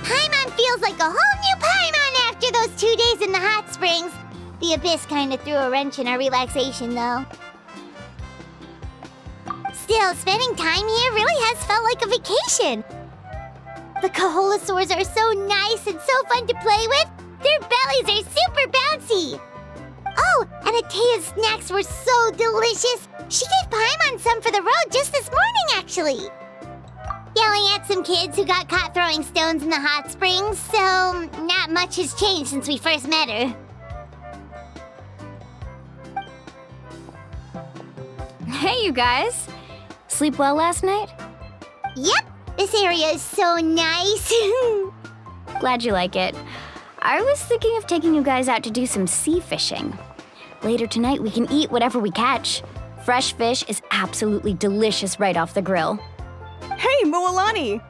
Paimon feels like a whole new Paimon after those 2 days in the hot springs. The Abyss kind of threw a wrench in our relaxation, though. Still, spending time here really has felt like a vacation. The Kaholosaurs are so nice and so fun to play with. Their bellies are super bouncy. Oh, and Atea's snacks were so delicious. She gave Paimon some for the road just this morning, actually. Yelling at some kids who got caught throwing stones in the hot springs, so not much has changed since we first met her. Hey, you guys. Sleep well last night? Yep, this area is so nice. Glad you like it. I was thinking of taking you guys out to do some sea fishing. Later tonight, we can eat whatever we catch. Fresh fish is absolutely delicious right off the grill. Hey, Moalani!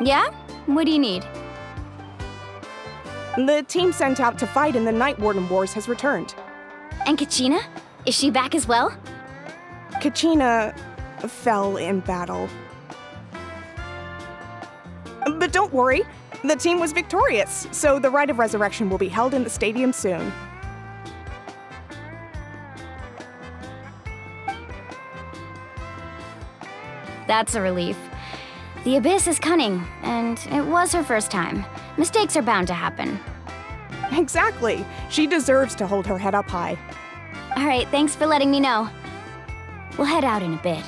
Yeah? What do you need? The team sent out to fight in the Night Warden Wars has returned. And Kachina? Is she back as well? Kachina fell in battle. But don't worry, the team was victorious, so the Rite of Resurrection will be held in the stadium soon. That's a relief. The Abyss is cunning, and it was her first time. Mistakes are bound to happen. Exactly. She deserves to hold her head up high. All right, thanks for letting me know. We'll head out in a bit.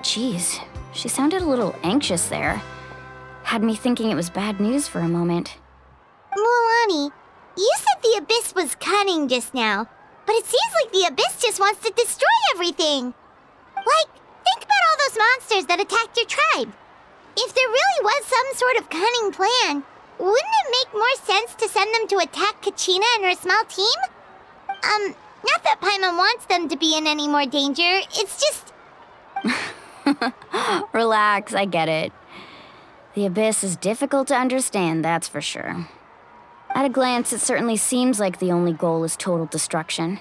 Jeez, she sounded a little anxious there. Had me thinking it was bad news for a moment. Mualani, you said the Abyss was cunning just now, but it seems like the Abyss just wants to destroy everything. Like, think about all those monsters that attacked your tribe. If there really was some sort of cunning plan, wouldn't it make more sense to send them to attack Kachina and her small team? Not that Paimon wants them to be in any more danger, it's just... Relax, I get it. The Abyss is difficult to understand, that's for sure. At a glance, it certainly seems like the only goal is total destruction.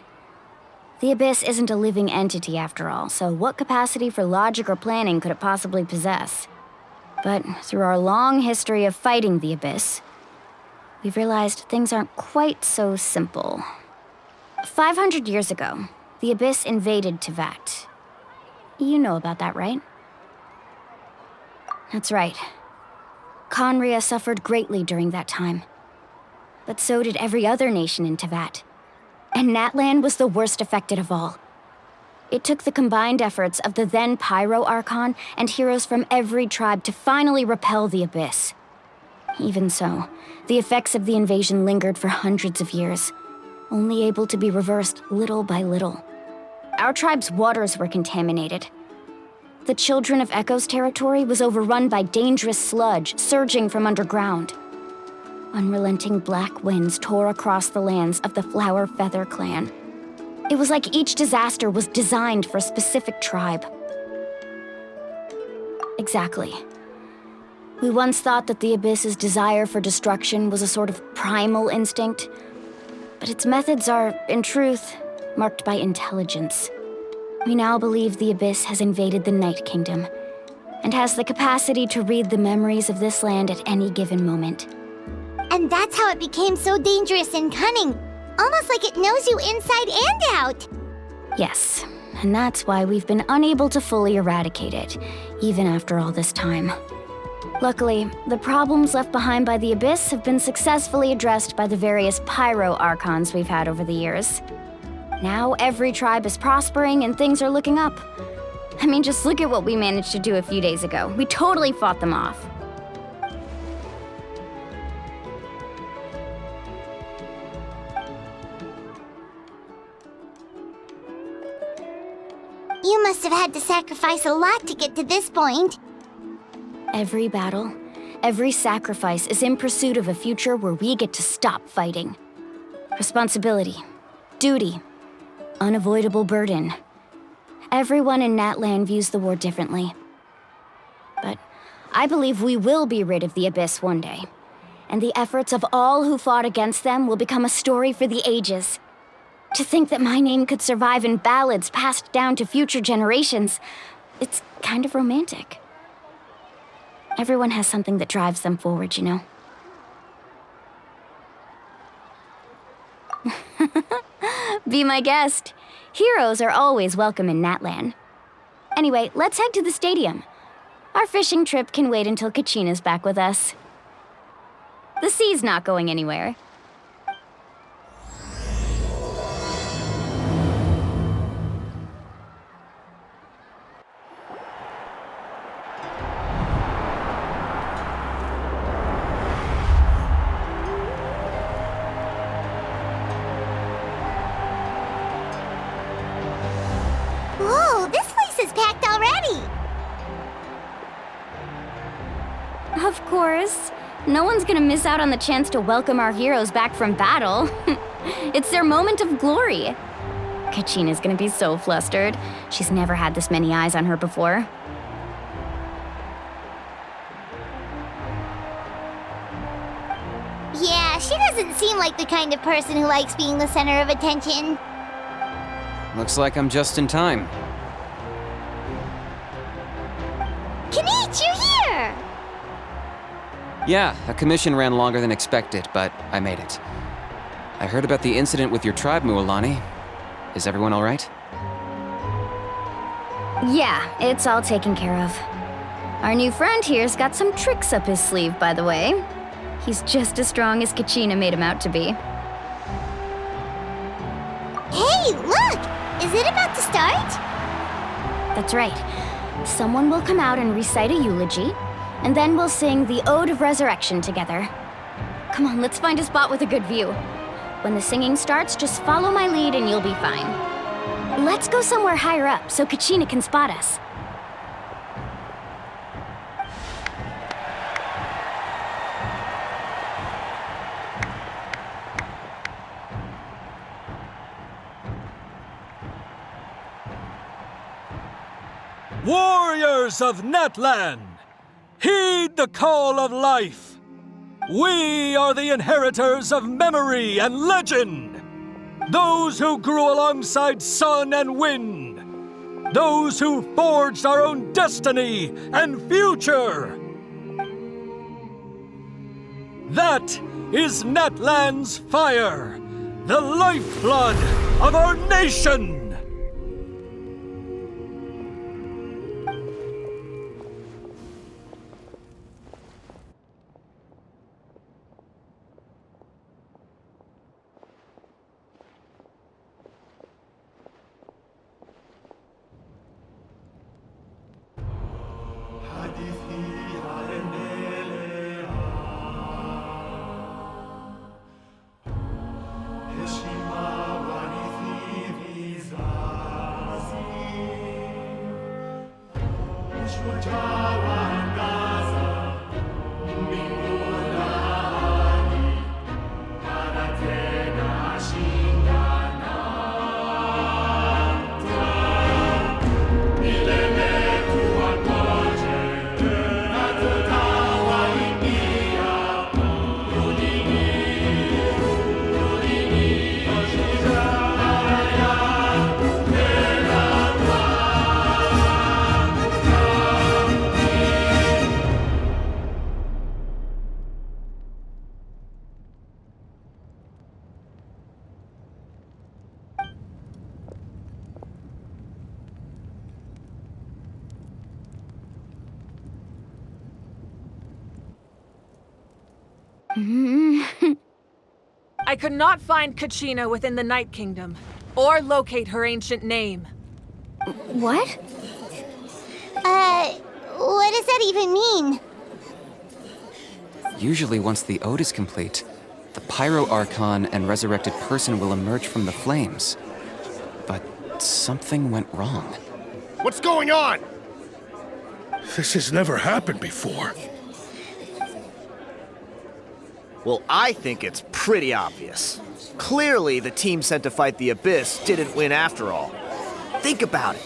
The Abyss isn't a living entity after all, so what capacity for logic or planning could it possibly possess? But through our long history of fighting the Abyss, we've realized things aren't quite so simple. 500 years ago, the Abyss invaded Teyvat. You know about that, right? That's right. Conria suffered greatly during that time. But so did every other nation in Teyvat. And Natlan was the worst affected of all. It took the combined efforts of the then Pyro Archon and heroes from every tribe to finally repel the Abyss. Even so, the effects of the invasion lingered for hundreds of years, only able to be reversed little by little. Our tribe's waters were contaminated. The Children of Echo's territory was overrun by dangerous sludge surging from underground. Unrelenting black winds tore across the lands of the Flower Feather clan. It was like each disaster was designed for a specific tribe. Exactly. We once thought that the Abyss's desire for destruction was a sort of primal instinct, but its methods are, in truth, marked by intelligence. We now believe the Abyss has invaded the Night Kingdom and has the capacity to read the memories of this land at any given moment. And that's how it became so dangerous and cunning. Almost like it knows you inside and out. Yes, and that's why we've been unable to fully eradicate it, even after all this time. Luckily, the problems left behind by the Abyss have been successfully addressed by the various Pyro Archons we've had over the years. Now every tribe is prospering and things are looking up. I mean, just look at what we managed to do a few days ago. We totally fought them off. You must have had to sacrifice a lot to get to this point. Every battle, every sacrifice is in pursuit of a future where we get to stop fighting. Responsibility, duty, unavoidable burden. Everyone in Natlan views the war differently. But I believe we will be rid of the Abyss one day, and the efforts of all who fought against them will become a story for the ages. To think that my name could survive in ballads passed down to future generations, It's kind of romantic. Everyone has something that drives them forward, you know? Be my guest. Heroes are always welcome in Natlan. Anyway, let's head to the stadium. Our fishing trip can wait until Kachina's back with us. The sea's not going anywhere. Whoa, this place is packed already! Of course. No one's gonna miss out on the chance to welcome our heroes back from battle. It's their moment of glory. Kachina's gonna be so flustered. She's never had this many eyes on her before. Yeah, she doesn't seem like the kind of person who likes being the center of attention. Looks like I'm just in time. Kanich, you're here! Yeah, a commission ran longer than expected, but I made it. I heard about the incident with your tribe, Mualani. Is everyone all right? Yeah, it's all taken care of. Our new friend here's got some tricks up his sleeve, by the way. He's just as strong as Kachina made him out to be. Hey, look! Is it about to start? That's right. Someone will come out and recite a eulogy, and then we'll sing the Ode of Resurrection together. Come on, let's find a spot with a good view. When the singing starts, just follow my lead and you'll be fine. Let's go somewhere higher up so Kachina can spot us. Warriors of Natlan, heed the call of life. We are the inheritors of memory and legend. Those who grew alongside sun and wind. Those who forged our own destiny and future. That is Natlan's fire, the lifeblood of our nation. I could not find Kachina within the Night Kingdom, or locate her ancient name. What? What does that even mean? Usually once the ode is complete, the Pyro Archon and resurrected person will emerge from the flames. But something went wrong. What's going on? This has never happened before. Well, I think it's pretty obvious. Clearly, the team sent to fight the Abyss didn't win after all. Think about it.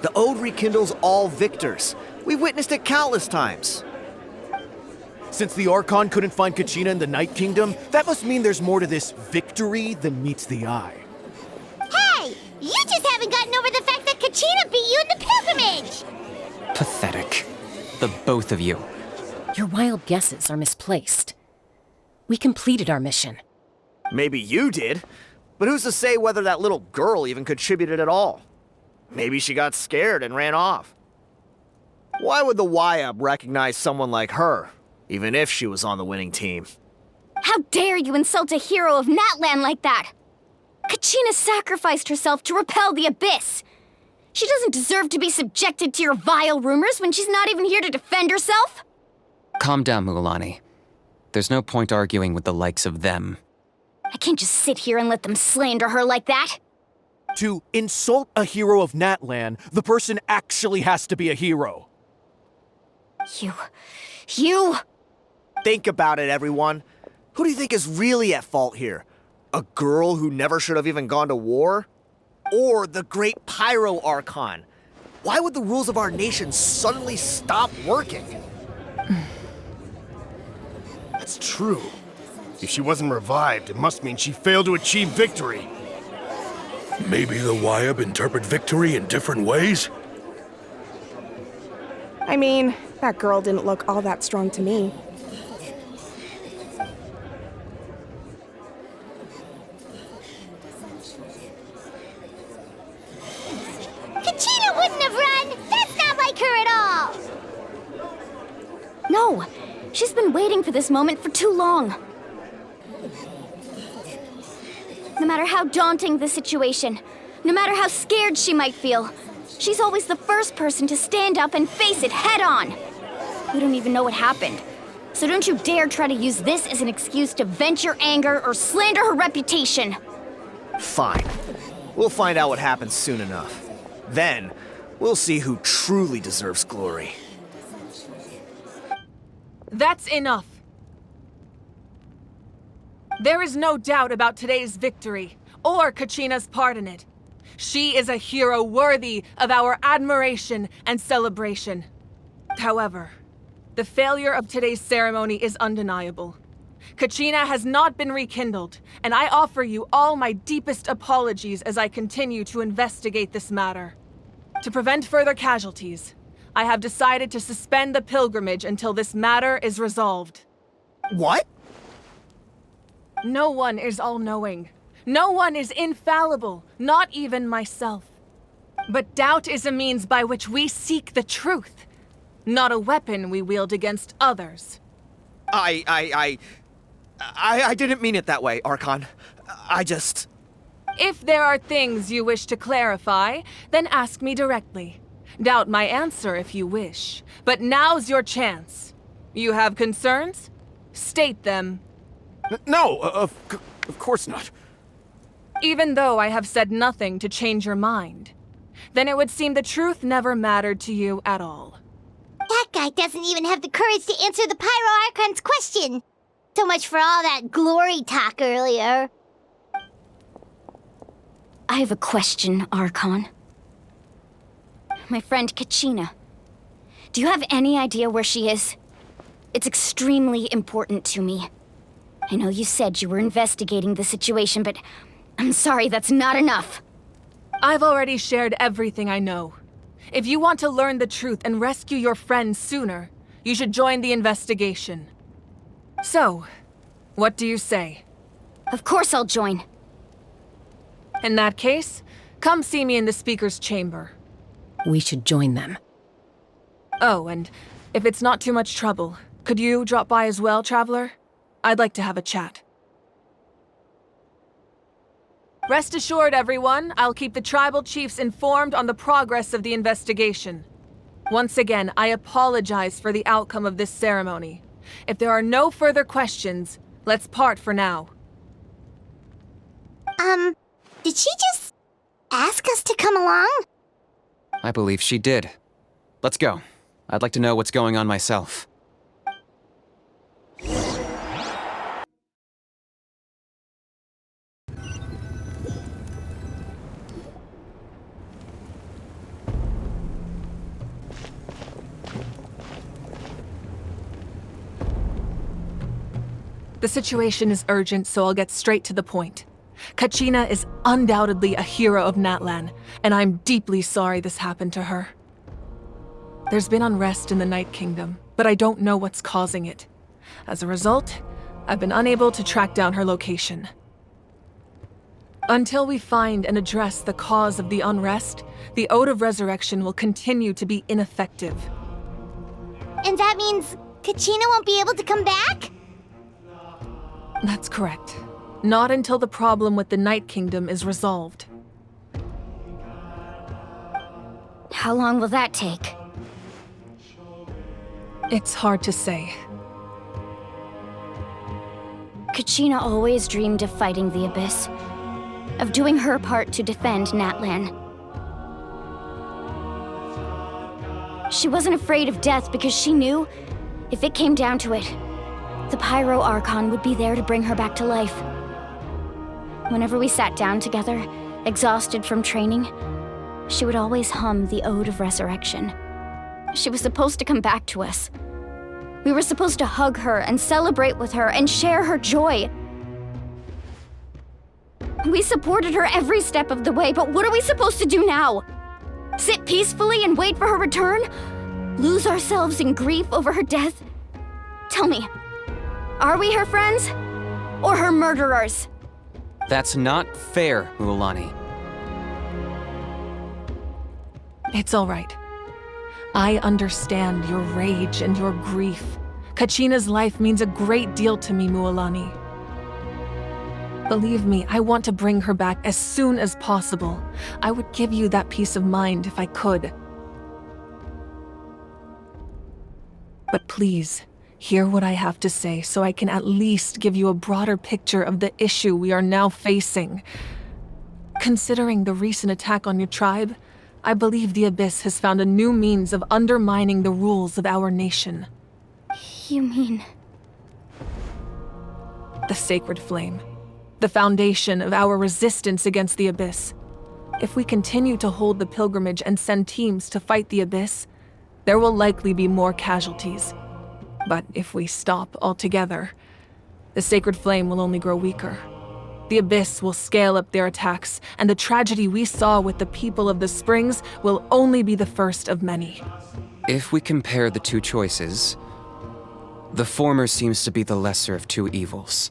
The Ode rekindles all victors. We've witnessed it countless times. Since the Archon couldn't find Kachina in the Night Kingdom, that must mean there's more to this victory than meets the eye. Hey! You just haven't gotten over the fact that Kachina beat you in the pilgrimage! Pathetic. The both of you. Your wild guesses are misplaced. We completed our mission. Maybe you did, but who's to say whether that little girl even contributed at all? Maybe she got scared and ran off. Why would the YUB recognize someone like her, even if she was on the winning team? How dare you insult a hero of Natlan like that? Kachina sacrificed herself to repel the Abyss. She doesn't deserve to be subjected to your vile rumors when she's not even here to defend herself. Calm down, Mualani. There's no point arguing with the likes of them. I can't just sit here and let them slander her like that. To insult a hero of Natlan, the person actually has to be a hero. You... Think about it, everyone. Who do you think is really at fault here? A girl who never should have even gone to war? Or the great Pyro Archon? Why would the rules of our nation suddenly stop working? That's true. If she wasn't revived, it must mean she failed to achieve victory. Maybe the YUB interpret victory in different ways? I mean, that girl didn't look all that strong to me. Kachina wouldn't have run! That's not like her at all! No, she's been waiting for this moment for too long. No matter how daunting the situation, no matter how scared she might feel, she's always the first person to stand up and face it head on. We don't even know what happened, so don't you dare try to use this as an excuse to vent your anger or slander her reputation. Fine. We'll find out what happens soon enough. Then, we'll see who truly deserves glory. That's enough. There is no doubt about today's victory, or Kachina's part in it. She is a hero worthy of our admiration and celebration. However, the failure of today's ceremony is undeniable. Kachina has not been rekindled, and I offer you all my deepest apologies as I continue to investigate this matter. To prevent further casualties, I have decided to suspend the pilgrimage until this matter is resolved. What? No one is all-knowing. No one is infallible, not even myself. But doubt is a means by which we seek the truth, not a weapon we wield against others. I didn't mean it that way, Archon. If there are things you wish to clarify, then ask me directly. Doubt my answer if you wish, but now's your chance. You have concerns? State them. No, of course not. Even though I have said nothing to change your mind, then it would seem the truth never mattered to you at all. That guy doesn't even have the courage to answer the Pyro Archon's question. So much for all that glory talk earlier. I have a question, Archon. My friend Kachina. Do you have any idea where she is? It's extremely important to me. I know you said you were investigating the situation, but I'm sorry, that's not enough. I've already shared everything I know. If you want to learn the truth and rescue your friend sooner, you should join the investigation. So, what do you say? Of course I'll join. In that case, come see me in the speaker's chamber. We should join them. Oh, and if it's not too much trouble, could you drop by as well, Traveler? I'd like to have a chat. Rest assured, everyone, I'll keep the tribal chiefs informed on the progress of the investigation. Once again, I apologize for the outcome of this ceremony. If there are no further questions, let's part for now. Did she just ask us to come along? I believe she did. Let's go. I'd like to know what's going on myself. The situation is urgent, so I'll get straight to the point. Kachina is undoubtedly a hero of Natlan, and I'm deeply sorry this happened to her. There's been unrest in the Night Kingdom, but I don't know what's causing it. As a result, I've been unable to track down her location. Until we find and address the cause of the unrest, the Ode of Resurrection will continue to be ineffective. And that means Kachina won't be able to come back? That's correct. Not until the problem with the Night Kingdom is resolved. How long will that take? It's hard to say. Kachina always dreamed of fighting the Abyss, of doing her part to defend Natlan. She wasn't afraid of death because she knew, if it came down to it, the Pyro Archon would be there to bring her back to life. Whenever we sat down together, exhausted from training, she would always hum the Ode of Resurrection. She was supposed to come back to us. We were supposed to hug her and celebrate with her and share her joy. We supported her every step of the way, but what are we supposed to do now? Sit peacefully and wait for her return? Lose ourselves in grief over her death? Tell me, are we her friends? Or her murderers? That's not fair, Mualani. It's all right. I understand your rage and your grief. Kachina's life means a great deal to me, Mualani. Believe me, I want to bring her back as soon as possible. I would give you that peace of mind if I could. But please, hear what I have to say so I can at least give you a broader picture of the issue we are now facing. Considering the recent attack on your tribe, I believe the Abyss has found a new means of undermining the rules of our nation. You mean... The Sacred Flame. The foundation of our resistance against the Abyss. If we continue to hold the pilgrimage and send teams to fight the Abyss, there will likely be more casualties. But if we stop altogether, the Sacred Flame will only grow weaker. The Abyss will scale up their attacks, and the tragedy we saw with the people of the Springs will only be the first of many. If we compare the two choices, the former seems to be the lesser of two evils.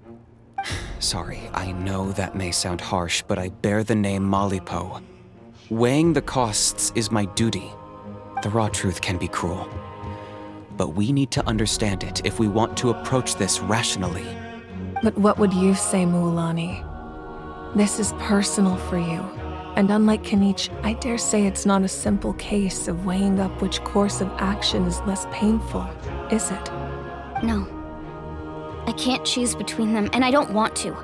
Sorry, I know that may sound harsh, but I bear the name Malipo. Weighing the costs is my duty. The raw truth can be cruel. But we need to understand it if we want to approach this rationally. But what would you say, Mualani? This is personal for you. And unlike Kanich, I dare say it's not a simple case of weighing up which course of action is less painful, is it? No. I can't choose between them, and I don't want to.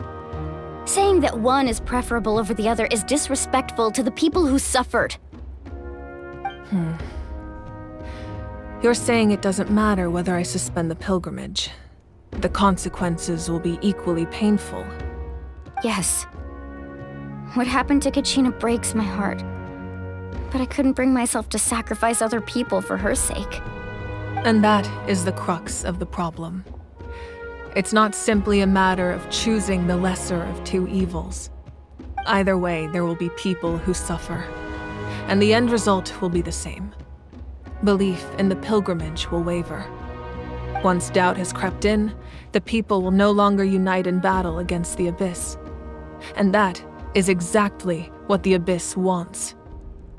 Saying that one is preferable over the other is disrespectful to the people who suffered. You're saying it doesn't matter whether I suspend the pilgrimage. The consequences will be equally painful. Yes. What happened to Kachina breaks my heart. But I couldn't bring myself to sacrifice other people for her sake. And that is the crux of the problem. It's not simply a matter of choosing the lesser of two evils. Either way, there will be people who suffer. And the end result will be the same. Belief in the pilgrimage will waver. Once doubt has crept in, the people will no longer unite in battle against the Abyss. And that is exactly what the Abyss wants.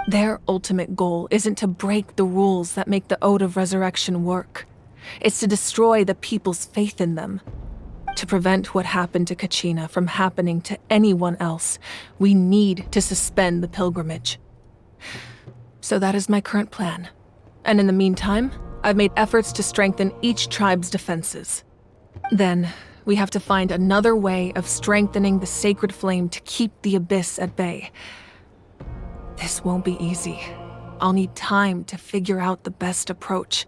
Their ultimate goal isn't to break the rules that make the Ode of Resurrection work. It's to destroy the people's faith in them. To prevent what happened to Kachina from happening to anyone else, we need to suspend the pilgrimage. So that is my current plan. And in the meantime, I've made efforts to strengthen each tribe's defenses. Then, we have to find another way of strengthening the Sacred Flame to keep the Abyss at bay. This won't be easy. I'll need time to figure out the best approach.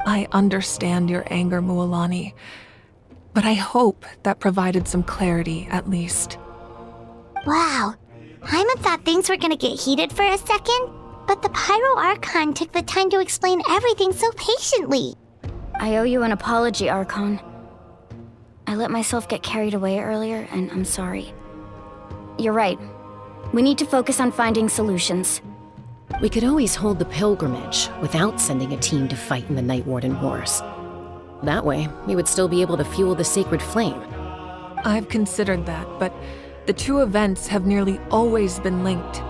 I understand your anger, Mualani, but I hope that provided some clarity at least. Wow. Hyman thought things were gonna get heated for a second, but the Pyro Archon took the time to explain everything so patiently. I owe you an apology, Archon. I let myself get carried away earlier, and I'm sorry. You're right. We need to focus on finding solutions. We could always hold the pilgrimage without sending a team to fight in the Night Warden Wars. That way, we would still be able to fuel the sacred flame. I've considered that, but the two events have nearly always been linked.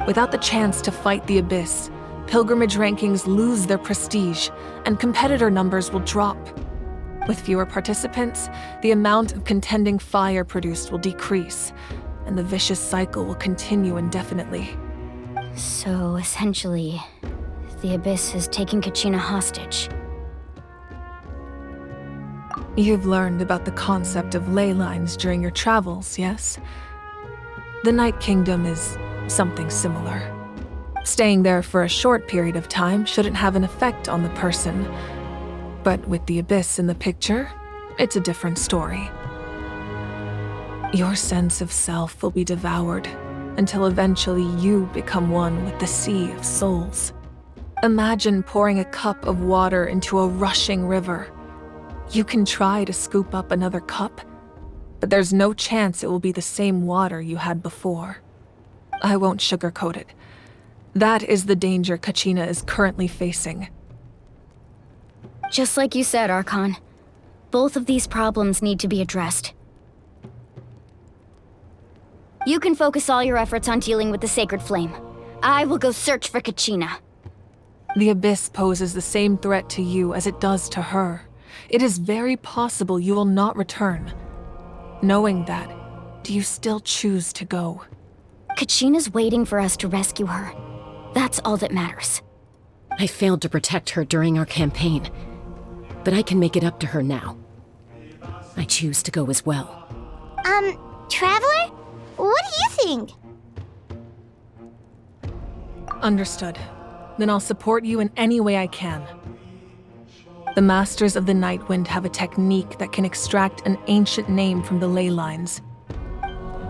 Without the chance to fight the Abyss, pilgrimage rankings lose their prestige, and competitor numbers will drop. With fewer participants, the amount of contending fire produced will decrease, and the vicious cycle will continue indefinitely. So, essentially, the Abyss has taken Kachina hostage. You've learned about the concept of ley lines during your travels, yes? The Night Kingdom is something similar. Staying there for a short period of time shouldn't have an effect on the person. But with the Abyss in the picture, it's a different story. Your sense of self will be devoured until eventually you become one with the Sea of Souls. Imagine pouring a cup of water into a rushing river. You can try to scoop up another cup, but there's no chance it will be the same water you had before. I won't sugarcoat it. That is the danger Kachina is currently facing. Just like you said, Archon. Both of these problems need to be addressed. You can focus all your efforts on dealing with the Sacred Flame. I will go search for Kachina. The Abyss poses the same threat to you as it does to her. It is very possible you will not return. Knowing that, do you still choose to go? Kachina's waiting for us to rescue her. That's all that matters. I failed to protect her during our campaign, but I can make it up to her now. I choose to go as well. Traveler? What do you think? Understood. Then I'll support you in any way I can. The Masters of the Nightwind have a technique that can extract an ancient name from the ley lines.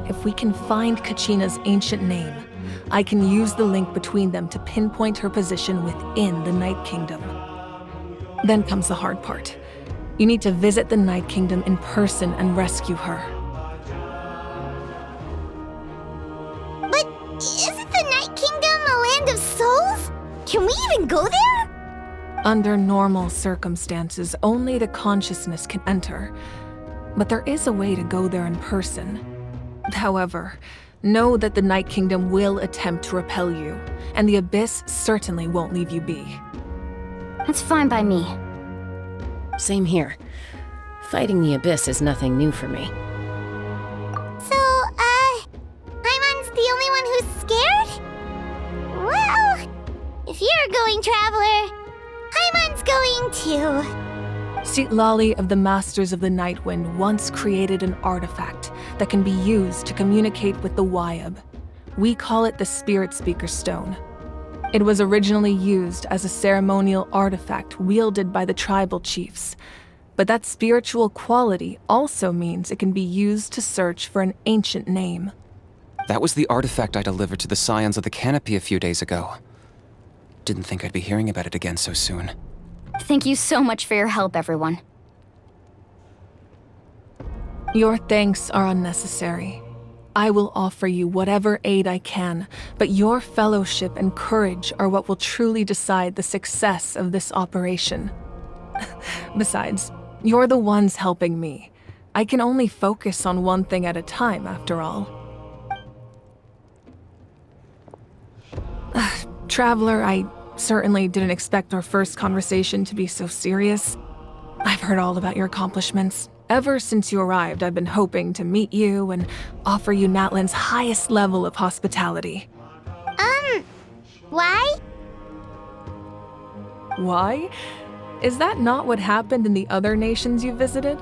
If we can find Kachina's ancient name, I can use the link between them to pinpoint her position within the Night Kingdom. Then comes the hard part. You need to visit the Night Kingdom in person and rescue her. But isn't the Night Kingdom a land of souls? Can we even go there? Under normal circumstances, only the consciousness can enter. But there is a way to go there in person. However, know that the Night Kingdom will attempt to repel you, and the Abyss certainly won't leave you be. That's fine by me. Same here. Fighting the Abyss is nothing new for me. So, Paimon's the only one who's scared? Well, if you're going, Traveler, Paimon's going too. Citlali of the Masters of the Nightwind once created an artifact that can be used to communicate with the Wyab. We call it the Spirit Speaker Stone. It was originally used as a ceremonial artifact wielded by the tribal chiefs, but that spiritual quality also means it can be used to search for an ancient name. That was the artifact I delivered to the Scions of the Canopy a few days ago. Didn't think I'd be hearing about it again so soon. Thank you so much for your help, everyone. Your thanks are unnecessary. I will offer you whatever aid I can, but your fellowship and courage are what will truly decide the success of this operation. Besides, you're the ones helping me. I can only focus on one thing at a time, after all. Traveler, I certainly didn't expect our first conversation to be so serious. I've heard all about your accomplishments. Ever since you arrived, I've been hoping to meet you and offer you Natlan's highest level of hospitality. Why? Why? Is that not what happened in the other nations you visited?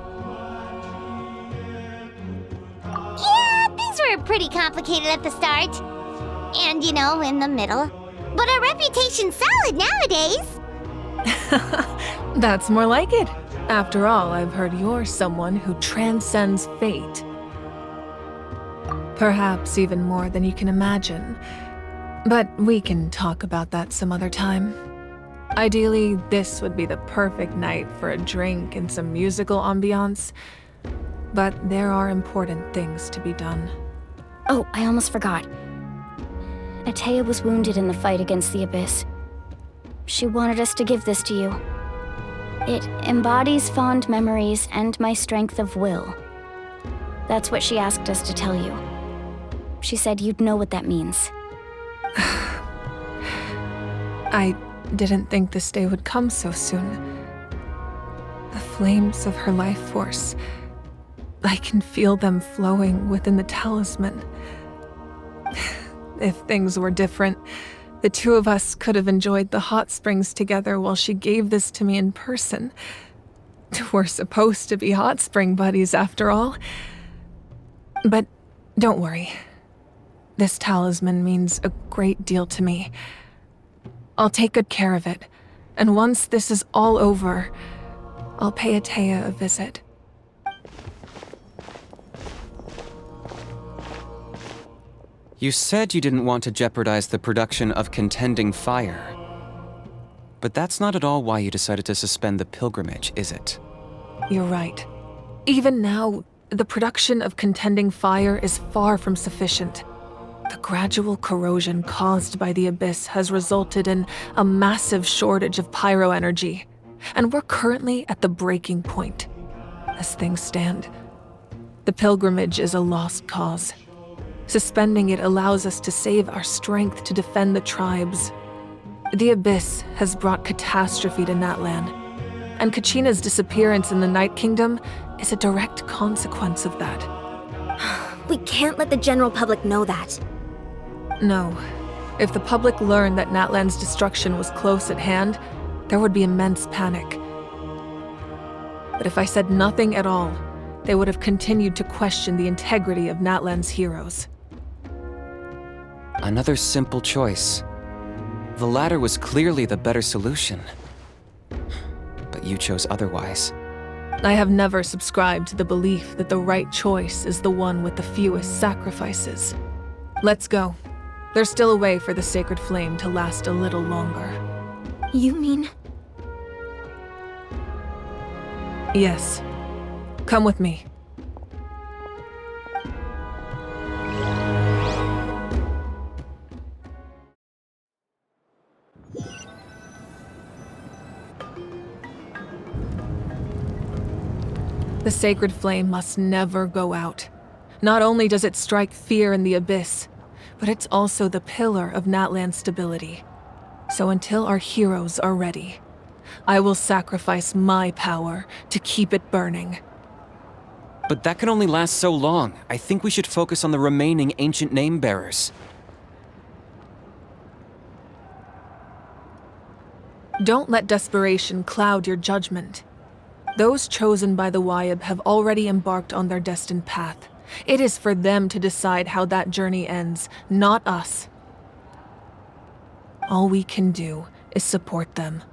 Yeah, things were pretty complicated at the start. And, in the middle. But our reputation's solid nowadays. That's more like it. After all, I've heard you're someone who transcends fate. Perhaps even more than you can imagine. But we can talk about that some other time. Ideally, this would be the perfect night for a drink and some musical ambiance. But there are important things to be done. Oh, I almost forgot. Atea was wounded in the fight against the Abyss. She wanted us to give this to you. It embodies fond memories and my strength of will. That's what she asked us to tell you. She said you'd know what that means. I didn't think this day would come so soon. The flames of her life force. I can feel them flowing within the talisman. If things were different, the two of us could have enjoyed the hot springs together while she gave this to me in person. We're supposed to be hot spring buddies after all. But don't worry. This talisman means a great deal to me. I'll take good care of it, and once this is all over, I'll pay Atea a visit. You said you didn't want to jeopardize the production of Contending Fire. But that's not at all why you decided to suspend the pilgrimage, is it? You're right. Even now, the production of Contending Fire is far from sufficient. The gradual corrosion caused by the Abyss has resulted in a massive shortage of pyro energy, and we're currently at the breaking point. As things stand, the pilgrimage is a lost cause. Suspending it allows us to save our strength to defend the tribes. The Abyss has brought catastrophe to Natlan, and Kachina's disappearance in the Night Kingdom is a direct consequence of that. We can't let the general public know that. No. If the public learned that Natlan's destruction was close at hand, there would be immense panic. But if I said nothing at all, they would have continued to question the integrity of Natlan's heroes. Another simple choice. The latter was clearly the better solution. But you chose otherwise. I have never subscribed to the belief that the right choice is the one with the fewest sacrifices. Let's go. There's still a way for the sacred flame to last a little longer. You mean? Yes. Come with me. The sacred flame must never go out. Not only does it strike fear in the Abyss, but it's also the pillar of Natlan's stability. So until our heroes are ready, I will sacrifice my power to keep it burning. But that can only last so long. I think we should focus on the remaining ancient name-bearers. Don't let desperation cloud your judgment. Those chosen by the Wayab have already embarked on their destined path. It is for them to decide how that journey ends, not us. All we can do is support them.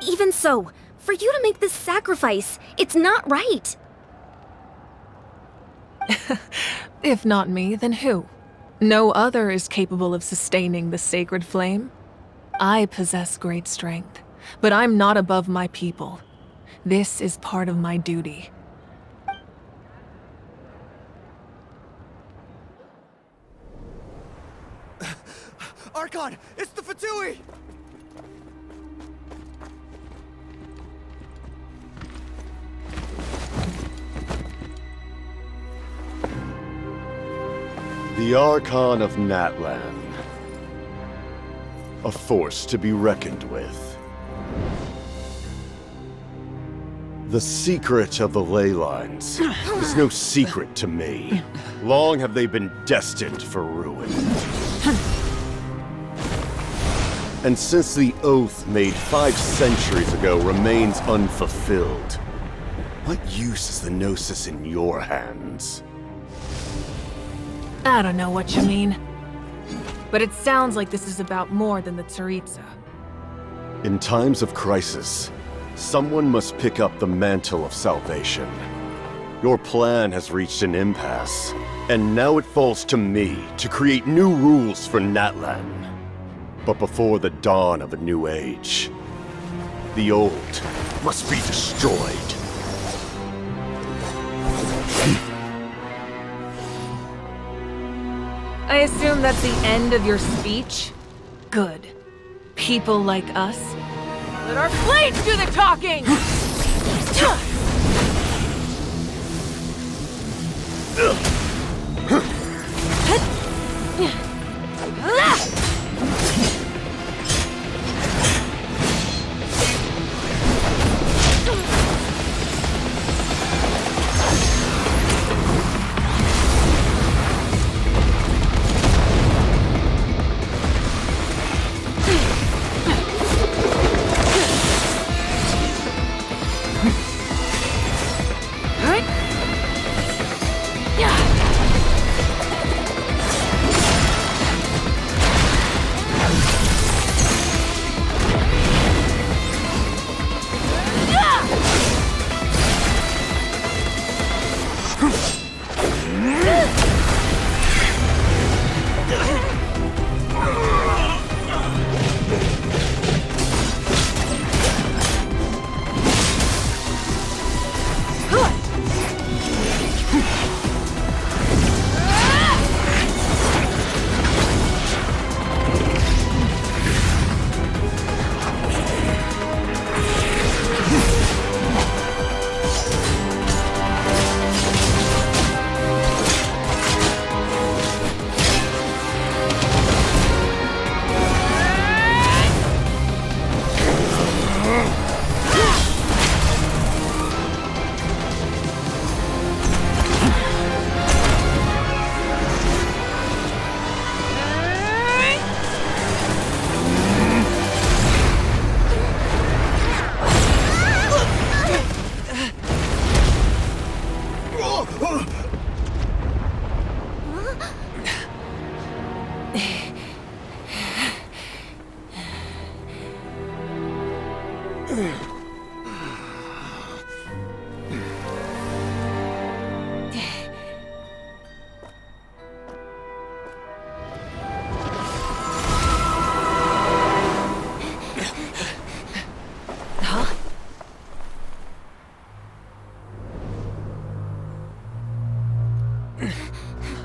Even so, for you to make this sacrifice, it's not right. If not me, then who? No other is capable of sustaining the sacred flame. I possess great strength, but I'm not above my people. This is part of my duty. Archon, it's the Fatui! The Archon of Natlan. A force to be reckoned with. The secret of the ley lines is no secret to me. Long have they been destined for ruin. And since the oath made 5 centuries ago remains unfulfilled, what use is the Gnosis in your hands? I don't know what you mean. But it sounds like this is about more than the Tsaritsa. In times of crisis, someone must pick up the mantle of salvation. Your plan has reached an impasse, and now it falls to me to create new rules for Natlan. But before the dawn of a new age, the old must be destroyed. I assume that's the end of your speech? Good. People like us. Let our blades do the talking!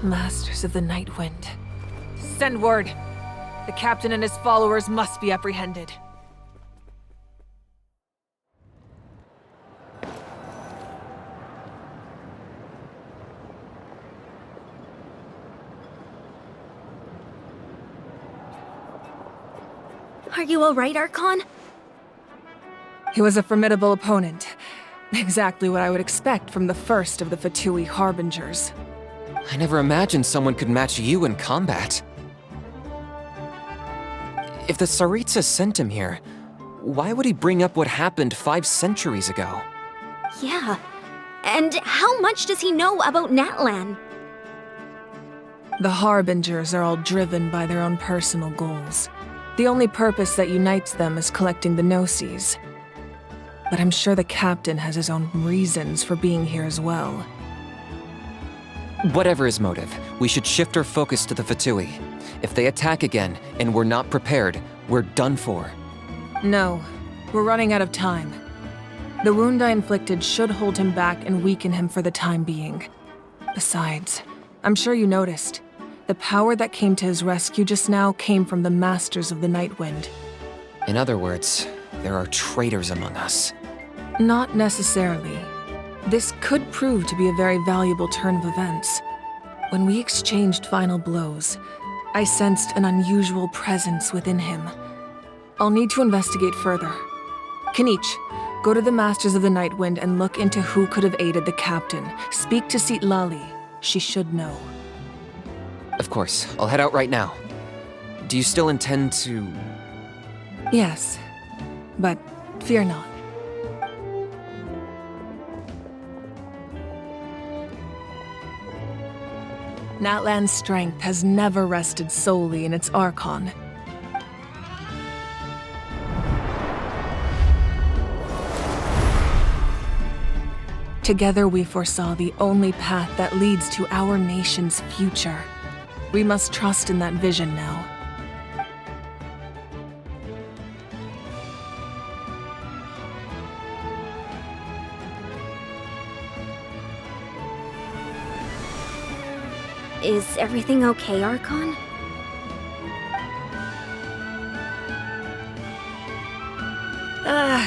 Masters of the Night Wind. Send word. The captain and his followers must be apprehended. Are you alright, Archon? He was a formidable opponent. Exactly what I would expect from the first of the Fatui Harbingers. I never imagined someone could match you in combat. If the Tsaritsa sent him here, why would he bring up what happened 5 centuries ago? Yeah. And how much does he know about Natlan? The Harbingers are all driven by their own personal goals. The only purpose that unites them is collecting the Gnosis. But I'm sure the captain has his own reasons for being here as well. Whatever his motive, we should shift our focus to the Fatui. If they attack again, and we're not prepared, we're done for. No, we're running out of time. The wound I inflicted should hold him back and weaken him for the time being. Besides, I'm sure you noticed, the power that came to his rescue just now came from the Masters of the Night Wind. In other words, there are traitors among us. Not necessarily. This could prove to be a very valuable turn of events. When we exchanged final blows, I sensed an unusual presence within him. I'll need to investigate further. Kanich, go to the Masters of the Night Wind and look into who could have aided the captain. Speak to Sitlali. She should know. Of course, I'll head out right now. Do you still intend to... Yes, but fear not. Natlan's strength has never rested solely in its Archon. Together we foresaw the only path that leads to our nation's future. We must trust in that vision now. Is everything okay, Archon?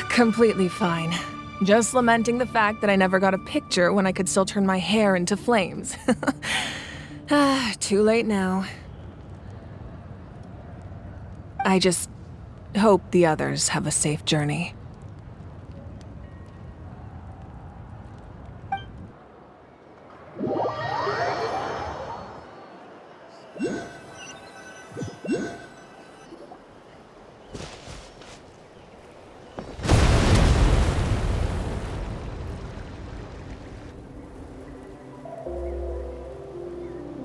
Completely fine. Just lamenting the fact that I never got a picture when I could still turn my hair into flames. Too late now. I just hope the others have a safe journey.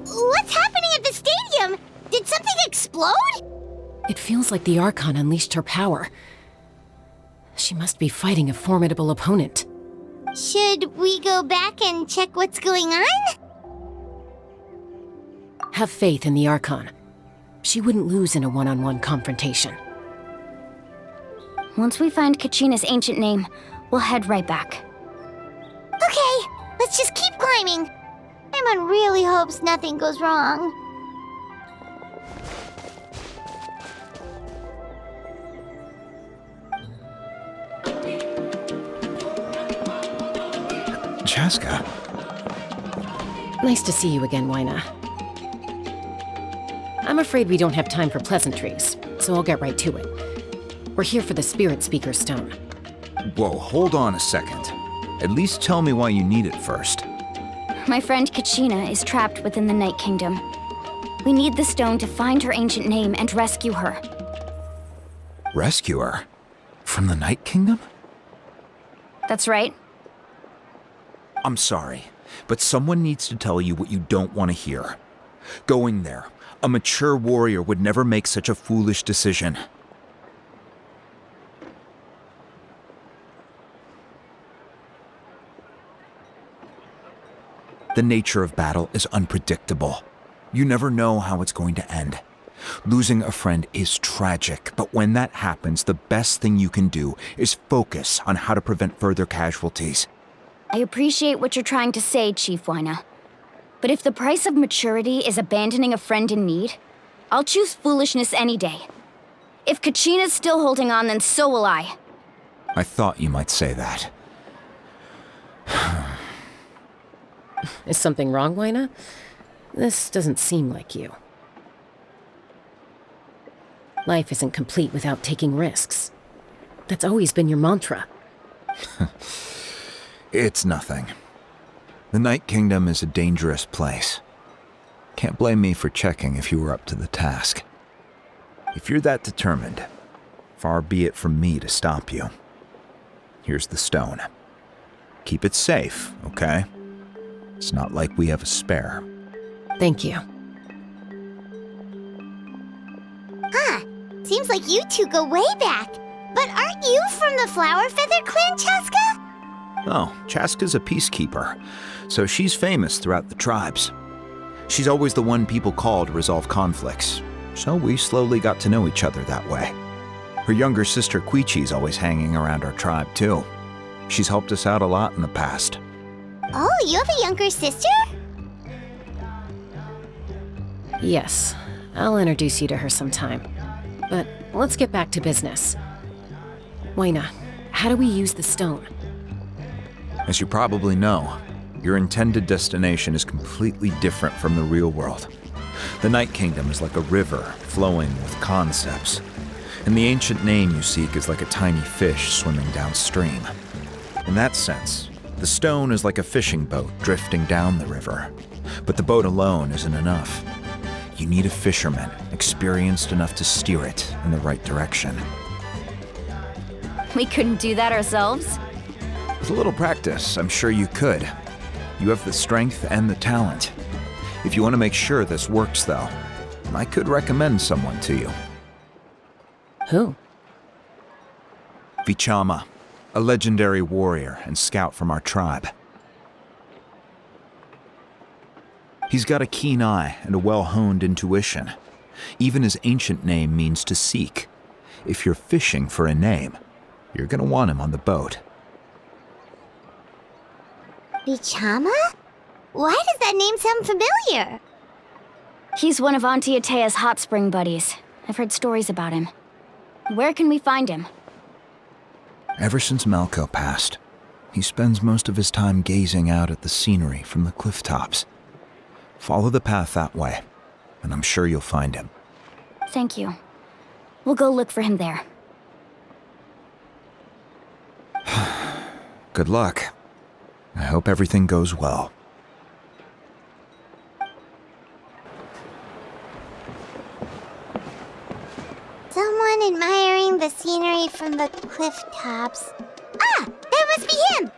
What's happening at the stadium? Did something explode? It feels like the Archon unleashed her power. She must be fighting a formidable opponent. Should we go back and check what's going on? Have faith in the Archon. She wouldn't lose in a one-on-one confrontation. Once we find Kachina's ancient name, we'll head right back. Okay, let's just keep climbing. Paimon really hopes nothing goes wrong. Chaska. Nice to see you again, Wyna. I'm afraid we don't have time for pleasantries, so I'll get right to it. We're here for the Spirit Speaker Stone. Whoa, hold on a second. At least tell me why you need it first. My friend Kachina is trapped within the Night Kingdom. We need the stone to find her ancient name and rescue her. Rescue her? From the Night Kingdom? That's right. I'm sorry, but someone needs to tell you what you don't want to hear. Going there, a mature warrior would never make such a foolish decision. The nature of battle is unpredictable. You never know how it's going to end. Losing a friend is tragic, but when that happens, the best thing you can do is focus on how to prevent further casualties. I appreciate what you're trying to say, Chief Wyna. But if the price of maturity is abandoning a friend in need, I'll choose foolishness any day. If Kachina's still holding on, then so will I. I thought you might say that. Is something wrong, Wyna? This doesn't seem like you. Life isn't complete without taking risks. That's always been your mantra. It's nothing. The Night Kingdom is a dangerous place. Can't blame me for checking if you were up to the task. If you're that determined, far be it from me to stop you. Here's the stone. Keep it safe, okay? It's not like we have a spare. Thank you. Seems like you two go way back. But aren't you from the Flower Feather Clan, Chaska? Oh, Chaska's a peacekeeper, so she's famous throughout the tribes. She's always the one people call to resolve conflicts, so we slowly got to know each other that way. Her younger sister Quichi's always hanging around our tribe, too. She's helped us out a lot in the past. Oh, you have a younger sister? Yes, I'll introduce you to her sometime. But let's get back to business. Wyna, how do we use the stone? As you probably know, your intended destination is completely different from the real world. The Night Kingdom is like a river flowing with concepts, and the ancient name you seek is like a tiny fish swimming downstream. In that sense, the stone is like a fishing boat drifting down the river, but the boat alone isn't enough. You need a fisherman experienced enough to steer it in the right direction. We couldn't do that ourselves? With a little practice, I'm sure you could. You have the strength and the talent. If you want to make sure this works, though, I could recommend someone to you. Who? Vichama, a legendary warrior and scout from our tribe. He's got a keen eye and a well-honed intuition. Even his ancient name means to seek. If you're fishing for a name, you're gonna want him on the boat. Vichama? Why does that name sound familiar? He's one of Auntie Atea's hot spring buddies. I've heard stories about him. Where can we find him? Ever since Malco passed, he spends most of his time gazing out at the scenery from the cliff tops. Follow the path that way, and I'm sure you'll find him. Thank you. We'll go look for him there. Good luck. I hope everything goes well. Someone admiring the scenery from the cliff tops. Ah! That must be him!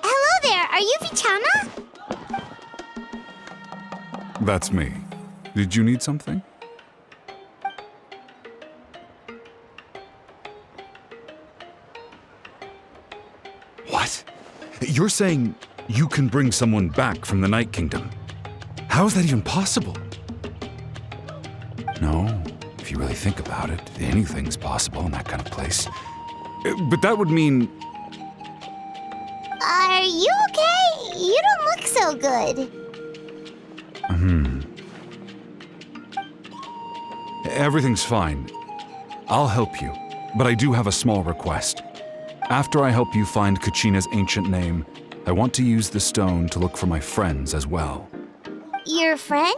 Hello there, are you Vichama? That's me. Did you need something? What? You're saying you can bring someone back from the Night Kingdom? How is that even possible? No, if you really think about it, anything's possible in that kind of place. But that would mean... Are you okay? You don't look so good. Everything's fine. I'll help you, but I do have a small request. After I help you find Kachina's ancient name, I want to use the stone to look for my friends as well. Your friend?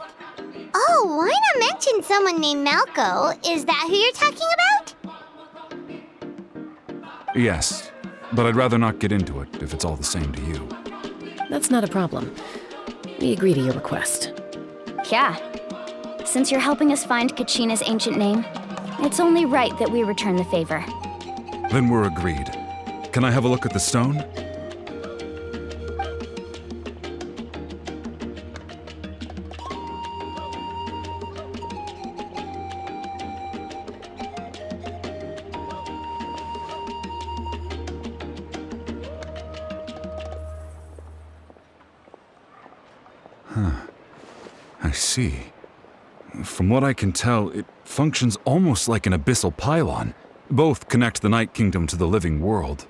Oh, why not mention someone named Malco? Is that who you're talking about? Yes, but I'd rather not get into it if it's all the same to you. That's not a problem. We agree to your request. Yeah. Since you're helping us find Kachina's ancient name, it's only right that we return the favor. Then we're agreed. Can I have a look at the stone? I see. From what I can tell, it functions almost like an abyssal pylon. Both connect the Night Kingdom to the living world.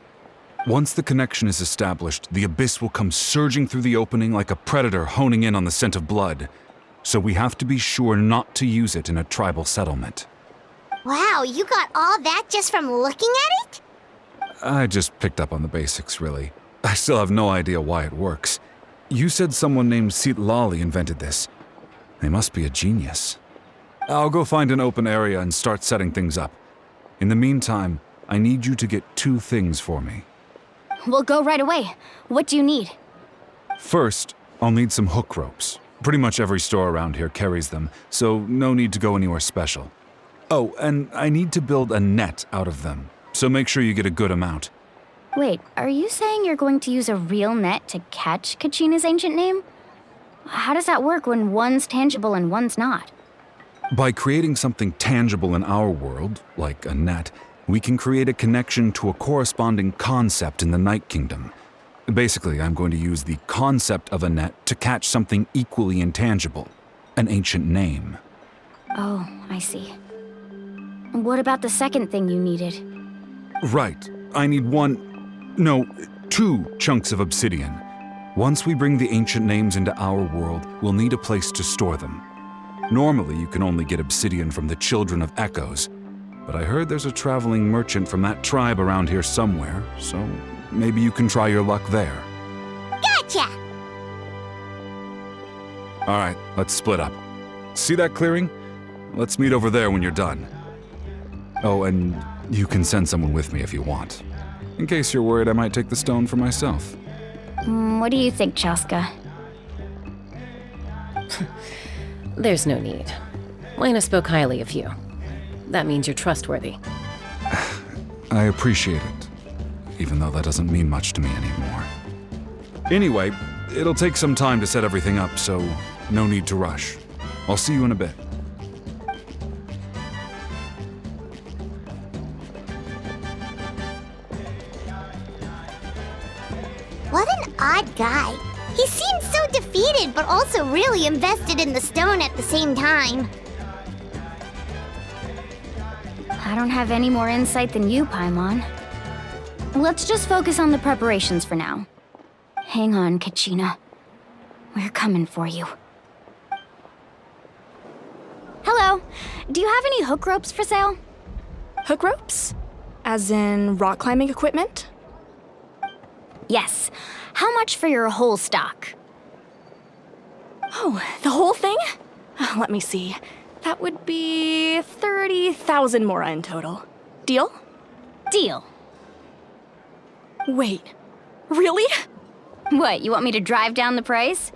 Once the connection is established, the abyss will come surging through the opening like a predator honing in on the scent of blood. So we have to be sure not to use it in a tribal settlement. Wow, you got all that just from looking at it? I just picked up on the basics, really. I still have no idea why it works. You said someone named Lali invented this. They must be a genius. I'll go find an open area and start setting things up. In the meantime, I need you to get 2 things for me. We'll go right away. What do you need? First, I'll need some hook ropes. Pretty much every store around here carries them, so no need to go anywhere special. Oh, and I need to build a net out of them, so make sure you get a good amount. Wait, are you saying you're going to use a real net to catch Kachina's ancient name? How does that work when one's tangible and one's not? By creating something tangible in our world, like a net, we can create a connection to a corresponding concept in the Night Kingdom. Basically, I'm going to use the concept of a net to catch something equally intangible, an ancient name. Oh, I see. What about the second thing you needed? Right. I need 2 chunks of obsidian. Once we bring the ancient names into our world, we'll need a place to store them. Normally, you can only get obsidian from the Children of Echoes, but I heard there's a traveling merchant from that tribe around here somewhere, so maybe you can try your luck there. Gotcha! All right, let's split up. See that clearing? Let's meet over there when you're done. Oh, and you can send someone with me if you want. In case you're worried I might take the stone for myself. What do you think, Chaska? There's no need. Lena spoke highly of you. That means you're trustworthy. I appreciate it, even though that doesn't mean much to me anymore. Anyway, it'll take some time to set everything up, so no need to rush. I'll see you in a bit. What an odd guy. He seems so defeated, but also really invested in the stone at the same time. I don't have any more insight than you, Paimon. Let's just focus on the preparations for now. Hang on, Kachina. We're coming for you. Hello. Do you have any hook ropes for sale? Hook ropes? As in rock climbing equipment? Yes. How much for your whole stock? Oh, the whole thing? Let me see. That would be 30,000 mora in total. Deal? Deal. Wait, really? What, you want me to drive down the price?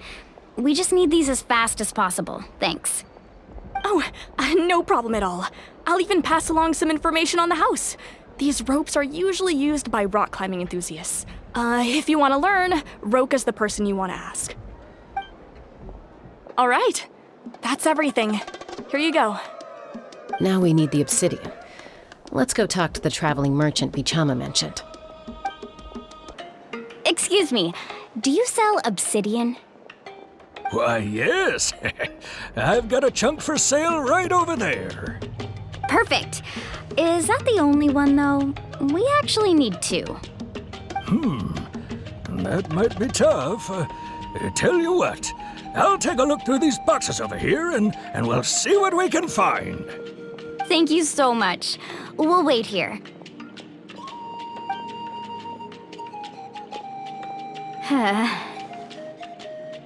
We just need these as fast as possible. Thanks. Oh, no problem at all. I'll even pass along some information on the house. These ropes are usually used by rock climbing enthusiasts. If you want to learn, Roka's the person you want to ask. All right, that's everything. Here you go. Now we need the obsidian. Let's go talk to the traveling merchant Bichama mentioned. Excuse me, do you sell obsidian? Why, yes. I've got a chunk for sale right over there. Perfect. Is that the only one, though? We actually need two. That might be tough. Tell you what, I'll take a look through these boxes over here and we'll see what we can find. Thank you so much. We'll wait here.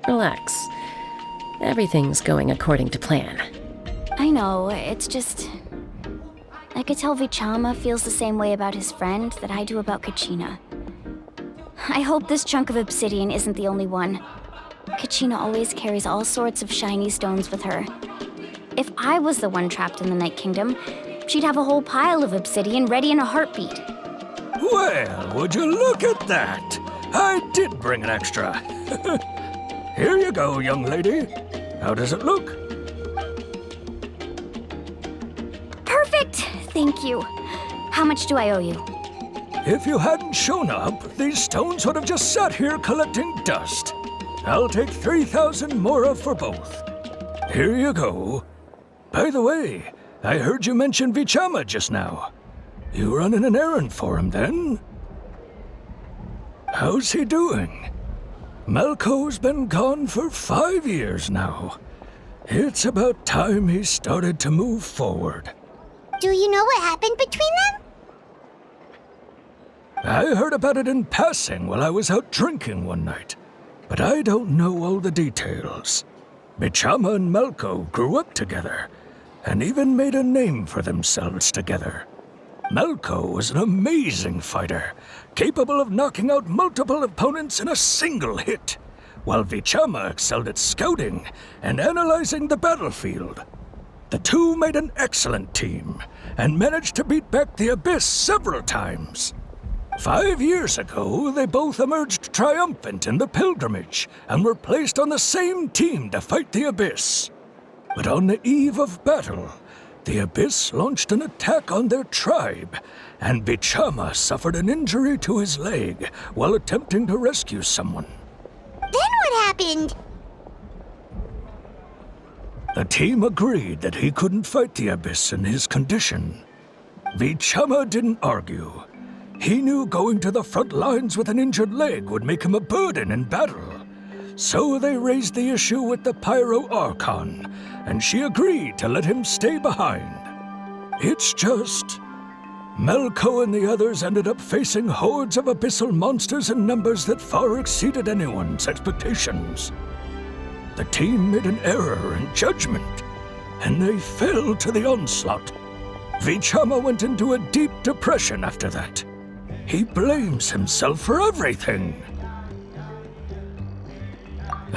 Relax. Everything's going according to plan. I know, it's just... I could tell Vichama feels the same way about his friend that I do about Kachina. I hope this chunk of obsidian isn't the only one. Kachina always carries all sorts of shiny stones with her. If I was the one trapped in the Night Kingdom, she'd have a whole pile of obsidian ready in a heartbeat. Well, would you look at that? I did bring an extra. Here you go, young lady. How does it look? Perfect! Thank you. How much do I owe you? If you hadn't shown up, these stones would have just sat here collecting dust. I'll take 3,000 mora for both. Here you go. By the way, I heard you mention Vichama just now. You running an errand for him, then? How's he doing? Malco's been gone for 5 years now. It's about time he started to move forward. Do you know what happened between them? I heard about it in passing while I was out drinking one night, but I don't know all the details. Bichama and Malco grew up together, and even made a name for themselves together. Malco was an amazing fighter, capable of knocking out multiple opponents in a single hit, while Vichama excelled at scouting and analyzing the battlefield. The two made an excellent team, and managed to beat back the Abyss several times. 5 years ago, they both emerged triumphant in the pilgrimage, and were placed on the same team to fight the Abyss. But on the eve of battle, the Abyss launched an attack on their tribe, and Bichama suffered an injury to his leg while attempting to rescue someone. Then what happened? The team agreed that he couldn't fight the Abyss in his condition. Vichama didn't argue. He knew going to the front lines with an injured leg would make him a burden in battle. So they raised the issue with the Pyro Archon, and she agreed to let him stay behind. It's just... Malco and the others ended up facing hordes of abyssal monsters in numbers that far exceeded anyone's expectations. The team made an error in judgment, and they fell to the onslaught. Vichama went into a deep depression after that. He blames himself for everything.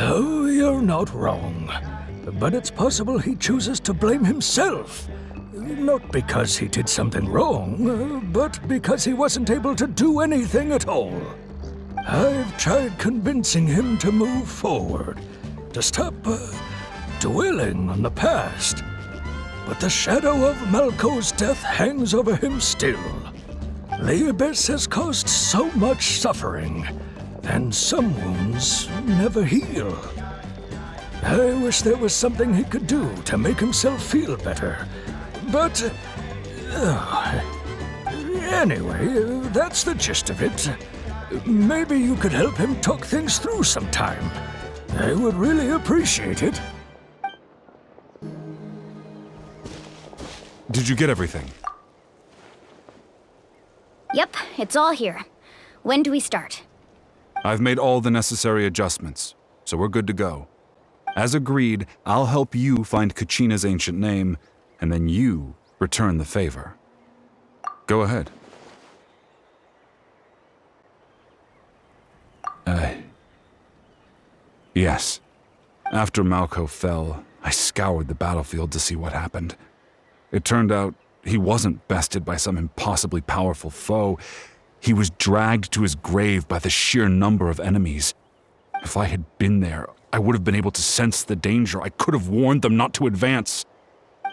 Oh, you're not wrong. But it's possible he chooses to blame himself. Not because he did something wrong, but because he wasn't able to do anything at all. I've tried convincing him to move forward, to stop dwelling on the past. But the shadow of Malco's death hangs over him still. The Abyss has caused so much suffering, and some wounds never heal. I wish there was something he could do to make himself feel better. But... anyway, that's the gist of it. Maybe you could help him talk things through sometime. I would really appreciate it. Did you get everything? Yep, it's all here. When do we start? I've made all the necessary adjustments, so we're good to go. As agreed, I'll help you find Kachina's ancient name, and then you return the favor. Go ahead. Yes. After Malko fell, I scoured the battlefield to see what happened. It turned out he wasn't bested by some impossibly powerful foe. He was dragged to his grave by the sheer number of enemies. If I had been there, I would have been able to sense the danger. I could have warned them not to advance.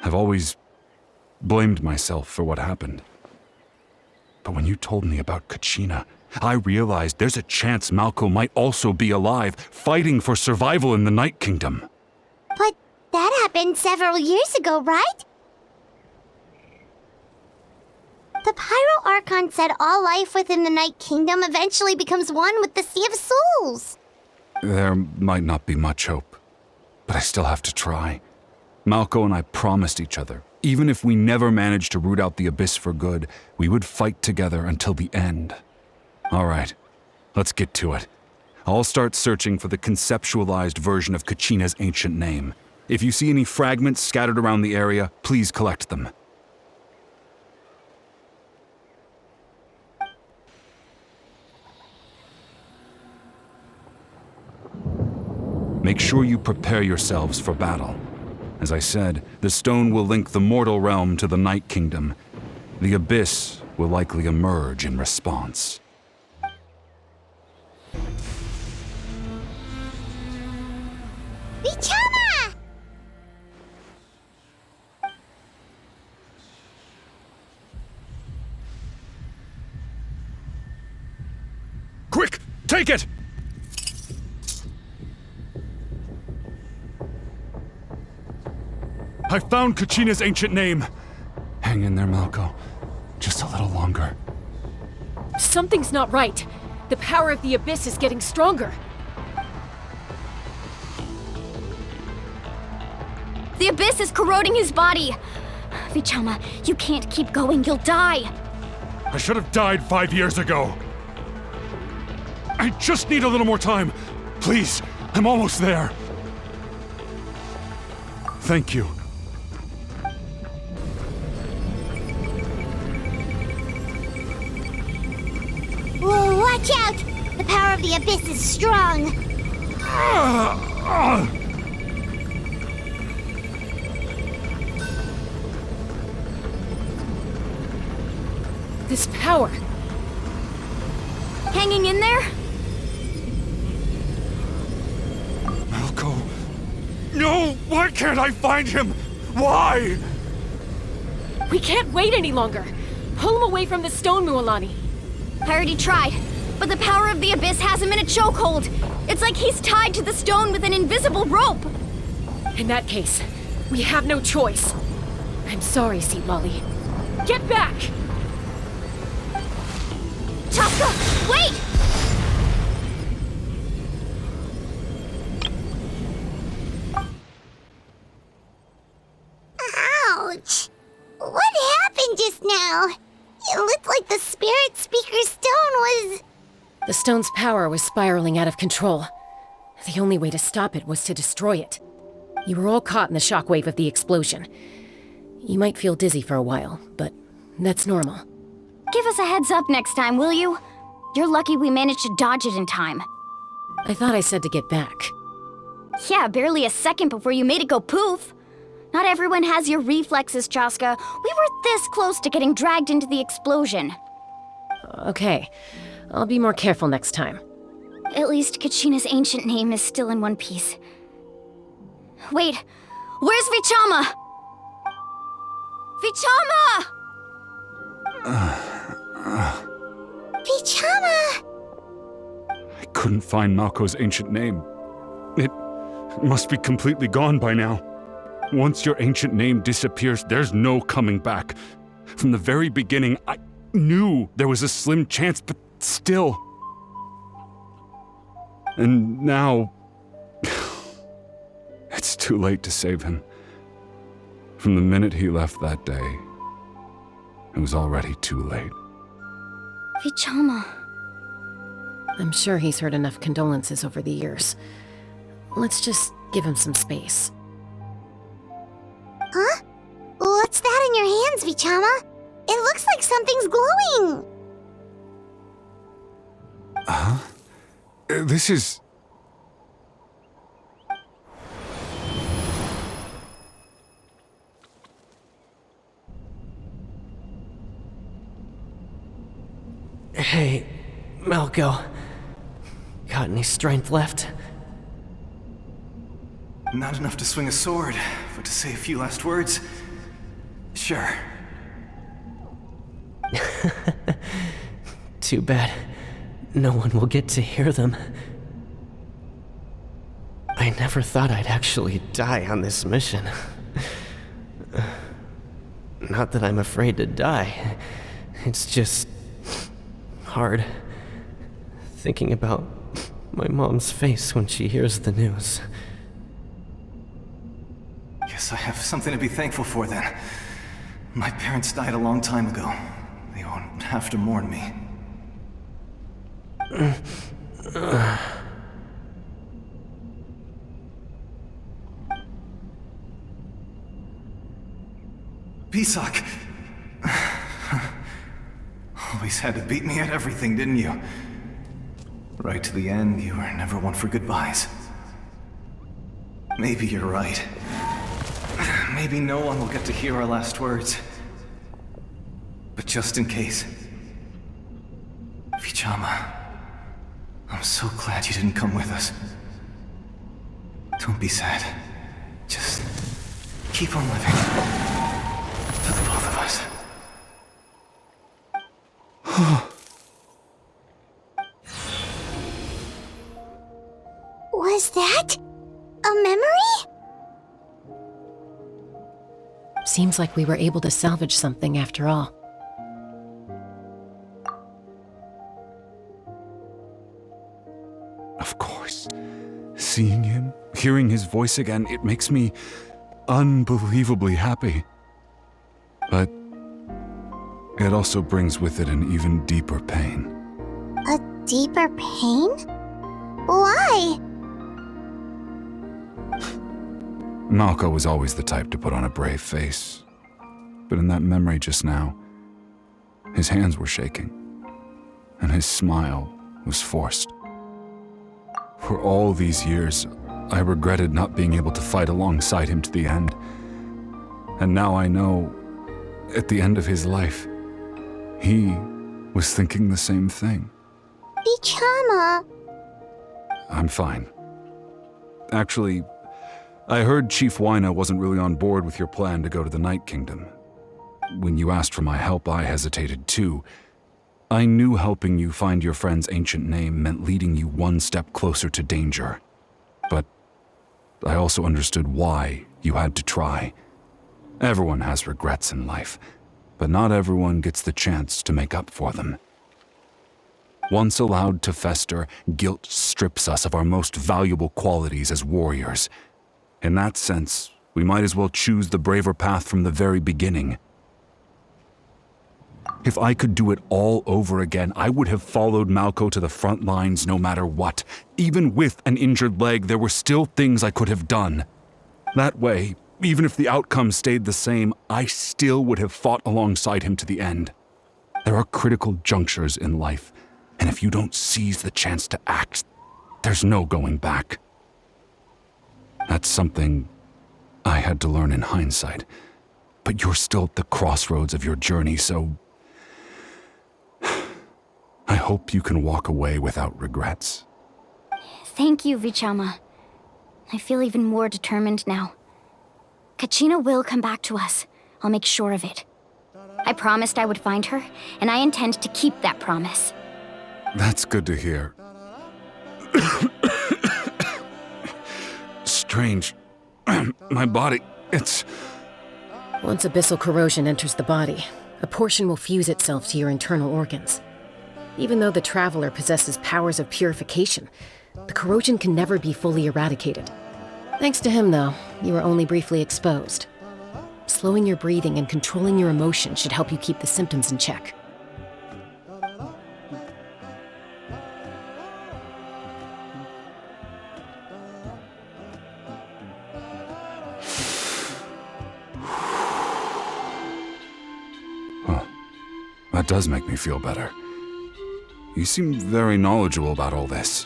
I've always blamed myself for what happened. But when you told me about Kachina, I realized there's a chance Malko might also be alive, fighting for survival in the Night Kingdom. But that happened several years ago, right? The Pyro Archon said all life within the Night Kingdom eventually becomes one with the Sea of Souls. There might not be much hope, but I still have to try. Malko and I promised each other, even if we never managed to root out the Abyss for good, we would fight together until the end. All right, let's get to it. I'll start searching for the conceptualized version of Kachina's ancient name. If you see any fragments scattered around the area, please collect them. Make sure you prepare yourselves for battle. As I said, the stone will link the mortal realm to the Night Kingdom. The Abyss will likely emerge in response. Vichama! Quick, take it! I found Kachina's ancient name. Hang in there, Malko. Just a little longer. Something's not right. The power of the Abyss is getting stronger. The Abyss is corroding his body! Vichama, you can't keep going, you'll die! I should have died 5 years ago. I just need a little more time. Please, I'm almost there. Thank you. Whoa, watch out! The power of the Abyss is strong. This power. Hanging in there? Malko. No! Why can't I find him? Why? We can't wait any longer. Pull him away from the stone, Mualani. I already tried, but the power of the Abyss has him in a chokehold. It's like he's tied to the stone with an invisible rope. In that case, we have no choice. I'm sorry, Seat Lolly. Get back! Chaska, wait! Ouch! What happened just now? It looked like the Spirit Speaker's stone was... The stone's power was spiraling out of control. The only way to stop it was to destroy it. You were all caught in the shockwave of the explosion. You might feel dizzy for a while, but that's normal. Give us a heads up next time, will you? You're lucky we managed to dodge it in time. I thought I said to get back. Yeah, barely a second before you made it go poof. Not everyone has your reflexes, Chaska. We were this close to getting dragged into the explosion. Okay, I'll be more careful next time. At least Kachina's ancient name is still in one piece. Wait, where's Vichama? Vichama! Vichama! I couldn't find Malko's ancient name. It must be completely gone by now. Once your ancient name disappears, there's no coming back. From the very beginning, I knew there was a slim chance, but still. And now, It's too late to save him. From the minute he left that day, it was already too late. Vichama. I'm sure he's heard enough condolences over the years. Let's just give him some space. Huh? What's that in your hands, Vichama? It looks like something's glowing! Huh? This is... Hey, Malco. Got any strength left? Not enough to swing a sword, but to say a few last words? Sure. Too bad. No one will get to hear them. I never thought I'd actually die on this mission. Not that I'm afraid to die. It's just... hard. Thinking about my mom's face when she hears the news. Guess I have something to be thankful for then. My parents died a long time ago. They won't have to mourn me. Pisak! Always had to beat me at everything, didn't you? Right to the end, you were never one for goodbyes. Maybe you're right. Maybe no one will get to hear our last words. But just in case... Vichama, I'm so glad you didn't come with us. Don't be sad. Just keep on living. For the both of us. Was that a memory? Seems like we were able to salvage something after all. Of course. Seeing him, hearing his voice again, it makes me unbelievably happy. But it also brings with it an even deeper pain. A deeper pain? Why? Malco was always the type to put on a brave face. But in that memory just now, his hands were shaking, and his smile was forced. For all these years, I regretted not being able to fight alongside him to the end. And now I know, at the end of his life, he was thinking the same thing. Vichama. I'm fine. Actually, I heard Chief Wyna wasn't really on board with your plan to go to the Night Kingdom. When you asked for my help, I hesitated too. I knew helping you find your friend's ancient name meant leading you one step closer to danger. But I also understood why you had to try. Everyone has regrets in life, but not everyone gets the chance to make up for them. Once allowed to fester, guilt strips us of our most valuable qualities as warriors. In that sense, we might as well choose the braver path from the very beginning. If I could do it all over again, I would have followed Malco to the front lines no matter what. Even with an injured leg, there were still things I could have done. That way, even if the outcome stayed the same, I still would have fought alongside him to the end. There are critical junctures in life, and if you don't seize the chance to act, there's no going back. That's something I had to learn in hindsight, but you're still at the crossroads of your journey, so I hope you can walk away without regrets. Thank you, Vichama. I feel even more determined now. Kachina will come back to us. I'll make sure of it. I promised I would find her, and I intend to keep that promise. That's good to hear. Strange. My body, it's... Once abyssal corrosion enters the body, a portion will fuse itself to your internal organs. Even though the Traveler possesses powers of purification, the corrosion can never be fully eradicated. Thanks to him, though, you were only briefly exposed. Slowing your breathing and controlling your emotions should help you keep the symptoms in check. That does make me feel better. You seem very knowledgeable about all this.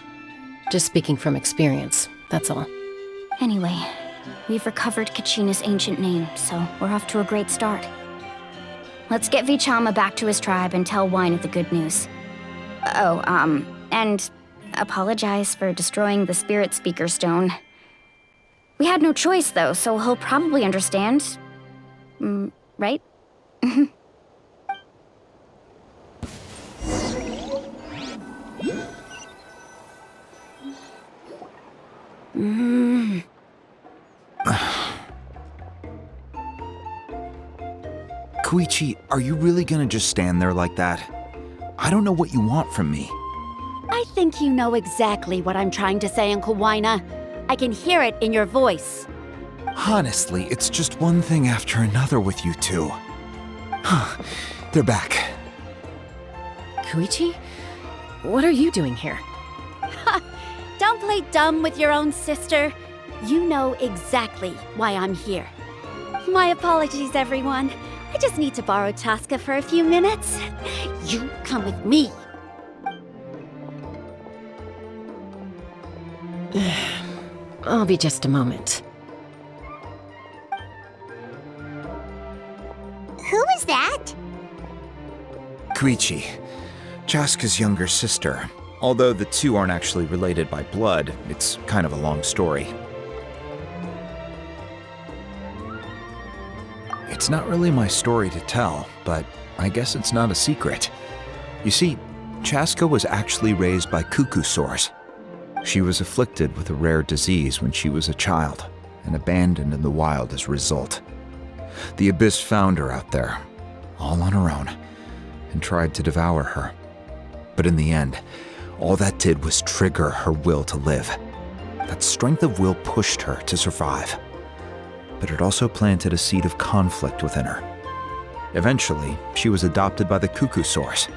Just speaking from experience, that's all. Anyway, we've recovered Kachina's ancient name, so we're off to a great start. Let's get Vichama back to his tribe and tell Wina the good news. Oh, and apologize for destroying the Spirit Speaker Stone. We had no choice, though, so he'll probably understand. Right? Koichi, are you really gonna just stand there like that? I don't know what you want from me. I think you know exactly what I'm trying to say, Uncle Wina. I can hear it in your voice. Honestly, it's just one thing after another with you two. They're back. Koichi? What are you doing here? Don't play dumb with your own sister. You know exactly why I'm here. My apologies, everyone. I just need to borrow Chaska for a few minutes. You come with me. I'll be just a moment. Who was that? Koichi, Chaska's younger sister. Although the two aren't actually related by blood, it's kind of a long story. It's not really my story to tell, but I guess it's not a secret. You see, Chaska was actually raised by cuckoo sores. She was afflicted with a rare disease when she was a child, and abandoned in the wild as a result. The Abyss found her out there, all on her own, and tried to devour her. But in the end, all that did was trigger her will to live. That strength of will pushed her to survive. But it also planted a seed of conflict within her. Eventually, she was adopted by the cuckoo sores.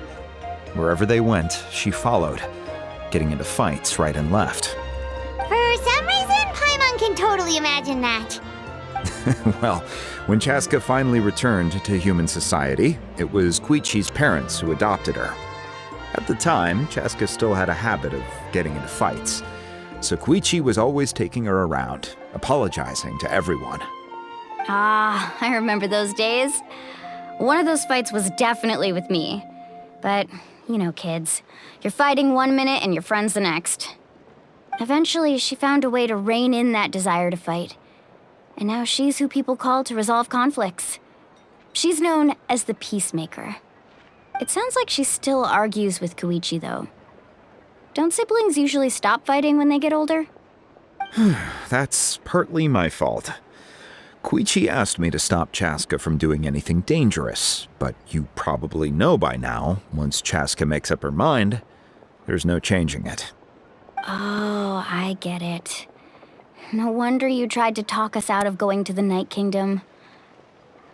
Wherever they went, she followed, getting into fights right and left. For some reason, Paimon can totally imagine that. Well, when Chaska finally returned to human society, it was Koichi's parents who adopted her. At the time, Chaska still had a habit of getting into fights, so Koichi was always taking her around, apologizing to everyone. Ah, I remember those days. One of those fights was definitely with me. But, you know, kids. You're fighting one minute and your friend's the next. Eventually, she found a way to rein in that desire to fight. And now she's who people call to resolve conflicts. She's known as the Peacemaker. It sounds like she still argues with Koichi, though. Don't siblings usually stop fighting when they get older? That's partly my fault. Koichi asked me to stop Chaska from doing anything dangerous, but you probably know by now, once Chaska makes up her mind, there's no changing it. Oh, I get it. No wonder you tried to talk us out of going to the Night Kingdom.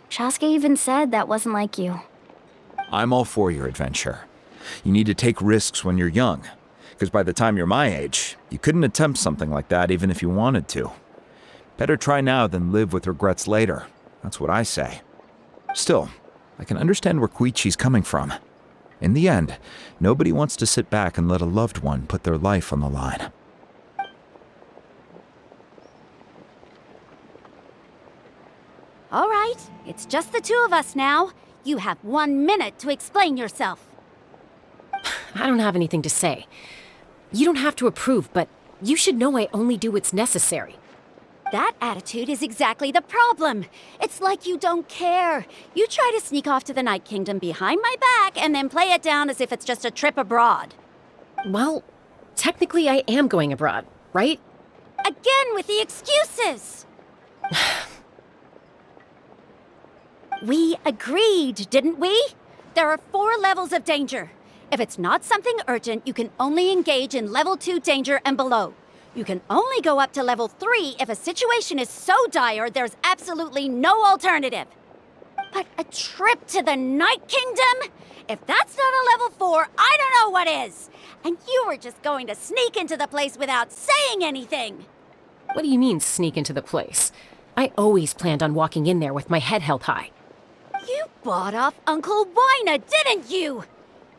Chaska even said that wasn't like you. I'm all for your adventure. You need to take risks when you're young, because by the time you're my age, you couldn't attempt something like that even if you wanted to. Better try now than live with regrets later. That's what I say. Still, I can understand where Koichi's coming from. In the end, nobody wants to sit back and let a loved one put their life on the line. All right, it's just the two of us now. You have 1 minute to explain yourself. I don't have anything to say. You don't have to approve, but you should know I only do what's necessary. That attitude is exactly the problem. It's like you don't care. You try to sneak off to the Night Kingdom behind my back and then play it down as if it's just a trip abroad. Well, technically I am going abroad, right? Again with the excuses! We agreed, didn't we? There are 4 levels of danger. If it's not something urgent, you can only engage in level 2 danger and below. You can only go up to level 3 if a situation is so dire there's absolutely no alternative. But a trip to the Night Kingdom? If that's not a level 4, I don't know what is. And you were just going to sneak into the place without saying anything. What do you mean, sneak into the place? I always planned on walking in there with my head held high. You bought off Uncle Wina, didn't you?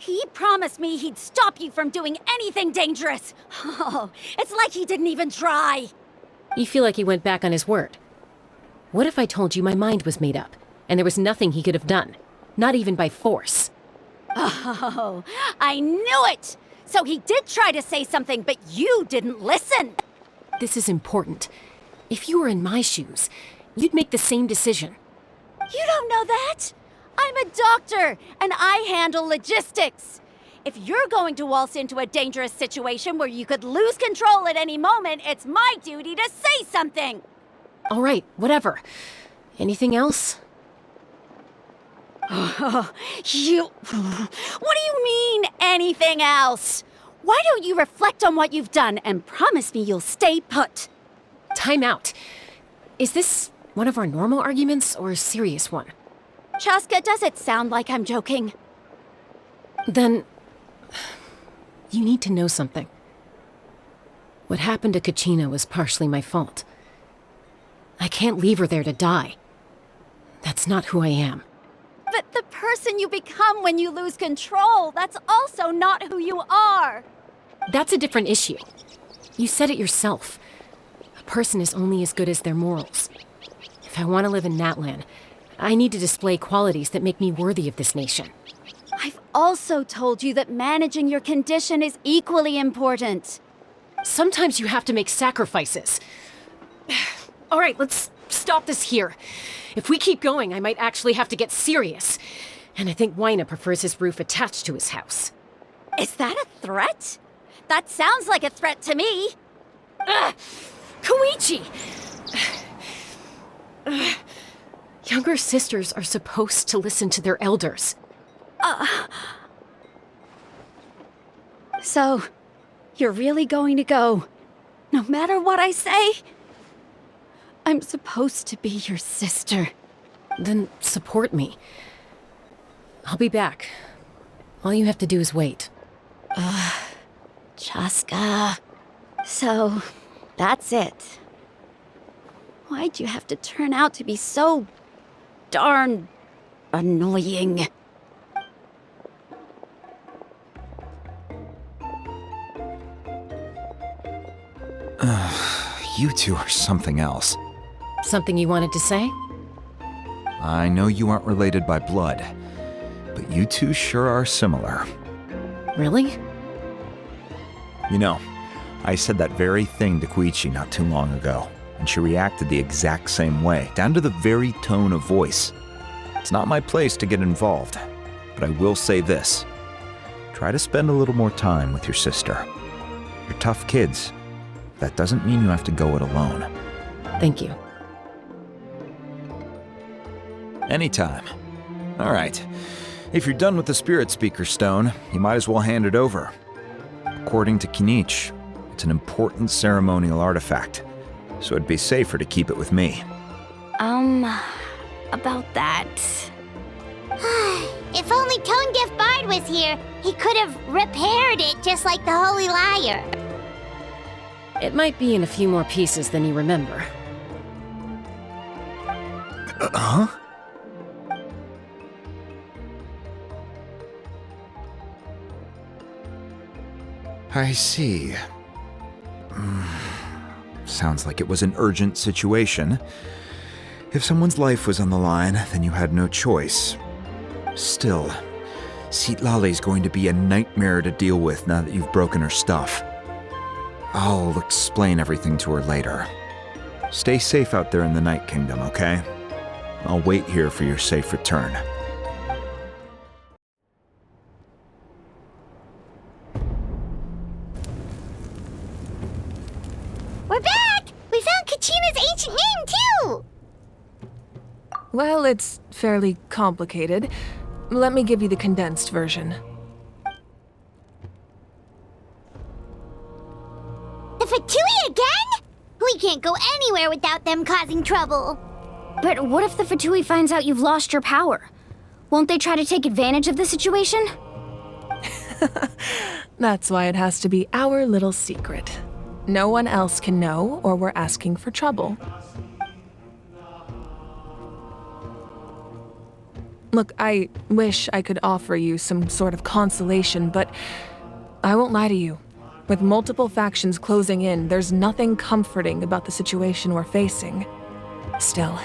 He promised me he'd stop you from doing anything dangerous. Oh, it's like he didn't even try. You feel like he went back on his word. What if I told you my mind was made up, and there was nothing he could have done? Not even by force. Oh, I knew it! So he did try to say something, but you didn't listen. This is important. If you were in my shoes, you'd make the same decision. You don't know that? I'm a doctor, and I handle logistics. If you're going to waltz into a dangerous situation where you could lose control at any moment, it's my duty to say something. All right, whatever. Anything else? What do you mean, anything else? Why don't you reflect on what you've done and promise me you'll stay put? Time out. Is this one of our normal arguments or a serious one? Chaska, does it sound like I'm joking? Then, you need to know something. What happened to Kachina was partially my fault. I can't leave her there to die. That's not who I am. But the person you become when you lose control, that's also not who you are. That's a different issue. You said it yourself. A person is only as good as their morals. If I want to live in Natlan, I need to display qualities that make me worthy of this nation. I've also told you that managing your condition is equally important. Sometimes you have to make sacrifices. All right, let's stop this here. If we keep going, I might actually have to get serious. And I think Wina prefers his roof attached to his house. Is that a threat? That sounds like a threat to me. Koichi! Younger sisters are supposed to listen to their elders. So, you're really going to go, no matter what I say? I'm supposed to be your sister. Then support me. I'll be back. All you have to do is wait. Chaska. So, that's it. Why'd you have to turn out to be so darn annoying? You two are something else. Something you wanted to say? I know you aren't related by blood, but you two sure are similar. Really? You know, I said that very thing to Koichi not too long ago, and she reacted the exact same way, down to the very tone of voice. It's not my place to get involved, but I will say this. Try to spend a little more time with your sister. You're tough kids. That doesn't mean you have to go it alone. Thank you. Anytime. All right. If you're done with the Spirit Speaker Stone, you might as well hand it over. According to Kinich, it's an important ceremonial artifact, so it'd be safer to keep it with me. About that. If only Tone Deaf Bard was here, he could have repaired it just like the Holy Liar. It might be in a few more pieces than you remember. Huh? I see. Sounds like it was an urgent situation. If someone's life was on the line, then you had no choice. Still, Citlali's going to be a nightmare to deal with now that you've broken her stuff. I'll explain everything to her later. Stay safe out there in the Night Kingdom, okay? I'll wait here for your safe return. We're back! We found Kachina's ancient name, too! Well, it's fairly complicated. Let me give you the condensed version. The Fatui can't go anywhere without them causing trouble. But what if the Fatui finds out you've lost your power? Won't they try to take advantage of the situation? That's why it has to be our little secret. No one else can know, or we're asking for trouble. Look, I wish I could offer you some sort of consolation, but I won't lie to you. With multiple factions closing in, there's nothing comforting about the situation we're facing. Still,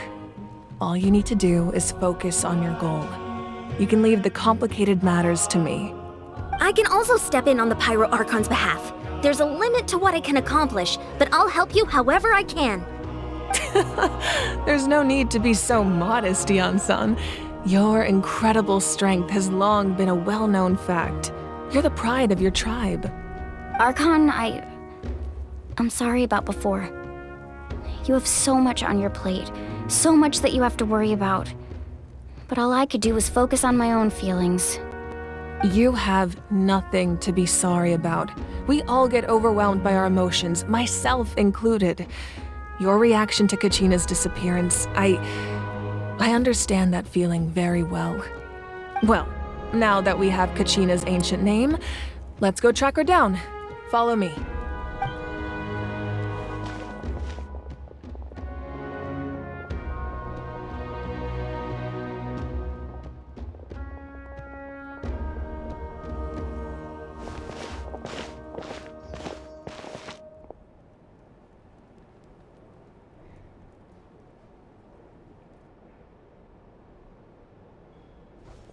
all you need to do is focus on your goal. You can leave the complicated matters to me. I can also step in on the Pyro Archon's behalf. There's a limit to what I can accomplish, but I'll help you however I can. There's no need to be so modest, Dion-san. Your incredible strength has long been a well-known fact. You're the pride of your tribe. Archon, I'm sorry about before. You have so much on your plate, so much that you have to worry about. But all I could do was focus on my own feelings. You have nothing to be sorry about. We all get overwhelmed by our emotions, myself included. Your reaction to Kachina's disappearance, I understand that feeling very well. Well, now that we have Kachina's ancient name, let's go track her down. Follow me.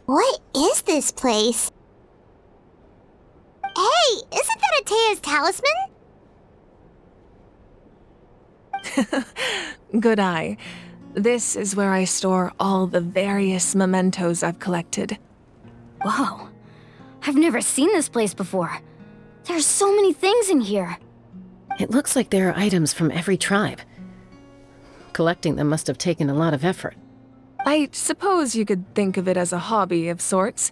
What is this place? Hey, isn't that Atea's talisman? Good eye. This is where I store all the various mementos I've collected. Whoa. I've never seen this place before. There's so many things in here. It looks like there are items from every tribe. Collecting them must have taken a lot of effort. I suppose you could think of it as a hobby of sorts.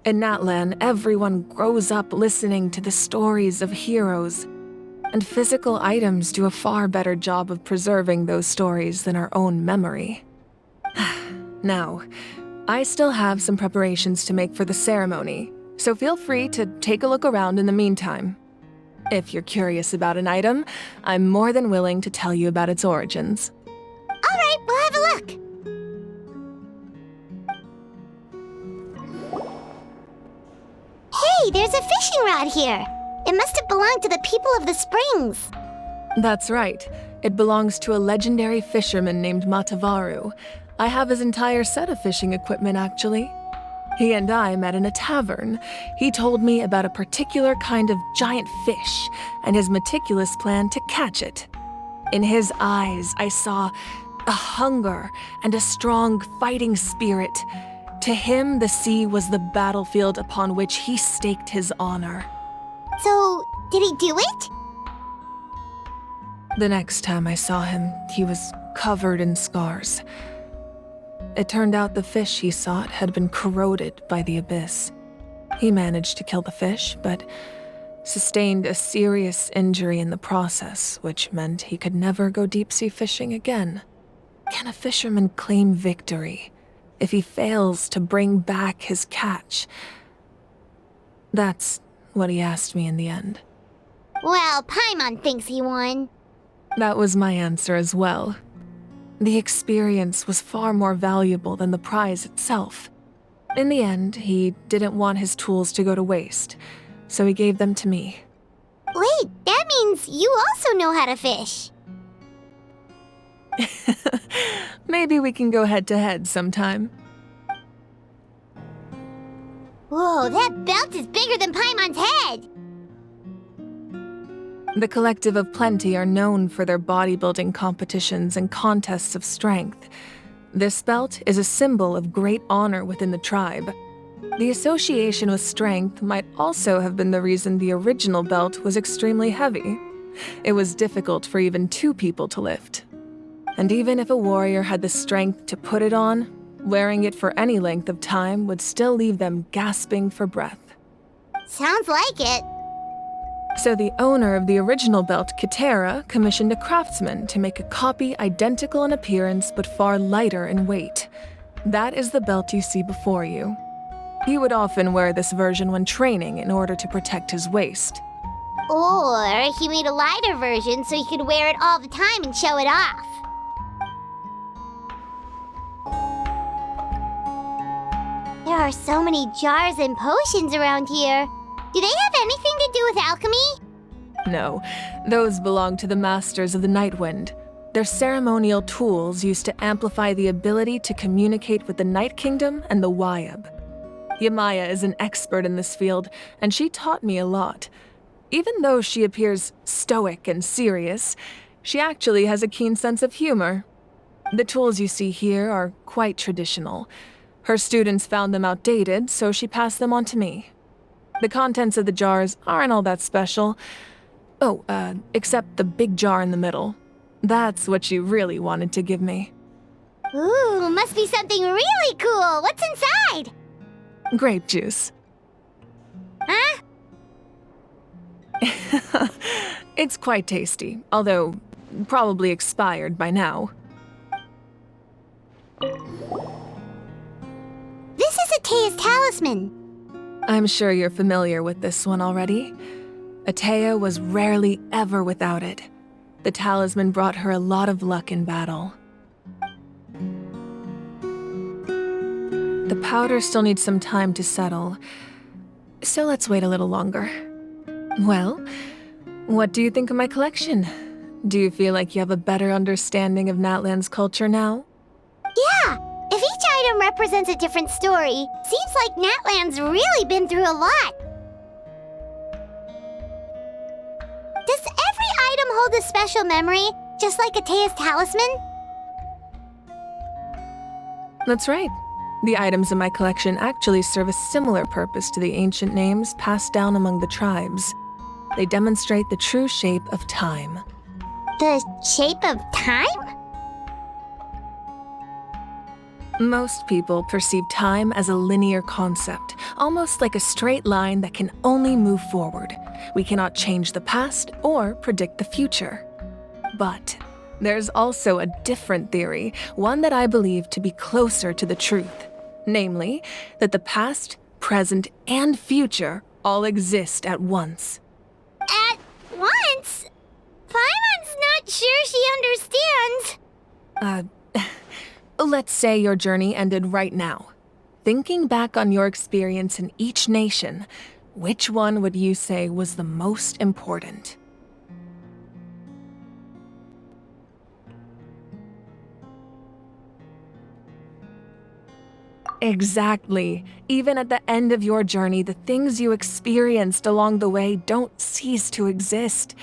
In Natlan, everyone grows up listening to the stories of heroes, and physical items do a far better job of preserving those stories than our own memory. Now, I still have some preparations to make for the ceremony, so feel free to take a look around in the meantime. If you're curious about an item, I'm more than willing to tell you about its origins. All right, we'll have a look. Hey, there's a fishing rod here. It must have belonged to the people of the springs. That's right. It belongs to a legendary fisherman named Matavaru. I have his entire set of fishing equipment, actually. He and I met in a tavern. He told me about a particular kind of giant fish and his meticulous plan to catch it. In his eyes, I saw a hunger and a strong fighting spirit. To him, the sea was the battlefield upon which he staked his honor. So, did he do it? The next time I saw him, he was covered in scars. It turned out the fish he sought had been corroded by the abyss. He managed to kill the fish, but sustained a serious injury in the process, which meant he could never go deep-sea fishing again. Can a fisherman claim victory if he fails to bring back his catch? That's what he asked me in the end. Well, Paimon thinks he won. That was my answer as well. The experience was far more valuable than the prize itself. In the end, he didn't want his tools to go to waste, so he gave them to me. Wait, that means you also know how to fish. Maybe we can go head-to-head sometime. Whoa, that belt is bigger than Paimon's head! The Collective of Plenty are known for their bodybuilding competitions and contests of strength. This belt is a symbol of great honor within the tribe. The association with strength might also have been the reason the original belt was extremely heavy. It was difficult for even two people to lift. And even if a warrior had the strength to put it on, wearing it for any length of time would still leave them gasping for breath. Sounds like it. So the owner of the original belt, Kitera, commissioned a craftsman to make a copy identical in appearance but far lighter in weight. That is the belt you see before you. He would often wear this version when training in order to protect his waist. Or he made a lighter version so he could wear it all the time and show it off. There are so many jars and potions around here. Do they have anything to do with alchemy? No, those belong to the Masters of the Nightwind. They're ceremonial tools used to amplify the ability to communicate with the Night Kingdom and the Wyab. Yamaya is an expert in this field, and she taught me a lot. Even though she appears stoic and serious, she actually has a keen sense of humor. The tools you see here are quite traditional. Her students found them outdated, so she passed them on to me. The contents of the jars aren't all that special. Oh, except the big jar in the middle. That's what she really wanted to give me. Ooh, must be something really cool. What's inside? Grape juice. Huh? It's quite tasty, although probably expired by now. This is Atea's talisman. I'm sure you're familiar with this one already. Atea was rarely ever without it. The talisman brought her a lot of luck in battle. The powder still needs some time to settle, so let's wait a little longer. Well, what do you think of my collection? Do you feel like you have a better understanding of Natlan's culture now? Yeah! If each item represents a different story, seems like Natlan's really been through a lot. Does every item hold a special memory, just like Atea's talisman? That's right. The items in my collection actually serve a similar purpose to the ancient names passed down among the tribes. They demonstrate the true shape of time. The shape of time? Most people perceive time as a linear concept, almost like a straight line that can only move forward. We cannot change the past or predict the future. But there's also a different theory, one that I believe to be closer to the truth. Namely, that the past, present, and future all exist at once. At once? Paimon's not sure she understands. Let's say your journey ended right now. Thinking back on your experience in each nation, which one would you say was the most important? Exactly. Even at the end of your journey, the things you experienced along the way don't cease to exist.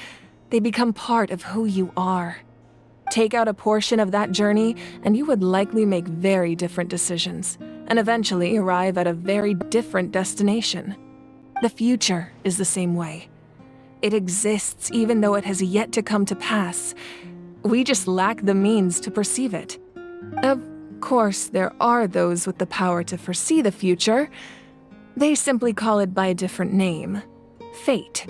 They become part of who you are. Take out a portion of that journey, and you would likely make very different decisions, and eventually arrive at a very different destination. The future is the same way. It exists even though it has yet to come to pass. We just lack the means to perceive it. Of course, there are those with the power to foresee the future. They simply call it by a different name. Fate.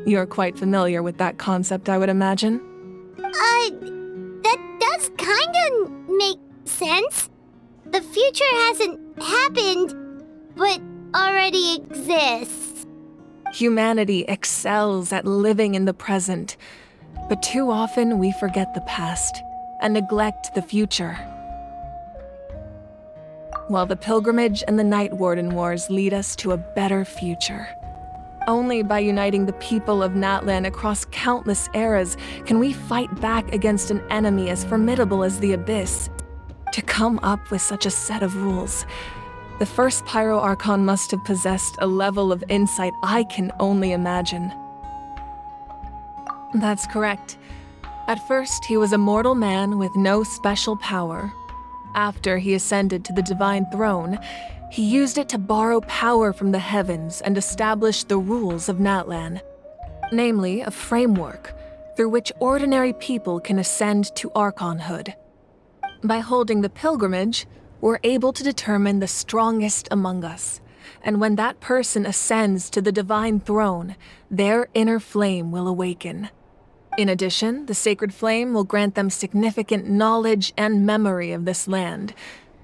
You're quite familiar with that concept, I would imagine. That does kinda make sense. The future hasn't happened, but already exists. Humanity excels at living in the present, but too often we forget the past and neglect the future. While the pilgrimage and the Night Warden Wars lead us to a better future. Only by uniting the people of Natlan across countless eras can we fight back against an enemy as formidable as the Abyss. To come up with such a set of rules, the first Pyro Archon must have possessed a level of insight I can only imagine. That's correct. At first, he was a mortal man with no special power. After he ascended to the Divine Throne, he used it to borrow power from the heavens and establish the rules of Natlan. Namely, a framework through which ordinary people can ascend to Archonhood. By holding the pilgrimage, we're able to determine the strongest among us, and when that person ascends to the divine throne, their inner flame will awaken. In addition, the sacred flame will grant them significant knowledge and memory of this land.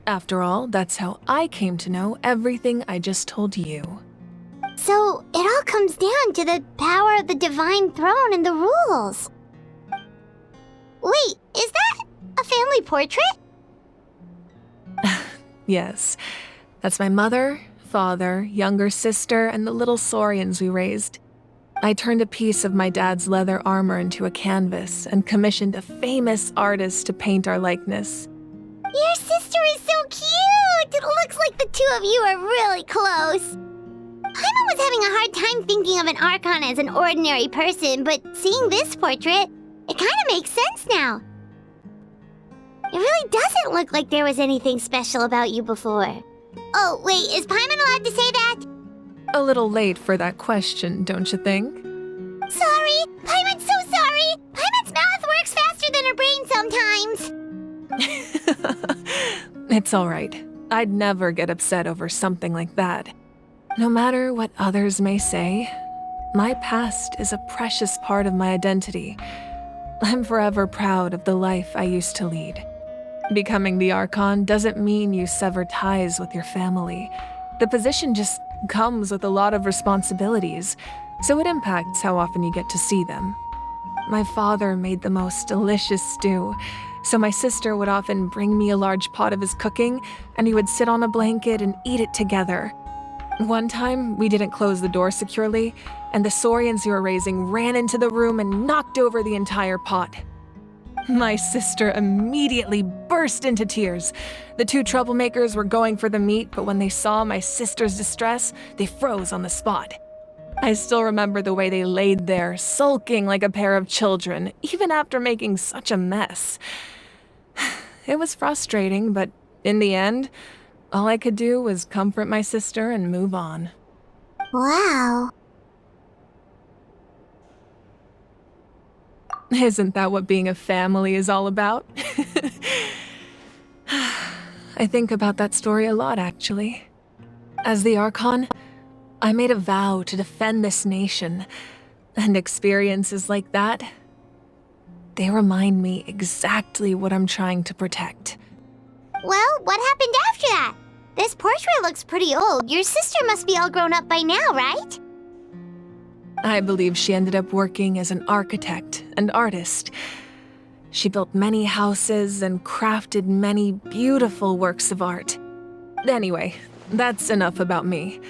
After all, that's how I came to know everything I just told you. So, it all comes down to the power of the divine throne and the rules. Wait, is that a family portrait? Yes, that's my mother, father, younger sister, and the little saurians we raised. I turned a piece of my dad's leather armor into a canvas and commissioned a famous artist to paint our likeness. Your sister is so cute! It looks like the two of you are really close. Paimon was having a hard time thinking of an Archon as an ordinary person, but seeing this portrait, it kind of makes sense now. It really doesn't look like there was anything special about you before. Oh, wait, is Paimon allowed to say that? A little late for that question, don't you think? Sorry! Paimon's so sorry! Paimon's mouth works faster than her brain sometimes. It's all right. I'd never get upset over something like that. No matter what others may say, my past is a precious part of my identity. I'm forever proud of the life I used to lead. Becoming the Archon doesn't mean you sever ties with your family. The position just comes with a lot of responsibilities, so it impacts how often you get to see them. My father made the most delicious stew, so my sister would often bring me a large pot of his cooking, and we would sit on a blanket and eat it together. One time, we didn't close the door securely, and the saurians you were raising ran into the room and knocked over the entire pot. My sister immediately burst into tears. The two troublemakers were going for the meat, but when they saw my sister's distress, they froze on the spot. I still remember the way they laid there, sulking like a pair of children, even after making such a mess. It was frustrating, but in the end, all I could do was comfort my sister and move on. Wow. Isn't that what being a family is all about? I think about that story a lot, actually. As the Archon, I made a vow to defend this nation, and experiences like that, they remind me exactly what I'm trying to protect. Well, what happened after that? This portrait looks pretty old. Your sister must be all grown up by now, right? I believe she ended up working as an architect and artist. She built many houses and crafted many beautiful works of art. Anyway, that's enough about me.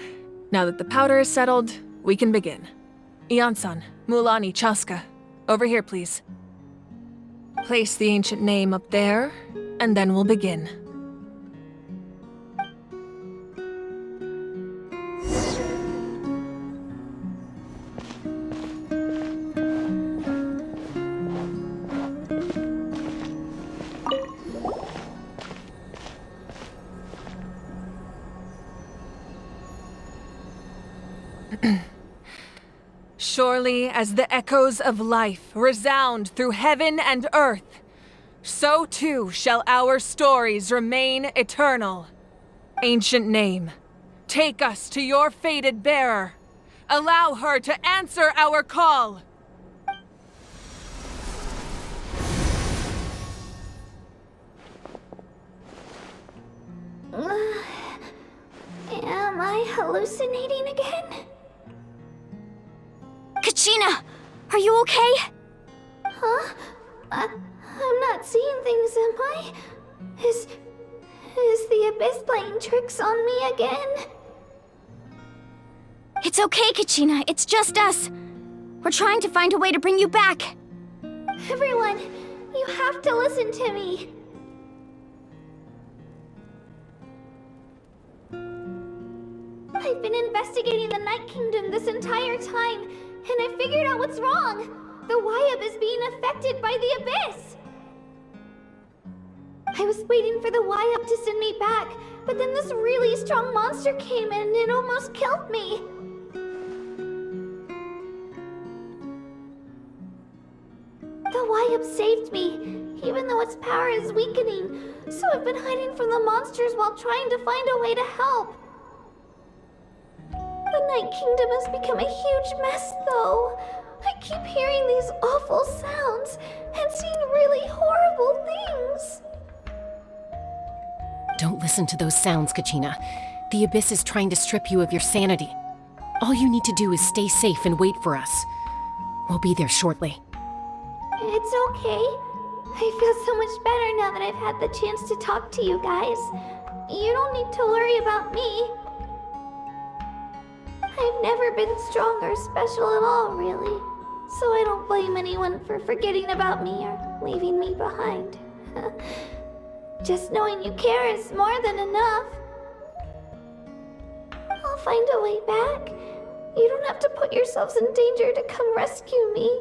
Now that the powder is settled, we can begin. Ian-san, Mulani, Chaska, over here, please. Place the ancient name up there, and then we'll begin. Surely as the echoes of life resound through heaven and earth, so too shall our stories remain eternal. Ancient name, take us to your fated bearer. Allow her to answer our call. Am I hallucinating again? Kachina! Are you okay? Huh? I'm not seeing things, am I? Is the Abyss playing tricks on me again? It's okay, Kachina. It's just us. We're trying to find a way to bring you back. Everyone, you have to listen to me. I've been investigating the Night Kingdom this entire time, and I figured out what's wrong. The Wyab is being affected by the Abyss. I was waiting for the Wyab to send me back, but then this really strong monster came in and it almost killed me. The Wyab saved me, even though its power is weakening, so I've been hiding from the monsters while trying to find a way to help. The Night Kingdom has become a huge mess, though. I keep hearing these awful sounds and seeing really horrible things. Don't listen to those sounds, Kachina. The Abyss is trying to strip you of your sanity. All you need to do is stay safe and wait for us. We'll be there shortly. It's okay. I feel so much better now that I've had the chance to talk to you guys. You don't need to worry about me. I've never been strong or special at all, really. So I don't blame anyone for forgetting about me or leaving me behind. Just knowing you care is more than enough. I'll find a way back. You don't have to put yourselves in danger to come rescue me.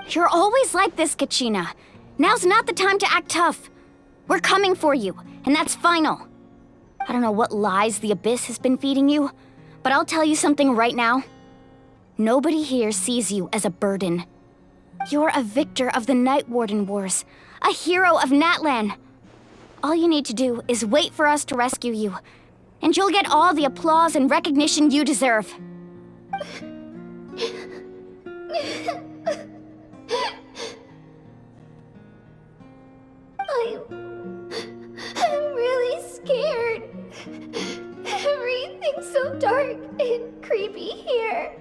You're always like this, Kachina. Now's not the time to act tough. We're coming for you, and that's final. I don't know what lies the Abyss has been feeding you, but I'll tell you something right now. Nobody here sees you as a burden. You're a victor of the Night Warden Wars, a hero of Natlan. All you need to do is wait for us to rescue you, and you'll get all the applause and recognition you deserve. I'm really scared. Everything's so dark and creepy here.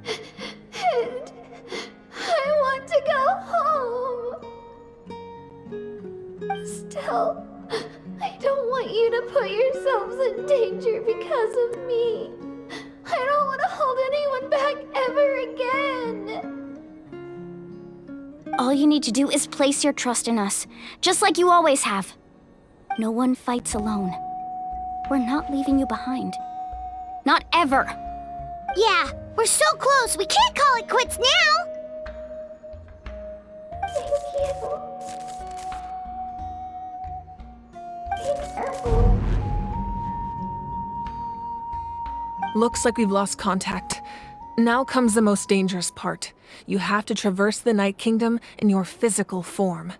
And I want to go home. Still, I don't want you to put yourselves in danger because of me. I don't want to hold anyone back ever again. All you need to do is place your trust in us, just like you always have. No one fights alone. We're not leaving you behind. Not ever. Yeah, we're so close, we can't call it quits now! Thank you. Looks like we've lost contact. Now comes the most dangerous part. You have to traverse the Night Kingdom in your physical form.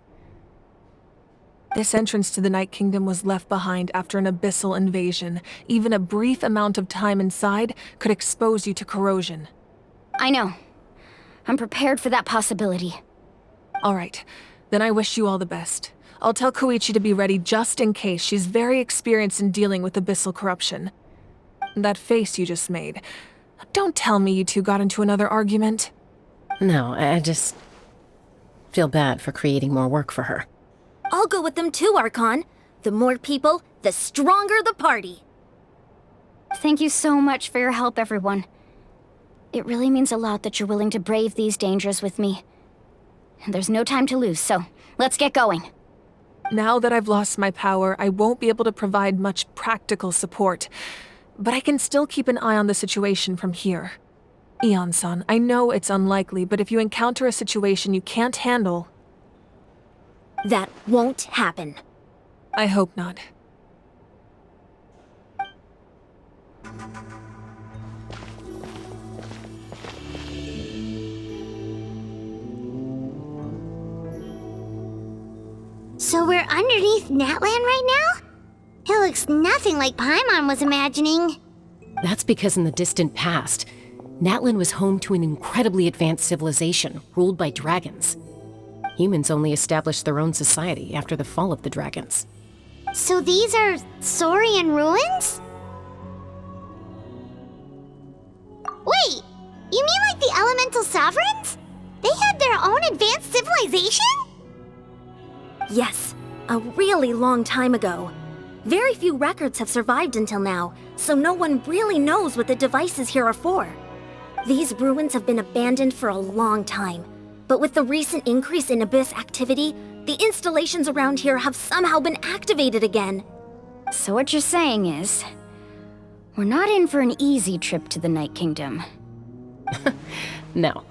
This entrance to the Night Kingdom was left behind after an abyssal invasion. Even a brief amount of time inside could expose you to corrosion. I know. I'm prepared for that possibility. All right, then I wish you all the best. I'll tell Koichi to be ready just in case. She's very experienced in dealing with abyssal corruption. That face you just made. Don't tell me you two got into another argument. No, I just feel bad for creating more work for her. I'll go with them too, Archon. The more people, the stronger the party. Thank you so much for your help, everyone. It really means a lot that you're willing to brave these dangers with me. And there's no time to lose, so let's get going. Now that I've lost my power, I won't be able to provide much practical support. But I can still keep an eye on the situation from here. Eon-san, I know it's unlikely, but if you encounter a situation you can't handle... That won't happen. I hope not. So we're underneath Natlan right now? It looks nothing like Paimon was imagining. That's because in the distant past, Natlan was home to an incredibly advanced civilization ruled by dragons. Humans only established their own society after the fall of the dragons. So these are Saurian ruins? Wait, you mean like the elemental sovereigns? They had their own advanced civilization? Yes, a really long time ago. Very few records have survived until now, so no one really knows what the devices here are for. These ruins have been abandoned for a long time, but with the recent increase in Abyss activity, the installations around here have somehow been activated again. So what you're saying is, we're not in for an easy trip to the Night Kingdom. No,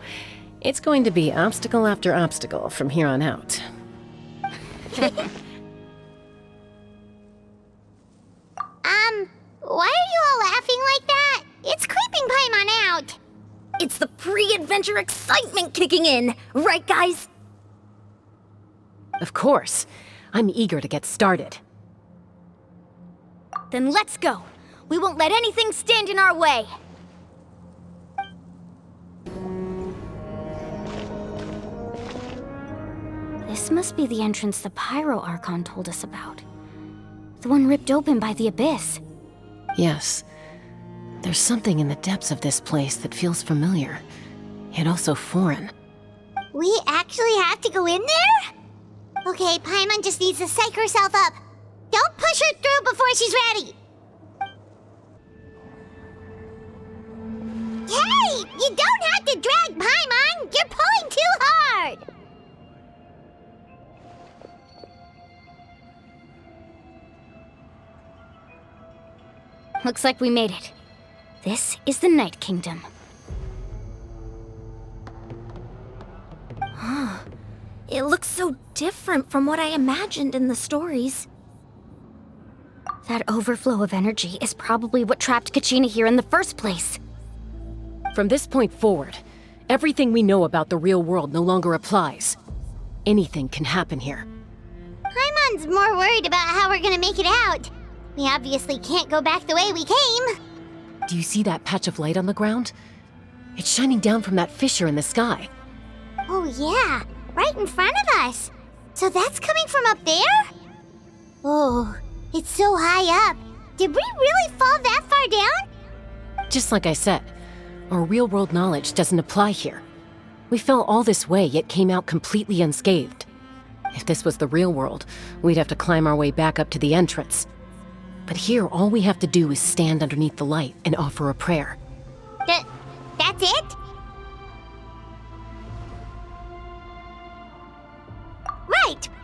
it's going to be obstacle after obstacle from here on out. Why are you all laughing like that? It's creeping Paimon out. It's the pre-adventure excitement kicking in, right guys? Of course. I'm eager to get started. Then let's go. We won't let anything stand in our way. This must be the entrance the Pyro Archon told us about. The one ripped open by the Abyss. Yes. There's something in the depths of this place that feels familiar, yet also foreign. We actually have to go in there? Okay, Paimon just needs to psych herself up. Don't push her through before she's ready. Hey! You don't have to drag Paimon! You're pulling too hard! Looks like we made it. This is the Night Kingdom. It looks so different from what I imagined in the stories. That overflow of energy is probably what trapped Kachina here in the first place. From this point forward, everything we know about the real world no longer applies. Anything can happen here. Paimon's more worried about how we're gonna make it out. We obviously can't go back the way we came. Do you see that patch of light on the ground? It's shining down from that fissure in the sky. Oh yeah, right in front of us. So that's coming from up there? Oh, it's so high up. Did we really fall that far down? Just like I said, our real-world knowledge doesn't apply here. We fell all this way, yet came out completely unscathed. If this was the real world, we'd have to climb our way back up to the entrance. But here, all we have to do is stand underneath the light and offer a prayer. That's it?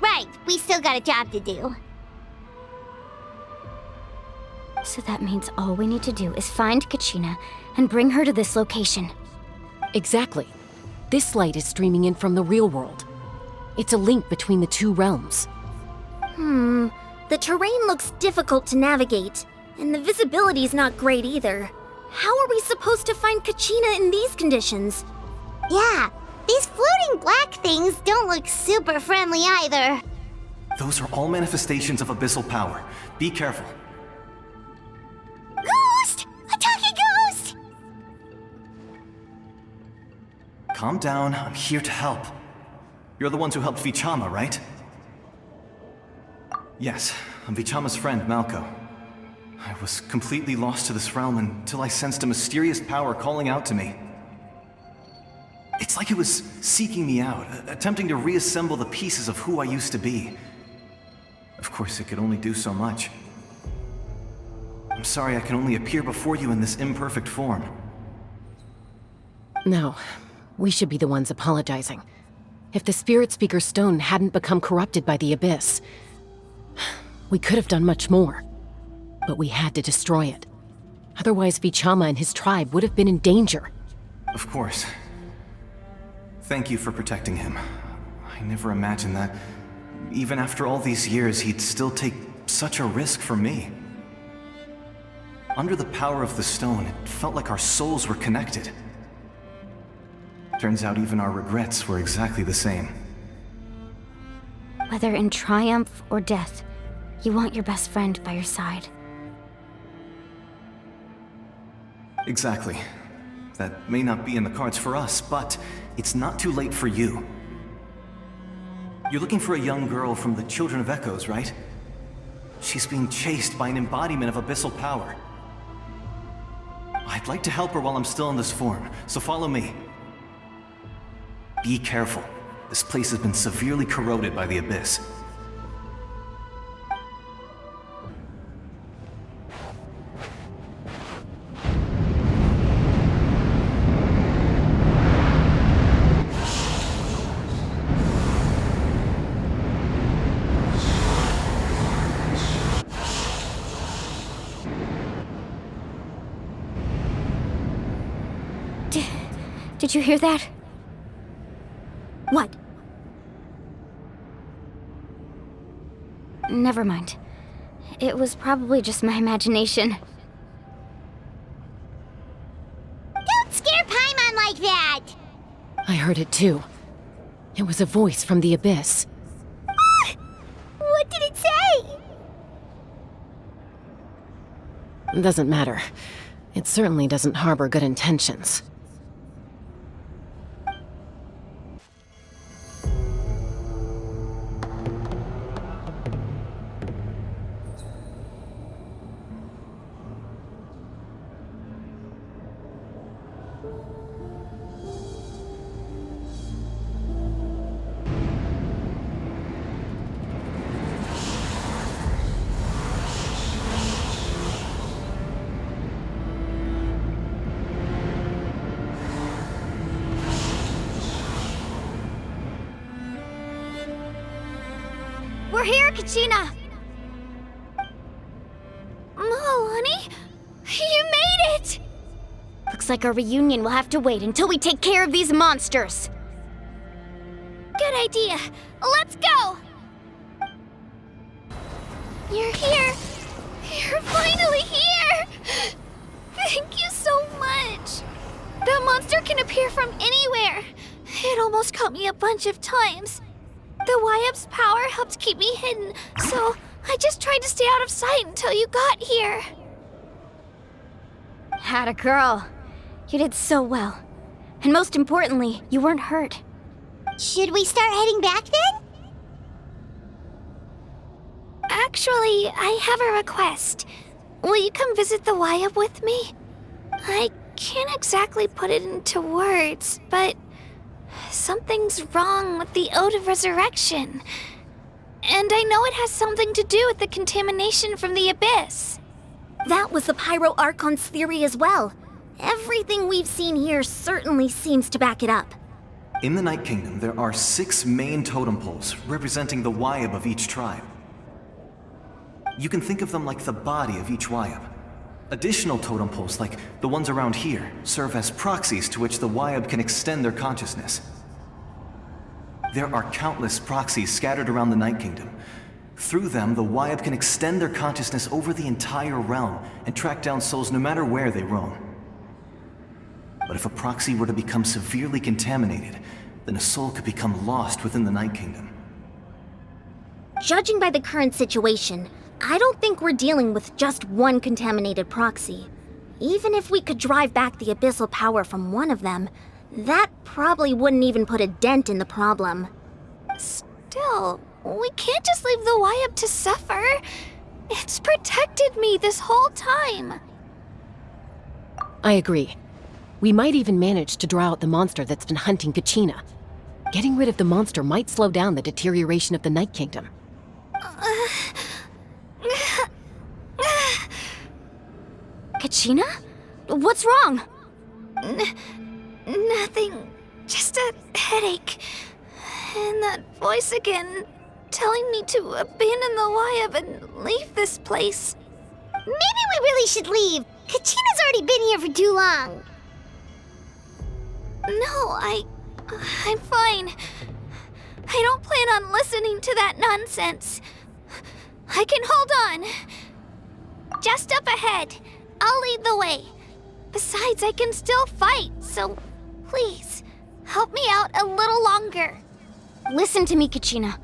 Right. We still got a job to do. So that means all we need to do is find Kachina and bring her to this location. Exactly. This light is streaming in from the real world. It's a link between the two realms. The terrain looks difficult to navigate, and the visibility's not great either. How are we supposed to find Kachina in these conditions? Yeah, these floating black things don't look super friendly either. Those are all manifestations of abyssal power. Be careful. Ghost! A talking ghost! Calm down, I'm here to help. You're the ones who helped Vichama, right? Yes, I'm Vichama's friend, Malko. I was completely lost to this realm until I sensed a mysterious power calling out to me. It's like it was seeking me out, attempting to reassemble the pieces of who I used to be. Of course, it could only do so much. I'm sorry I can only appear before you in this imperfect form. No, we should be the ones apologizing. If the Spirit Speaker's stone hadn't become corrupted by the Abyss, we could have done much more. But we had to destroy it. Otherwise, Vichama and his tribe would have been in danger. Of course. Thank you for protecting him. I never imagined that, even after all these years, he'd still take such a risk for me. Under the power of the stone, it felt like our souls were connected. Turns out even our regrets were exactly the same. Whether in triumph or death, you want your best friend by your side. Exactly. That may not be in the cards for us, but it's not too late for you. You're looking for a young girl from the Children of Echoes, right? She's being chased by an embodiment of abyssal power. I'd like to help her while I'm still in this form, so follow me. Be careful. This place has been severely corroded by the Abyss. Did you hear that? What? Never mind. It was probably just my imagination. Don't scare Paimon like that! I heard it too. It was a voice from the Abyss. What did it say? Doesn't matter. It certainly doesn't harbor good intentions. We're here, Kachina! Malani? You made it! Looks like our reunion will have to wait until we take care of these monsters. Good idea. Let's go! You're here. You're finally here! Thank you so much. That monster can appear from anywhere. It almost caught me a bunch of times. The Wyab's power helped keep me hidden, so I just tried to stay out of sight until you got here. Atta girl. You did so well. And most importantly, you weren't hurt. Should we start heading back then? Actually, I have a request. Will you come visit the Wyab with me? I can't exactly put it into words, but something's wrong with the Ode of Resurrection. And I know it has something to do with the contamination from the Abyss. That was the Pyro Archon's theory as well. Everything we've seen here certainly seems to back it up. In the Night Kingdom, there are 6 main totem poles representing the Wyab of each tribe. You can think of them like the body of each Wyab. Additional totem poles, like the ones around here, serve as proxies to which the Wyab can extend their consciousness. There are countless proxies scattered around the Night Kingdom. Through them, the Wyab can extend their consciousness over the entire realm and track down souls no matter where they roam. But if a proxy were to become severely contaminated, then a soul could become lost within the Night Kingdom. Judging by the current situation, I don't think we're dealing with just one contaminated proxy. Even if we could drive back the abyssal power from one of them, that probably wouldn't even put a dent in the problem. Still, we can't just leave the Wyab to suffer. It's protected me this whole time. I agree. We might even manage to draw out the monster that's been hunting Kachina. Getting rid of the monster might slow down the deterioration of the Night Kingdom. Kachina? What's wrong? Nothing. Just a headache. And that voice again, telling me to abandon the Wyab and leave this place. Maybe we really should leave. Kachina's already been here for too long. No, I'm fine. I don't plan on listening to that nonsense. I can hold on. Just up ahead. I'll lead the way. Besides, I can still fight, so please, help me out a little longer. Listen to me, Kachina.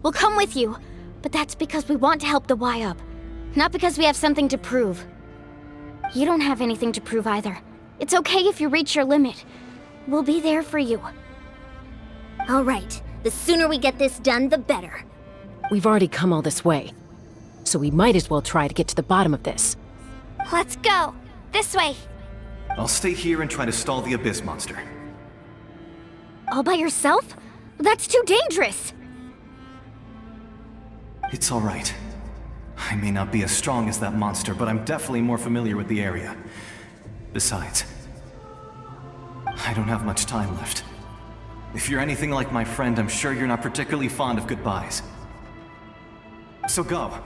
We'll come with you, but that's because we want to help the Wyab, not because we have something to prove. You don't have anything to prove either. It's okay if you reach your limit. We'll be there for you. All right, the sooner we get this done, the better. We've already come all this way, so we might as well try to get to the bottom of this. Let's go. This way. I'll stay here and try to stall the Abyss monster. All by yourself? That's too dangerous. It's all right. I may not be as strong as that monster, but I'm definitely more familiar with the area. Besides, I don't have much time left. If you're anything like my friend, I'm sure you're not particularly fond of goodbyes. So go.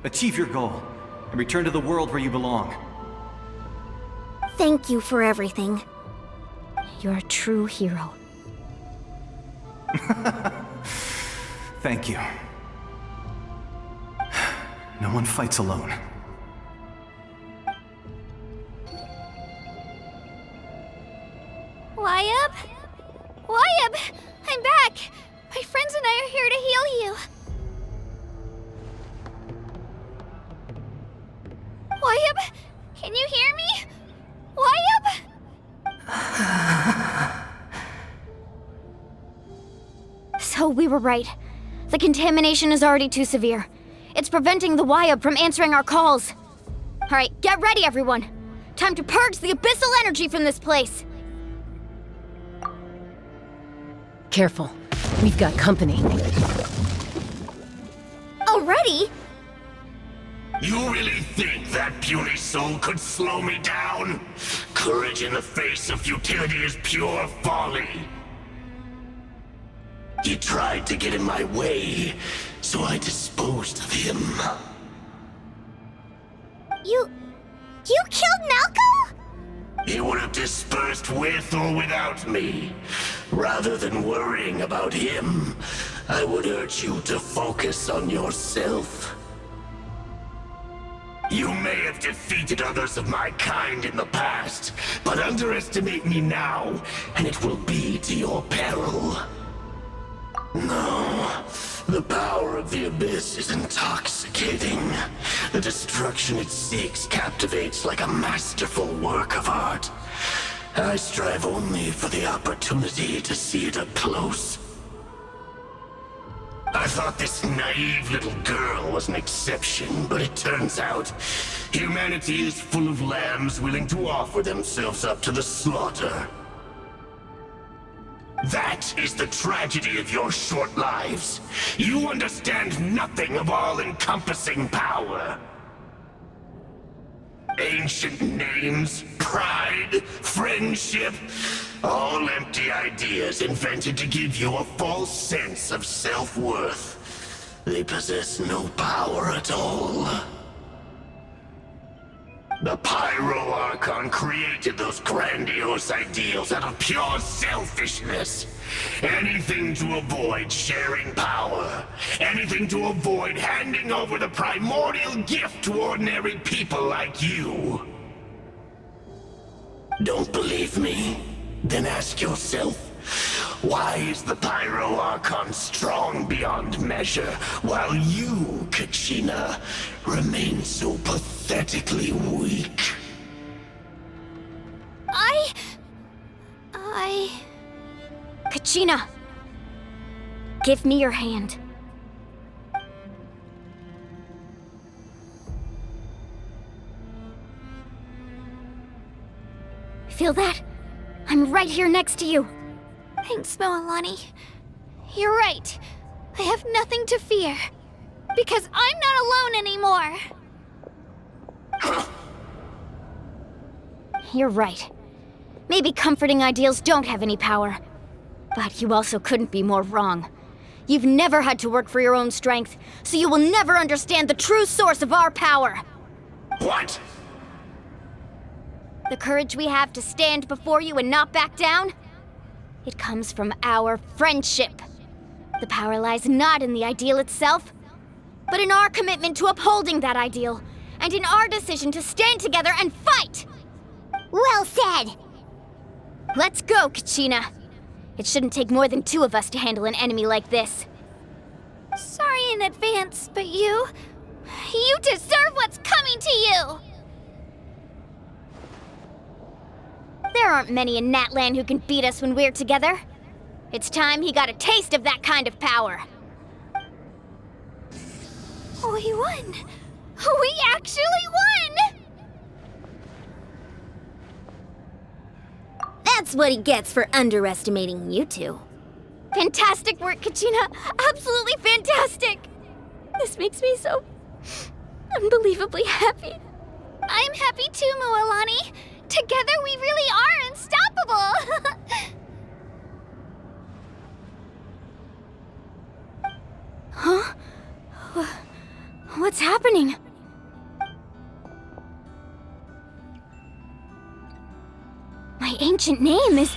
Achieve your goal, and return to the world where you belong. Thank you for everything. You're a true hero. Thank you. No one fights alone. Wyab? Wyab! I'm back! My friends and I are here to heal you. Wayab? Can you hear me? Wayab? So we were right. The contamination is already too severe. It's preventing the Wayab from answering our calls. Alright, get ready, everyone. Time to purge the abyssal energy from this place. Careful. We've got company. Already? You really think that puny soul could slow me down? Courage in the face of futility is pure folly. He tried to get in my way, so I disposed of him. You killed Malco? He would have dispersed with or without me. Rather than worrying about him, I would urge you to focus on yourself. You may have defeated others of my kind in the past, but underestimate me now, and it will be to your peril. No, the power of the Abyss is intoxicating. The destruction it seeks captivates like a masterful work of art. I strive only for the opportunity to see it up close. I thought this naive little girl was an exception, but it turns out humanity is full of lambs willing to offer themselves up to the slaughter. That is the tragedy of your short lives. You understand nothing of all-encompassing power. Ancient names, pride, friendship, all empty ideas invented to give you a false sense of self-worth. They possess no power at all. The Pyro Archon created those grandiose ideals out of pure selfishness. Anything to avoid sharing power. Anything to avoid handing over the primordial gift to ordinary people like you. Don't believe me? Then ask yourself, why is the Pyro Archon strong beyond measure, while you, Kachina, remain so pathetically weak? Kachina! Give me your hand. Feel that? I'm right here next to you. Thanks, Moalani. You're right. I have nothing to fear. Because I'm not alone anymore. You're right. Maybe comforting ideals don't have any power. But you also couldn't be more wrong. You've never had to work for your own strength, so you will never understand the true source of our power. What? The courage we have to stand before you and not back down? It comes from our friendship. The power lies not in the ideal itself, but in our commitment to upholding that ideal, and in our decision to stand together and fight! Well said! Let's go, Kachina. It shouldn't take more than two of us to handle an enemy like this. Sorry in advance, but you deserve what's coming to you! There aren't many in Natlan who can beat us when we're together. It's time he got a taste of that kind of power. We won! We actually won! That's what he gets for underestimating you two. Fantastic work, Kachina! Absolutely fantastic! This makes me so unbelievably happy. I'm happy too, Moalani. Together we really are unstoppable! Huh? What's happening? My ancient name is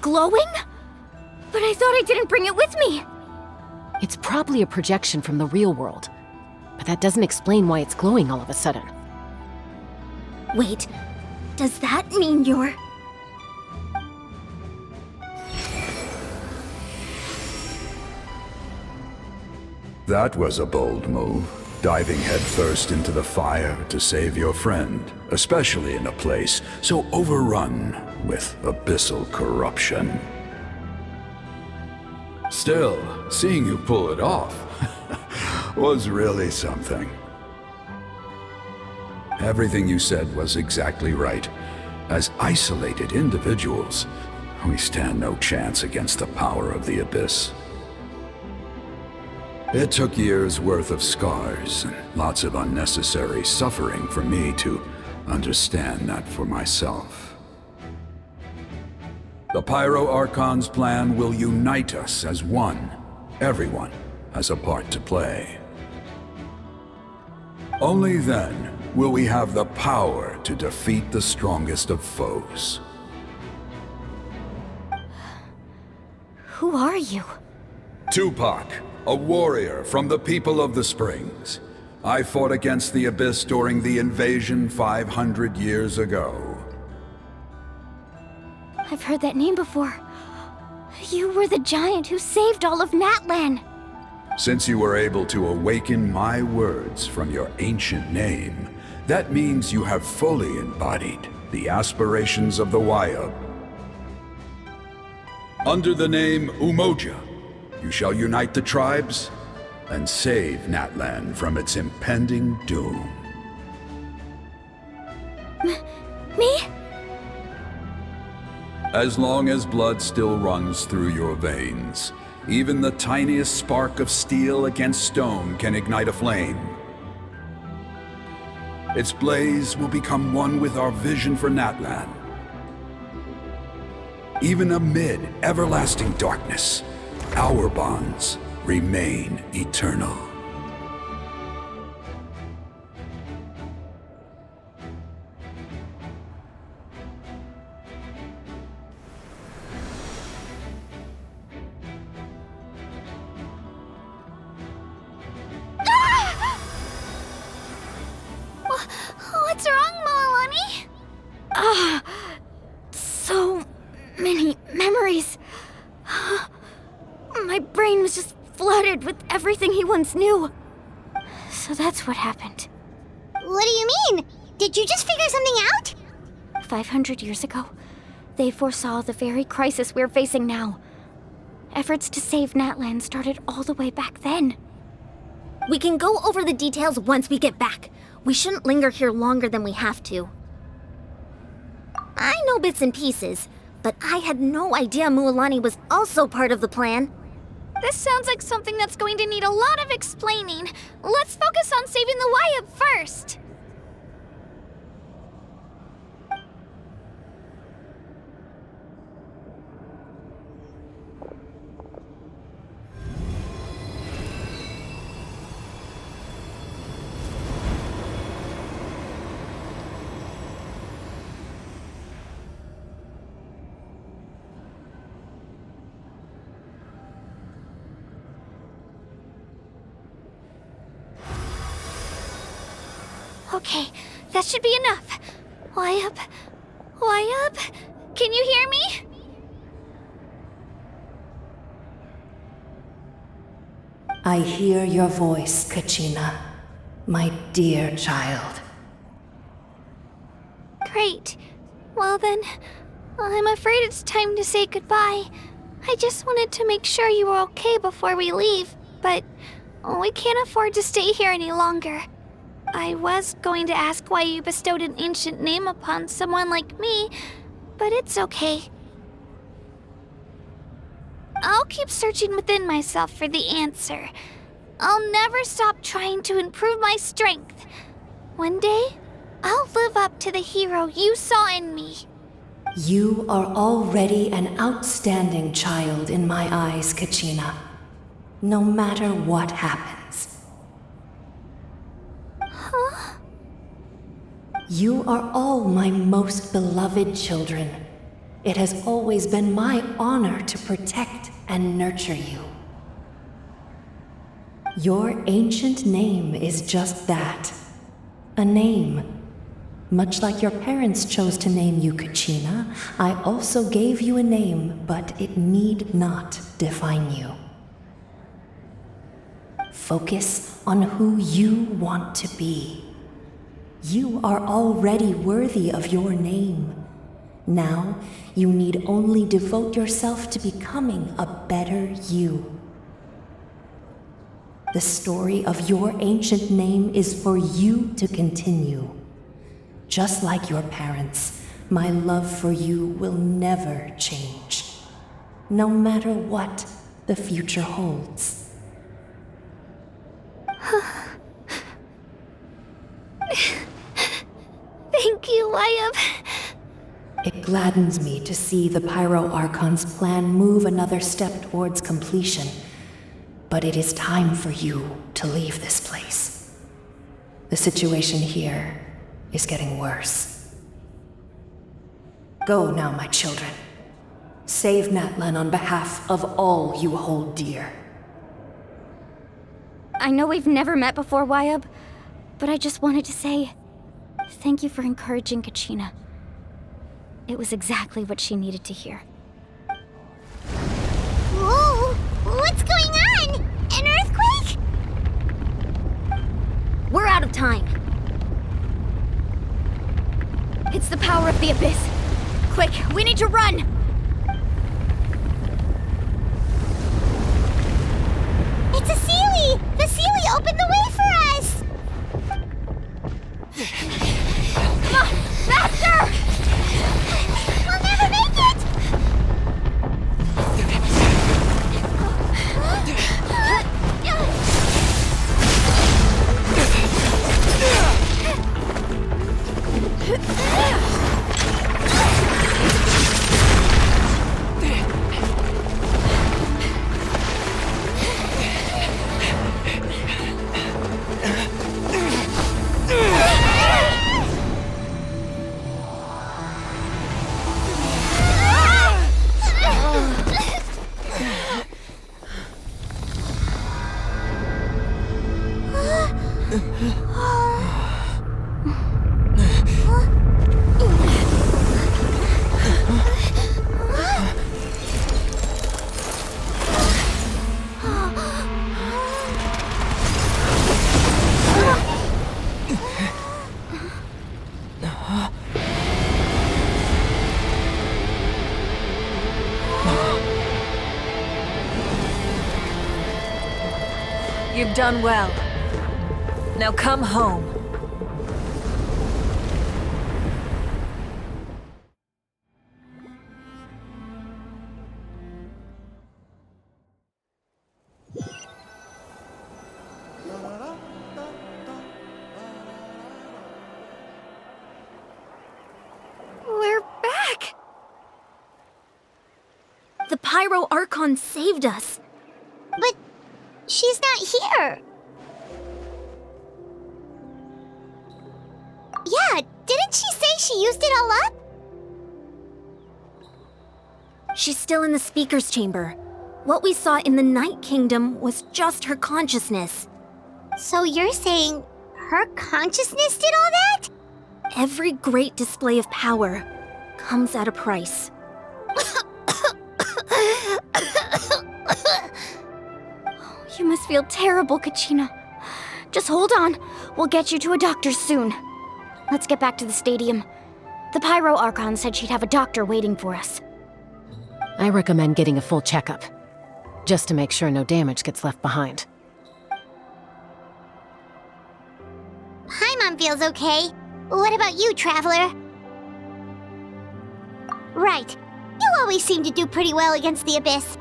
glowing? But I thought I didn't bring it with me! It's probably a projection from the real world, but that doesn't explain why it's glowing all of a sudden. Wait, does that mean you're... That was a bold move. Diving headfirst into the fire to save your friend, especially in a place so overrun with abyssal corruption. Still, seeing you pull it off was really something. Everything you said was exactly right. As isolated individuals, we stand no chance against the power of the Abyss. It took years' worth of scars and lots of unnecessary suffering for me to understand that for myself. The Pyro Archon's plan will unite us as one. Everyone has a part to play. Only then will we have the power to defeat the strongest of foes. Who are you? Tupac, a warrior from the people of the Springs. I fought against the Abyss during the invasion 500 years ago. I've heard that name before. You were the giant who saved all of Natlan. Since you were able to awaken my words from your ancient name, that means you have fully embodied the aspirations of the Wayub. Under the name Umoja, you shall unite the tribes and save Natlan from its impending doom. Me? As long as blood still runs through your veins, even the tiniest spark of steel against stone can ignite a flame. Its blaze will become one with our vision for Natlan. Even amid everlasting darkness, our bonds remain eternal. What's wrong, Malani? So many memories. My brain was just flooded with everything he once knew. So that's what happened. What do you mean? Did you just figure something out? 500 years ago, they foresaw the very crisis we're facing now. Efforts to save Natlan started all the way back then. We can go over the details once we get back. We shouldn't linger here longer than we have to. I know bits and pieces, but I had no idea Mualani was also part of the plan. This sounds like something that's going to need a lot of explaining. Let's focus on saving the Wayub first. Okay, that should be enough. Wayub? Wayub? Can you hear me? I hear your voice, Kachina, my dear child. Great. Well then, I'm afraid it's time to say goodbye. I just wanted to make sure you were okay before we leave, but we can't afford to stay here any longer. I was going to ask why you bestowed an ancient name upon someone like me, but it's okay. I'll keep searching within myself for the answer. I'll never stop trying to improve my strength. One day, I'll live up to the hero you saw in me. You are already an outstanding child in my eyes, Kachina. No matter what happens. Huh? You are all my most beloved children. It has always been my honor to protect and nurture you. Your ancient name is just that. A name. Much like your parents chose to name you Kachina, I also gave you a name, but it need not define you. Focus on who you want to be. You are already worthy of your name. Now, you need only devote yourself to becoming a better you. The story of your ancient name is for you to continue. Just like your parents, my love for you will never change, no matter what the future holds. Thank you, Wyatt. It gladdens me to see the Pyro Archon's plan move another step towards completion, but it is time for you to leave this place. The situation here is getting worse. Go now, my children. Save Natlan on behalf of all you hold dear. I know we've never met before, Wyatt, but I just wanted to say thank you for encouraging Kachina. It was exactly what she needed to hear. Whoa! What's going on? An earthquake? We're out of time. It's the power of the Abyss. Quick, we need to run! It's a Sealy! The Sealy opened the way for us! Come on, faster! We'll never make it! You've done well. Now come home. We're back! The Pyro Archon saved us. But she's not here. Yeah, didn't she say she used it all up? She's still in the speaker's chamber. What we saw in the Night Kingdom was just her consciousness. So you're saying her consciousness did all that? Every great display of power comes at a price. You must feel terrible, Kachina. Just hold on. We'll get you to a doctor soon. Let's get back to the stadium. The Pyro Archon said she'd have a doctor waiting for us. I recommend getting a full checkup, just to make sure no damage gets left behind. Paimon feels okay. What about you, Traveler? Right. You always seem to do pretty well against the Abyss.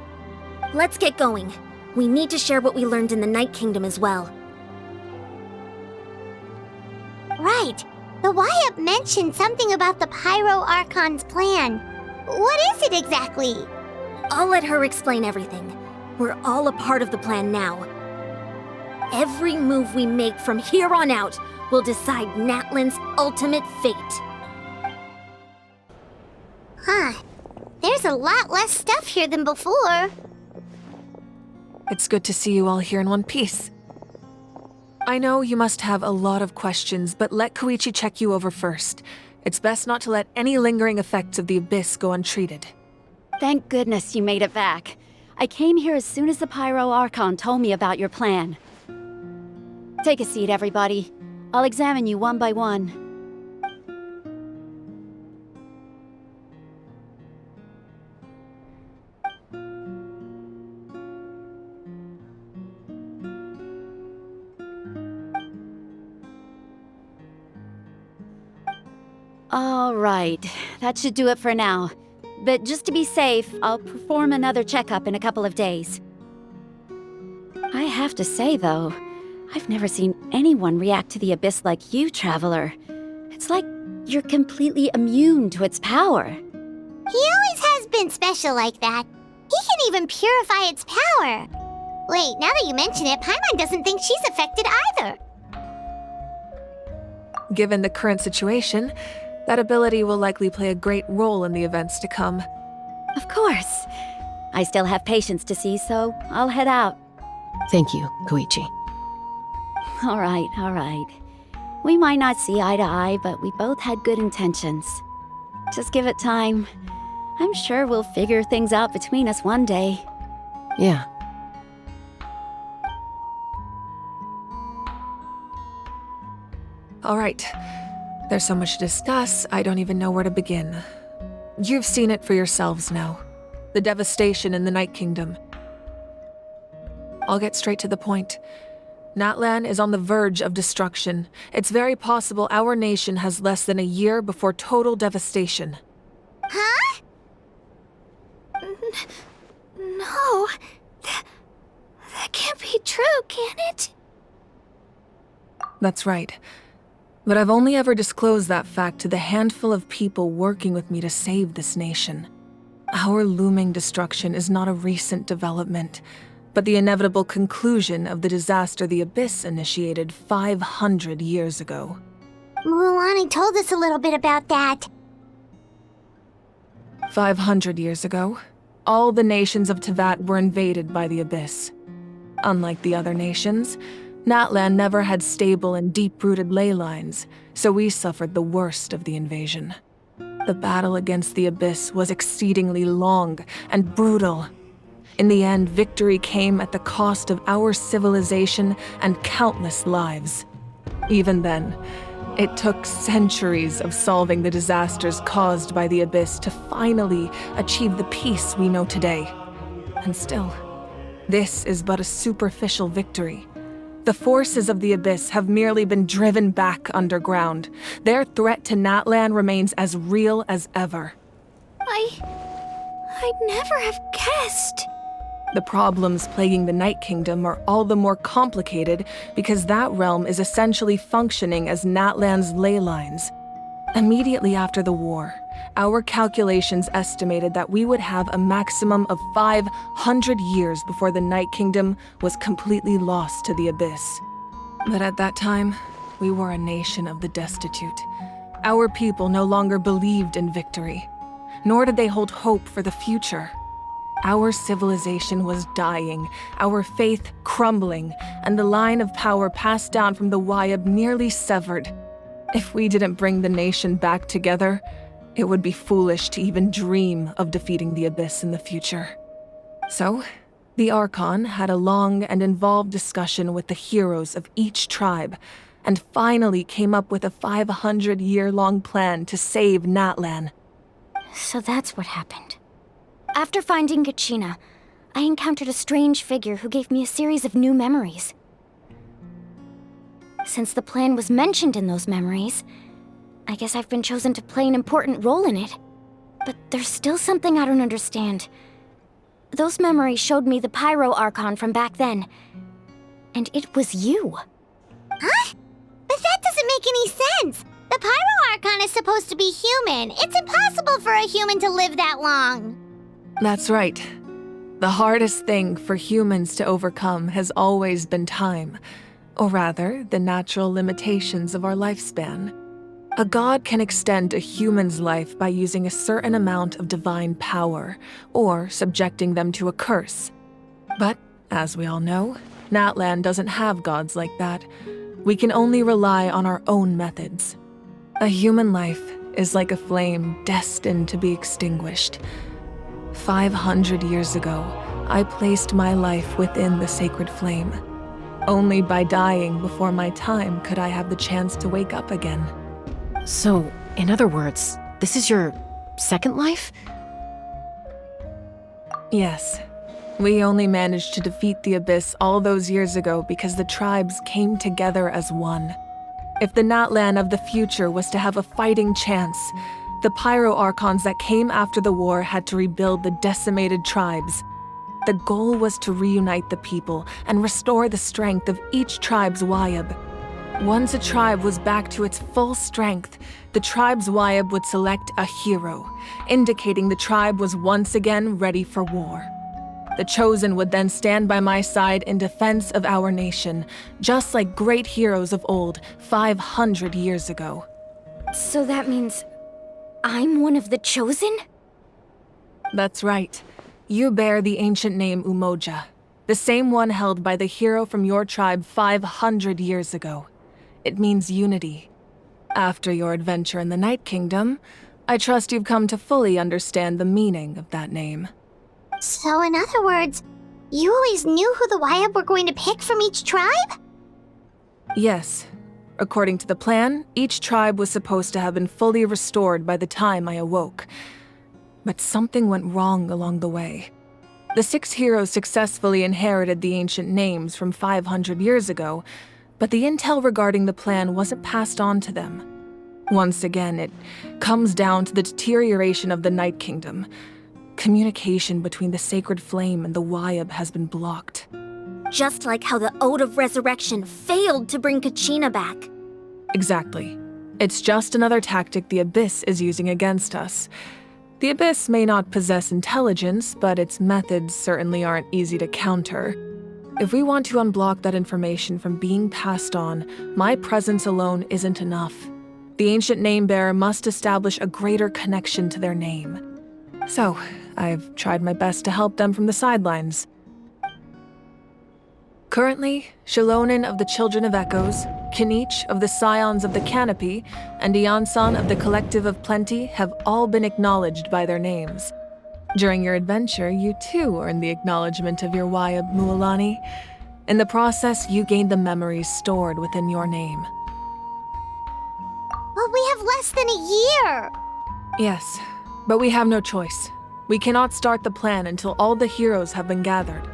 Let's get going. We need to share what we learned in the Night Kingdom as well. Right. The Wyatt mentioned something about the Pyro Archon's plan. What is it exactly? I'll let her explain everything. We're all a part of the plan now. Every move we make from here on out will decide Natlan's ultimate fate. Huh. There's a lot less stuff here than before. It's good to see you all here in one piece. I know you must have a lot of questions, but let Koichi check you over first. It's best not to let any lingering effects of the Abyss go untreated. Thank goodness you made it back. I came here as soon as the Pyro Archon told me about your plan. Take a seat, everybody. I'll examine you one by one. All right, that should do it for now. But just to be safe, I'll perform another checkup in a couple of days. I have to say, though, I've never seen anyone react to the Abyss like you, Traveler. It's like you're completely immune to its power. He always has been special like that. He can even purify its power. Wait, now that you mention it, Paimon doesn't think she's affected either. Given the current situation, that ability will likely play a great role in the events to come. Of course. I still have patients to see, so I'll head out. Thank you, Koichi. All right. We might not see eye to eye, but we both had good intentions. Just give it time. I'm sure we'll figure things out between us one day. Yeah. All right. There's so much to discuss, I don't even know where to begin. You've seen it for yourselves now. The devastation in the Night Kingdom. I'll get straight to the point. Natlan is on the verge of destruction. It's very possible our nation has less than a year before total devastation. Huh? No. That can't be true, can it? That's right. But I've only ever disclosed that fact to the handful of people working with me to save this nation. Our looming destruction is not a recent development, but the inevitable conclusion of the disaster the Abyss initiated 500 years ago. Mualani told us a little bit about that. 500 years ago, all the nations of Teyvat were invaded by the Abyss. Unlike the other nations, Natlan never had stable and deep-rooted ley lines, so we suffered the worst of the invasion. The battle against the Abyss was exceedingly long and brutal. In the end, victory came at the cost of our civilization and countless lives. Even then, it took centuries of solving the disasters caused by the Abyss to finally achieve the peace we know today. And still, this is but a superficial victory. The forces of the Abyss have merely been driven back underground. Their threat to Natlan remains as real as ever. I'd never have guessed. The problems plaguing the Night Kingdom are all the more complicated because that realm is essentially functioning as Natlan's ley lines. Immediately after the war, our calculations estimated that we would have a maximum of 500 years before the Night Kingdom was completely lost to the Abyss. But at that time, we were a nation of the destitute. Our people no longer believed in victory, nor did they hold hope for the future. Our civilization was dying, our faith crumbling, and the line of power passed down from the Wayab nearly severed. If we didn't bring the nation back together, it would be foolish to even dream of defeating the Abyss in the future. So, the Archon had a long and involved discussion with the heroes of each tribe, and finally came up with a 500-year-long plan to save Natlan. So that's what happened. After finding Kachina, I encountered a strange figure who gave me a series of new memories. Since the plan was mentioned in those memories, I guess I've been chosen to play an important role in it. But there's still something I don't understand. Those memories showed me the Pyro Archon from back then. And it was you. Huh? But that doesn't make any sense. The Pyro Archon is supposed to be human. It's impossible for a human to live that long. That's right. The hardest thing for humans to overcome has always been time. Or rather, the natural limitations of our lifespan. A god can extend a human's life by using a certain amount of divine power, or subjecting them to a curse. But, as we all know, Natlan doesn't have gods like that. We can only rely on our own methods. A human life is like a flame destined to be extinguished. 500 years ago, I placed my life within the sacred flame. Only by dying before my time could I have the chance to wake up again. So, in other words, this is your second life? Yes. We only managed to defeat the Abyss all those years ago because the tribes came together as one. If the Natlan of the future was to have a fighting chance, the Pyro Archons that came after the war had to rebuild the decimated tribes. The goal was to reunite the people and restore the strength of each tribe's Wayab. Once a tribe was back to its full strength, the tribe's Wayab would select a hero, indicating the tribe was once again ready for war. The Chosen would then stand by my side in defense of our nation, just like great heroes of old 500 years ago. So that means I'm one of the Chosen? That's right. You bear the ancient name Umoja, the same one held by the hero from your tribe 500 years ago. It means unity. After your adventure in the Night Kingdom, I trust you've come to fully understand the meaning of that name. So in other words, you always knew who the Wayab were going to pick from each tribe? Yes. According to the plan, each tribe was supposed to have been fully restored by the time I awoke. But something went wrong along the way. The 6 heroes successfully inherited the ancient names from 500 years ago, but the intel regarding the plan wasn't passed on to them. Once again, it comes down to the deterioration of the Night Kingdom. Communication between the Sacred Flame and the Wayab has been blocked. Just like how the Ode of Resurrection failed to bring Kachina back. Exactly. It's just another tactic the Abyss is using against us. The Abyss may not possess intelligence, but its methods certainly aren't easy to counter. If we want to unblock that information from being passed on, my presence alone isn't enough. The ancient name-bearer must establish a greater connection to their name. So, I've tried my best to help them from the sidelines. Currently, Shalonin of the Children of Echoes, Kinich of the Scions of the Canopy, and Iansan of the Collective of Plenty have all been acknowledged by their names. During your adventure, you too earned the acknowledgement of your Wayab, Mualani. In the process, you gained the memories stored within your name. Well, we have less than a year! Yes, but we have no choice. We cannot start the plan until all the heroes have been gathered.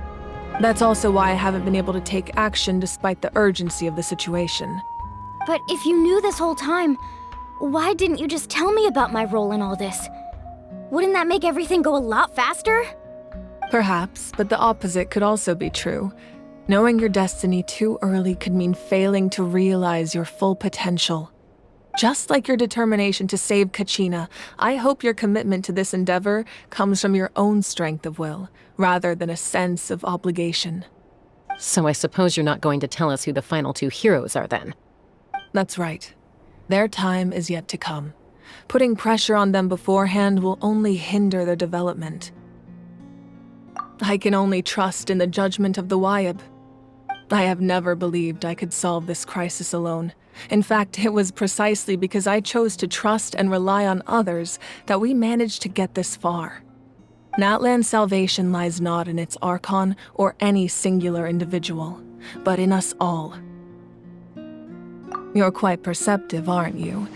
That's also why I haven't been able to take action despite the urgency of the situation. But if you knew this whole time, why didn't you just tell me about my role in all this? Wouldn't that make everything go a lot faster? Perhaps, but the opposite could also be true. Knowing your destiny too early could mean failing to realize your full potential. Just like your determination to save Kachina, I hope your commitment to this endeavor comes from your own strength of will, rather than a sense of obligation. So I suppose you're not going to tell us who the final 2 heroes are then? That's right. Their time is yet to come. Putting pressure on them beforehand will only hinder their development. I can only trust in the judgment of the Wayab. I have never believed I could solve this crisis alone. In fact, it was precisely because I chose to trust and rely on others that we managed to get this far. Natlan's salvation lies not in its Archon or any singular individual, but in us all. You're quite perceptive, aren't you?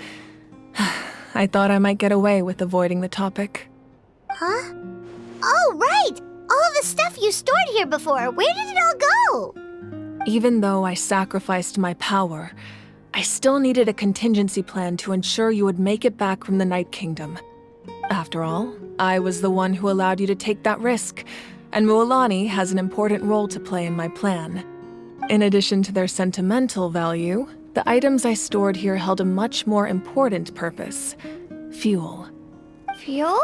I thought I might get away with avoiding the topic. Huh? Oh, right! All of the stuff you stored here before, where did it all go? Even though I sacrificed my power, I still needed a contingency plan to ensure you would make it back from the Night Kingdom. After all, I was the one who allowed you to take that risk, and Mualani has an important role to play in my plan. In addition to their sentimental value, the items I stored here held a much more important purpose: fuel. Fuel?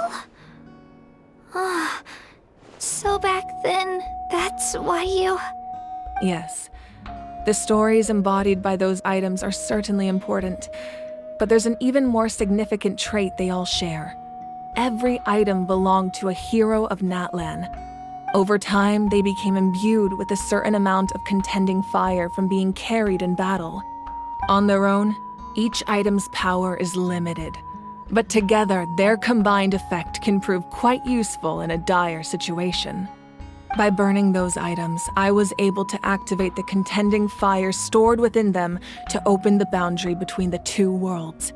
So back then, that's why you... Yes. The stories embodied by those items are certainly important, but there's an even more significant trait they all share. Every item belonged to a hero of Natlan. Over time, they became imbued with a certain amount of contending fire from being carried in battle. On their own, each item's power is limited, but together, their combined effect can prove quite useful in a dire situation. By burning those items, I was able to activate the contending fire stored within them to open the boundary between the two worlds.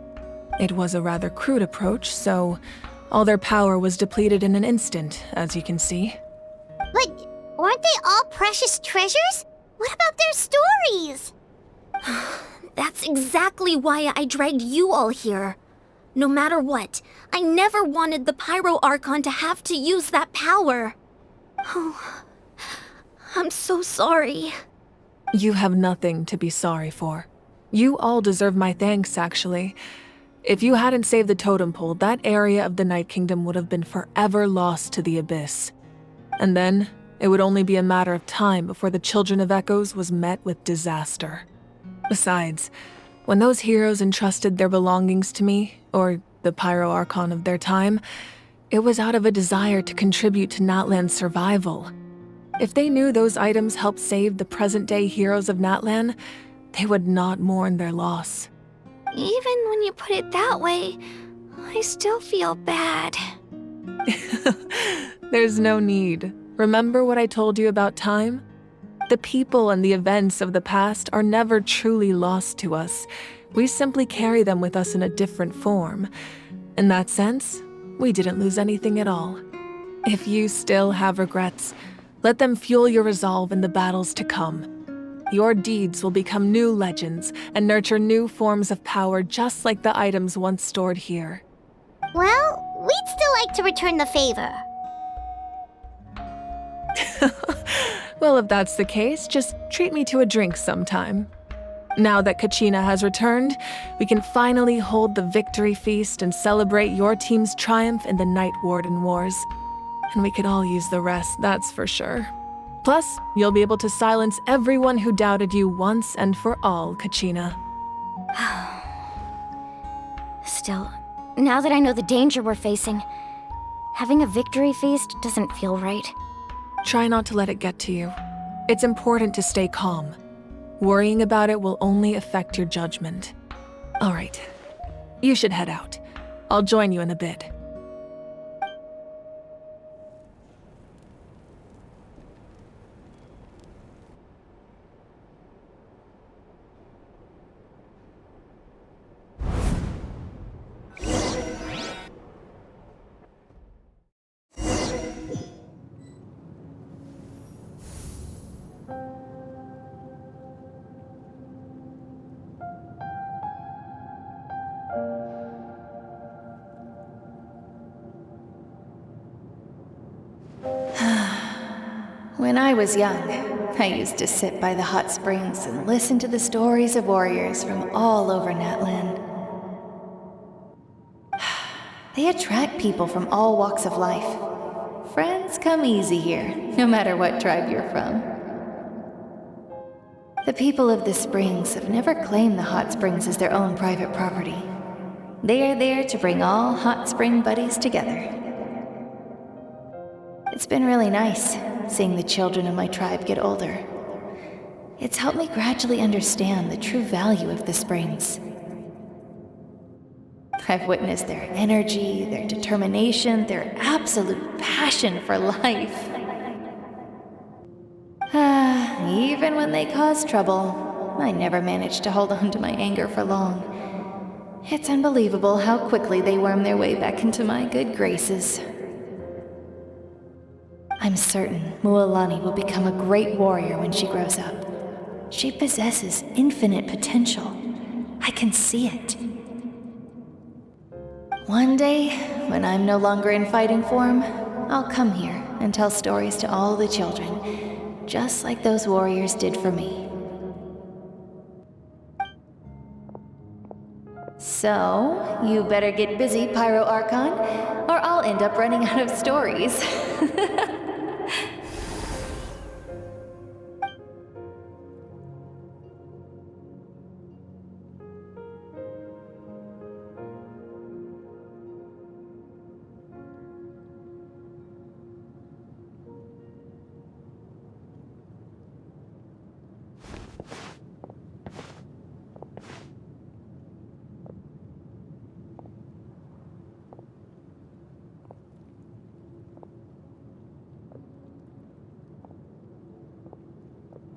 It was a rather crude approach, so all their power was depleted in an instant, as you can see. But weren't they all precious treasures? What about their stories? That's exactly why I dragged you all here. No matter what, I never wanted the Pyro Archon to have to use that power. Oh, I'm so sorry. You have nothing to be sorry for. You all deserve my thanks, actually. If you hadn't saved the totem pole, that area of the Night Kingdom would have been forever lost to the Abyss. And then, it would only be a matter of time before the Children of Echoes was met with disaster. Besides, when those heroes entrusted their belongings to me, or the Pyro Archon of their time, it was out of a desire to contribute to Natlan's survival. If they knew those items helped save the present-day heroes of Natlan, they would not mourn their loss. Even when you put it that way, I still feel bad. There's no need. Remember what I told you about time? The people and the events of the past are never truly lost to us. We simply carry them with us in a different form. In that sense, we didn't lose anything at all. If you still have regrets, let them fuel your resolve in the battles to come. Your deeds will become new legends and nurture new forms of power just like the items once stored here. Well, we'd still like to return the favor. Well, if that's the case, just treat me to a drink sometime. Now that Kachina has returned, we can finally hold the victory feast and celebrate your team's triumph in the Night Warden Wars. And we could all use the rest, that's for sure. Plus, you'll be able to silence everyone who doubted you once and for all, Kachina. Still, now that I know the danger we're facing, having a victory feast doesn't feel right. Try not to let it get to you. It's important to stay calm. Worrying about it will only affect your judgment. All right, you should head out. I'll join you in a bit. When I was young, I used to sit by the hot springs and listen to the stories of warriors from all over Natlan. They attract people from all walks of life. Friends come easy here, no matter what tribe you're from. The people of the springs have never claimed the hot springs as their own private property. They are there to bring all hot spring buddies together. It's been really nice, seeing the children of my tribe get older. It's helped me gradually understand the true value of the springs. I've witnessed their energy, their determination, their absolute passion for life. Even when they cause trouble, I never managed to hold on to my anger for long. It's unbelievable how quickly they worm their way back into my good graces. I'm certain Mualani will become a great warrior when she grows up. She possesses infinite potential. I can see it. One day, when I'm no longer in fighting form, I'll come here and tell stories to all the children, just like those warriors did for me. So, you better get busy, Pyro Archon, or I'll end up running out of stories.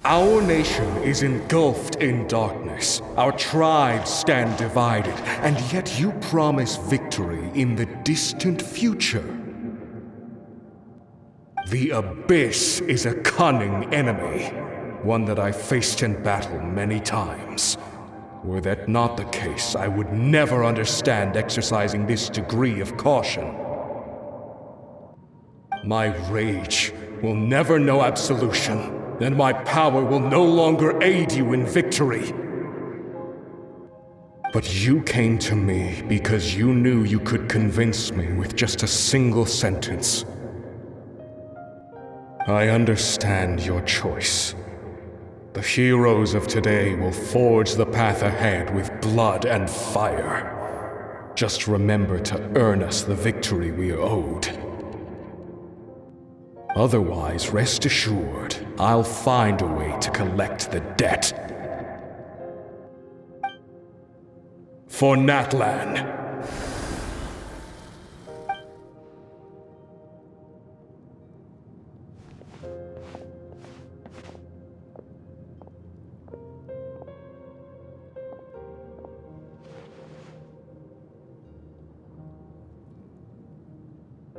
Our nation is engulfed in darkness. Our tribes stand divided, and yet you promise victory in the distant future. The Abyss is a cunning enemy, one that I faced in battle many times. Were that not the case, I would never understand exercising this degree of caution. My rage will never know absolution, and my power will no longer aid you in victory. But you came to me because you knew you could convince me with just a single sentence. I understand your choice. The heroes of today will forge the path ahead with blood and fire. Just remember to earn us the victory we are owed. Otherwise, rest assured, I'll find a way to collect the debt. For Natlan.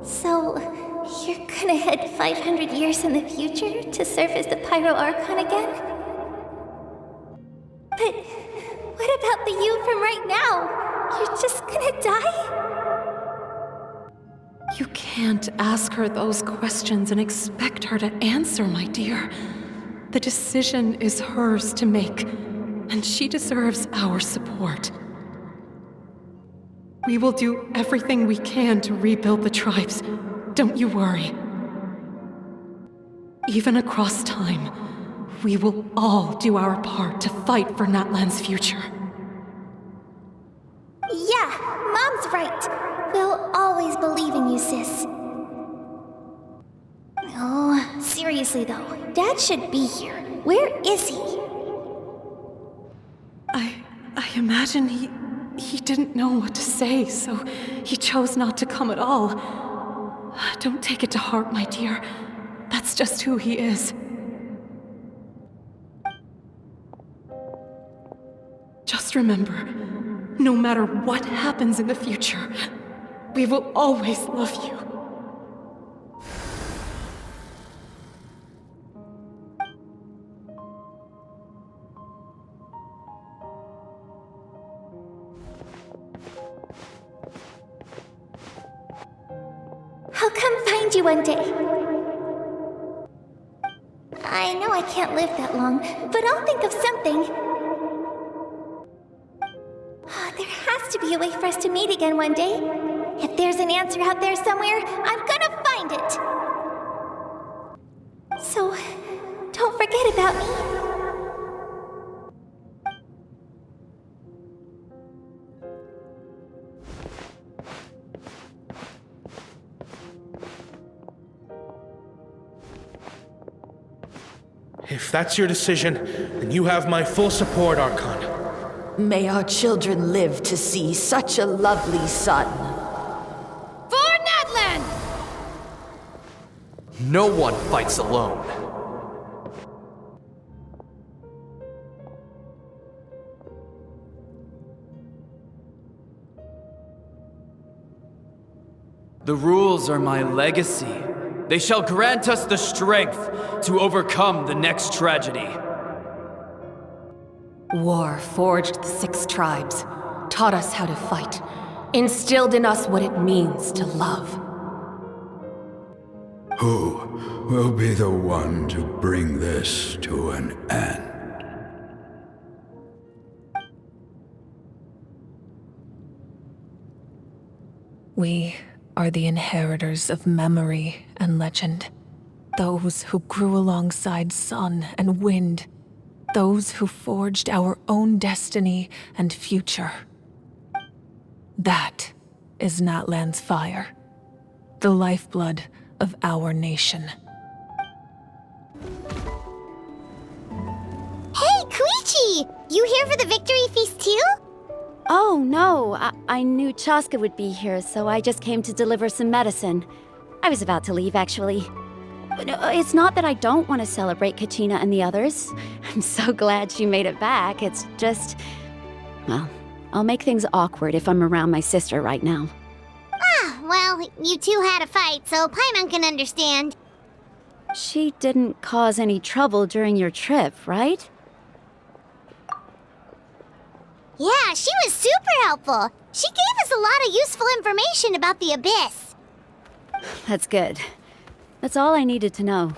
So, you're gonna head 500 years in the future to serve as the Pyro Archon again? But what about the you from right now? You're just gonna die? You can't ask her those questions and expect her to answer, my dear. The decision is hers to make, and she deserves our support. We will do everything we can to rebuild the tribes. Don't you worry. Even across time, we will all do our part to fight for Natlan's future. Yeah, Mom's right. We'll always believe in you, sis. Oh, seriously though, Dad should be here. Where is he? I imagine he didn't know what to say, so he chose not to come at all. Don't take it to heart, my dear. That's just who he is. Just remember, no matter what happens in the future, we will always love you. I'll come find you one day. I know I can't live that long, but I'll think of something. There has to be a way for us to meet again one day. If there's an answer out there somewhere, I'm gonna find it. So, don't forget about me. If that's your decision, then you have my full support, Archon. May our children live to see such a lovely son. For Natlan! No one fights alone. The rules are my legacy. They shall grant us the strength to overcome the next tragedy. War forged the 6 tribes, taught us how to fight, instilled in us what it means to love. Who will be the one to bring this to an end? We are the inheritors of memory and legend. Those who grew alongside sun and wind. Those who forged our own destiny and future. That is Natlan's fire. The lifeblood of our nation. Hey, Koichi! You here for the victory feast too? Oh, no. I knew Chaska would be here, so I just came to deliver some medicine. I was about to leave, actually. It's not that I don't want to celebrate Kachina and the others. I'm so glad she made it back. It's just... well, I'll make things awkward if I'm around my sister right now. Ah, well, you two had a fight, so Paimon can understand. She didn't cause any trouble during your trip, right? Yeah, she was super helpful. She gave us a lot of useful information about the Abyss. That's good. That's all I needed to know.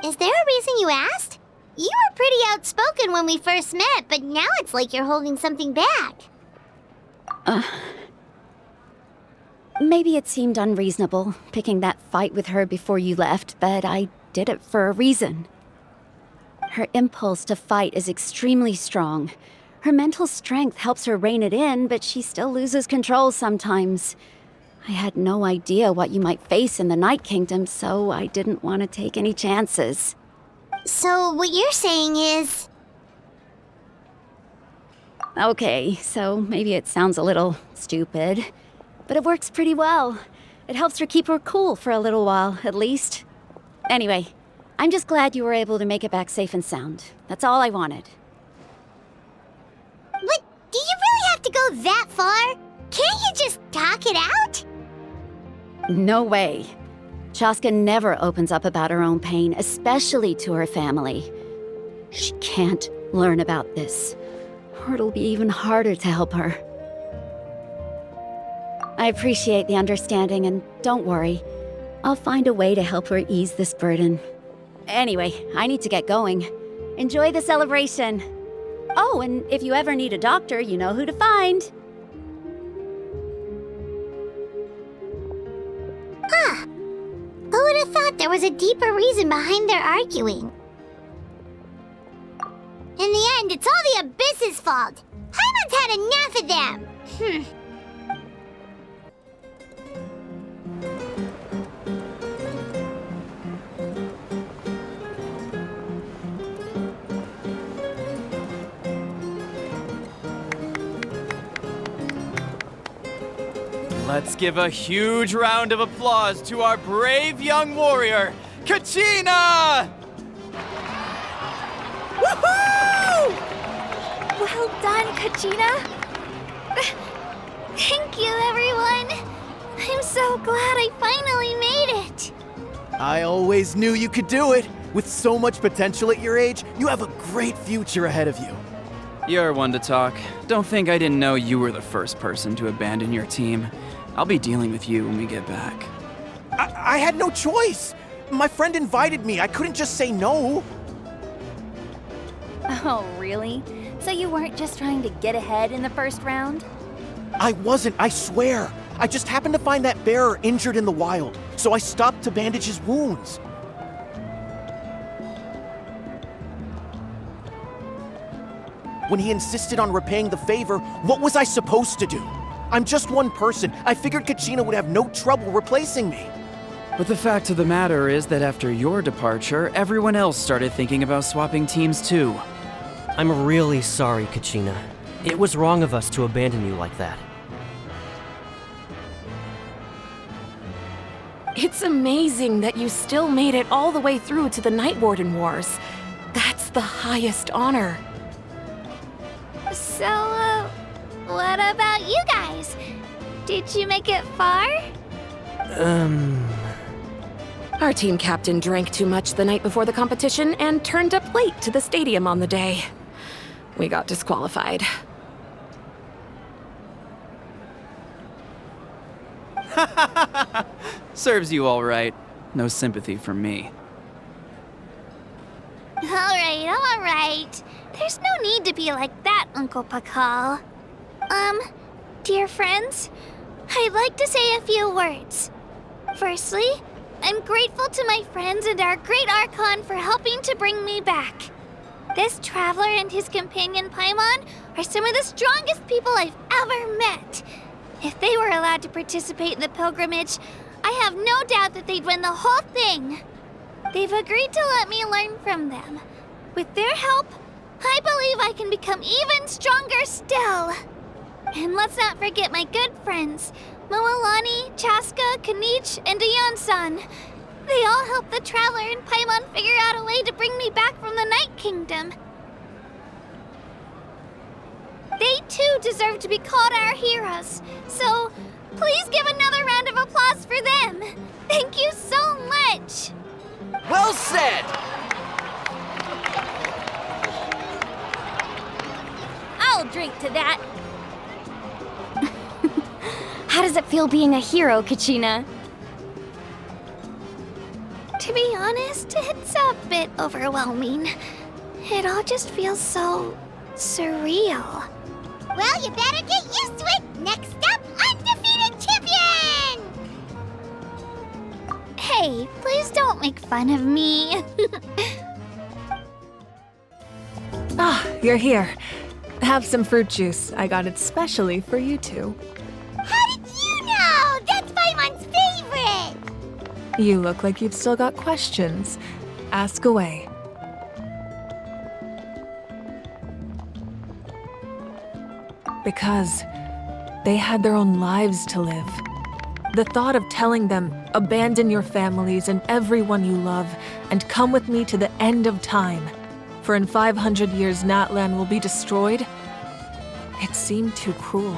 Is there a reason you asked? You were pretty outspoken when we first met, but now it's like you're holding something back. Maybe it seemed unreasonable, picking that fight with her before you left, but I did it for a reason. Her impulse to fight is extremely strong. Her mental strength helps her rein it in, but she still loses control sometimes. I had no idea what you might face in the Night Kingdom, so I didn't want to take any chances. So what you're saying is... Okay, so maybe it sounds a little stupid, but it works pretty well. It helps her keep her cool for a little while, at least. Anyway, I'm just glad you were able to make it back safe and sound. That's all I wanted. But do you really have to go that far? Can't you just talk it out? No way. Chaska never opens up about her own pain, especially to her family. She can't learn about this, or it'll be even harder to help her. I appreciate the understanding, and don't worry. I'll find a way to help her ease this burden. Anyway, I need to get going. Enjoy the celebration. Oh, and if you ever need a doctor, you know who to find. Huh. Who would have thought there was a deeper reason behind their arguing? In the end, it's all the Abyss's fault. Paimon's had enough of them. Let's give a huge round of applause to our brave young warrior, Kachina! Woohoo! Well done, Kachina. Thank you, everyone. I'm so glad I finally made it. I always knew you could do it. With so much potential at your age, you have a great future ahead of you. You're one to talk. Don't think I didn't know you were the first person to abandon your team. I'll be dealing with you when we get back. I had no choice. My friend invited me. I couldn't just say no. Oh, really? So you weren't just trying to get ahead in the first round? I wasn't, I swear. I just happened to find that bearer injured in the wild, so I stopped to bandage his wounds. When he insisted on repaying the favor, what was I supposed to do? I'm just one person. I figured Kachina would have no trouble replacing me. But the fact of the matter is that after your departure, everyone else started thinking about swapping teams too. I'm really sorry, Kachina. It was wrong of us to abandon you like that. It's amazing that you still made it all the way through to the Night Warden Wars. That's the highest honor. So, what about you guys? Did you make it far? Our team captain drank too much the night before the competition and turned up late to the stadium on the day. We got disqualified. Serves you all right. No sympathy from me. All right. There's no need to be like that, Uncle Pakal. Dear friends, I'd like to say a few words. Firstly, I'm grateful to my friends and our great Archon for helping to bring me back. This traveler and his companion Paimon are some of the strongest people I've ever met. If they were allowed to participate in the pilgrimage, I have no doubt that they'd win the whole thing. They've agreed to let me learn from them. With their help, I believe I can become even stronger still. And let's not forget my good friends, Moalani, Chaska, Kanich, and Ayan-san. They all helped the Traveler and Paimon figure out a way to bring me back from the Night Kingdom. They too deserve to be called our heroes, so please give another round of applause for them. Thank you so much. Well said! I'll drink to that. How does it feel being a hero, Kachina? To be honest, it's a bit overwhelming. It all just feels so surreal. Well, you better get used to it. Next up, undefeated champion! Hey, please don't make fun of me. You're here. Have some fruit juice. I got it specially for you two. How did you know? That's Paimon's favorite! You look like you've still got questions. Ask away. Because they had their own lives to live. The thought of telling them, abandon your families and everyone you love, and come with me to the end of time, for in 500 years Natlan will be destroyed, it seemed too cruel.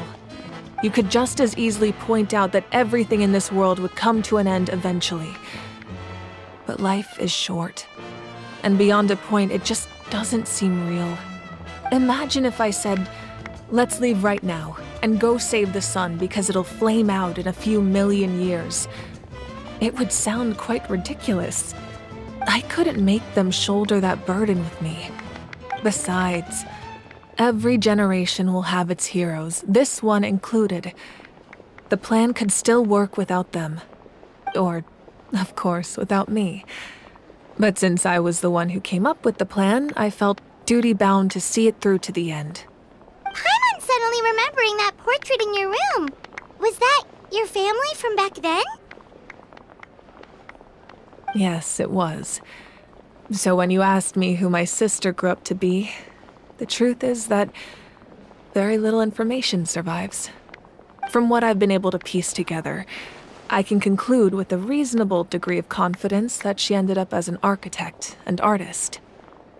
You could just as easily point out that everything in this world would come to an end eventually. But life is short, and beyond a point, it just doesn't seem real. Imagine if I said, let's leave right now, and go save the sun because it'll flame out in a few million years. It would sound quite ridiculous. I couldn't make them shoulder that burden with me. Besides, every generation will have its heroes, this one included. The plan could still work without them. Or, of course, without me. But since I was the one who came up with the plan, I felt duty-bound to see it through to the end. Paimon's suddenly remembering that portrait in your room. Was that your family from back then? Yes, it was. So when you asked me who my sister grew up to be, the truth is that very little information survives. From what I've been able to piece together, I can conclude with a reasonable degree of confidence that she ended up as an architect and artist.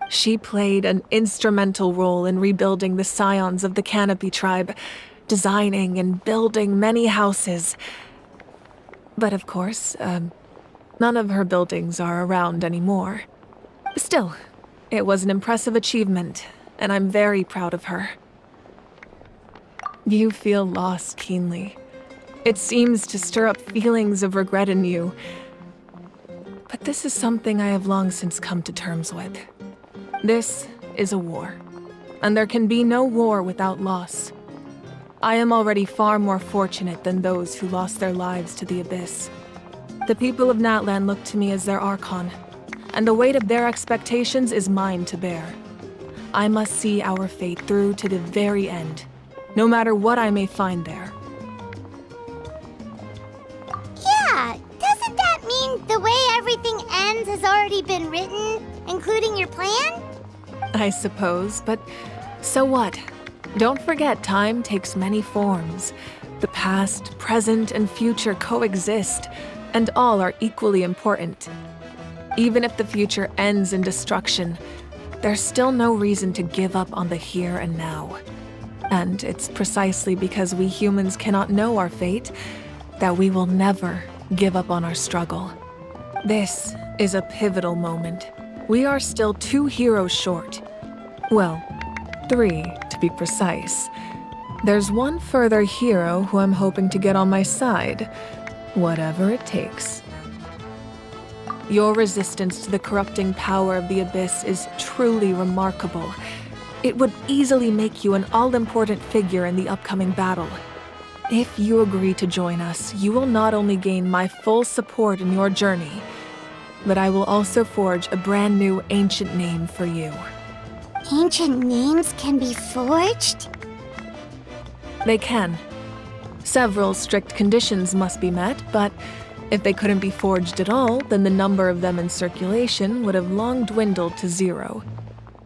She played an instrumental role in rebuilding the scions of the Canopy tribe, designing and building many houses. But of course, none of her buildings are around anymore. Still, it was an impressive achievement, and I'm very proud of her. You feel lost keenly. It seems to stir up feelings of regret in you. But this is something I have long since come to terms with. This is a war, and there can be no war without loss. I am already far more fortunate than those who lost their lives to the Abyss. The people of Natlan look to me as their Archon, and the weight of their expectations is mine to bear. I must see our fate through to the very end, no matter what I may find there. Yeah, doesn't that mean the way everything ends has already been written, including your plan? I suppose, but so what? Don't forget, time takes many forms. The past, present, and future coexist, and all are equally important. Even if the future ends in destruction, there's still no reason to give up on the here and now. And it's precisely because we humans cannot know our fate that we will never give up on our struggle. This is a pivotal moment. We are still 2 heroes short. Well, 3 to be precise. There's one further hero who I'm hoping to get on my side, whatever it takes. Your resistance to the corrupting power of the Abyss is truly remarkable. It would easily make you an all-important figure in the upcoming battle. If you agree to join us, you will not only gain my full support in your journey, but I will also forge a brand new ancient name for you. Ancient names can be forged? They can. Several strict conditions must be met, but if they couldn't be forged at all, then the number of them in circulation would have long dwindled to 0.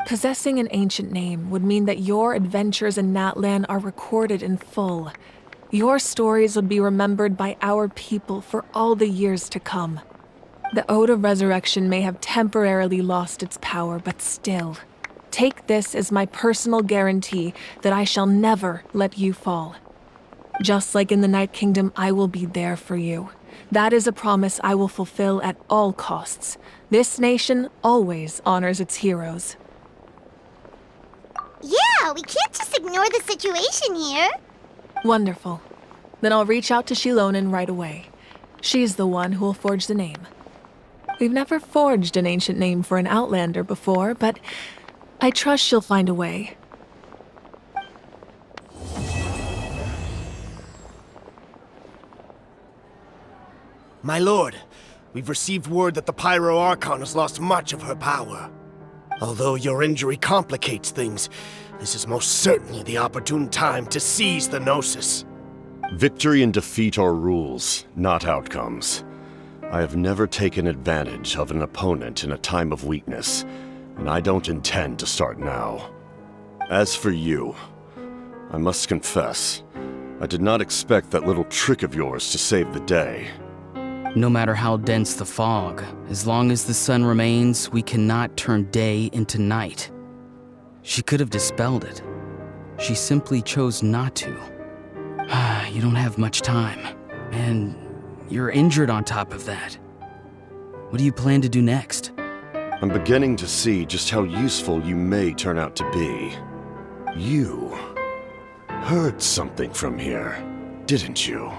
Possessing an ancient name would mean that your adventures in Natlan are recorded in full. Your stories would be remembered by our people for all the years to come. The Ode of Resurrection may have temporarily lost its power, but still, take this as my personal guarantee that I shall never let you fall. Just like in the Night Kingdom, I will be there for you. That is a promise I will fulfill at all costs. This nation always honors its heroes. Yeah, we can't just ignore the situation here. Wonderful. Then I'll reach out to Shilonen right away. She's the one who will forge the name. We've never forged an ancient name for an Outlander before, but I trust she'll find a way. My lord, we've received word that the Pyro Archon has lost much of her power. Although your injury complicates things, this is most certainly the opportune time to seize the Gnosis. Victory and defeat are rules, not outcomes. I have never taken advantage of an opponent in a time of weakness, and I don't intend to start now. As for you, I must confess, I did not expect that little trick of yours to save the day. No matter how dense the fog, as long as the sun remains, we cannot turn day into night. She could have dispelled it. She simply chose not to. You don't have much time, and you're injured on top of that. What do you plan to do next? I'm beginning to see just how useful you may turn out to be. You heard something from here, didn't you?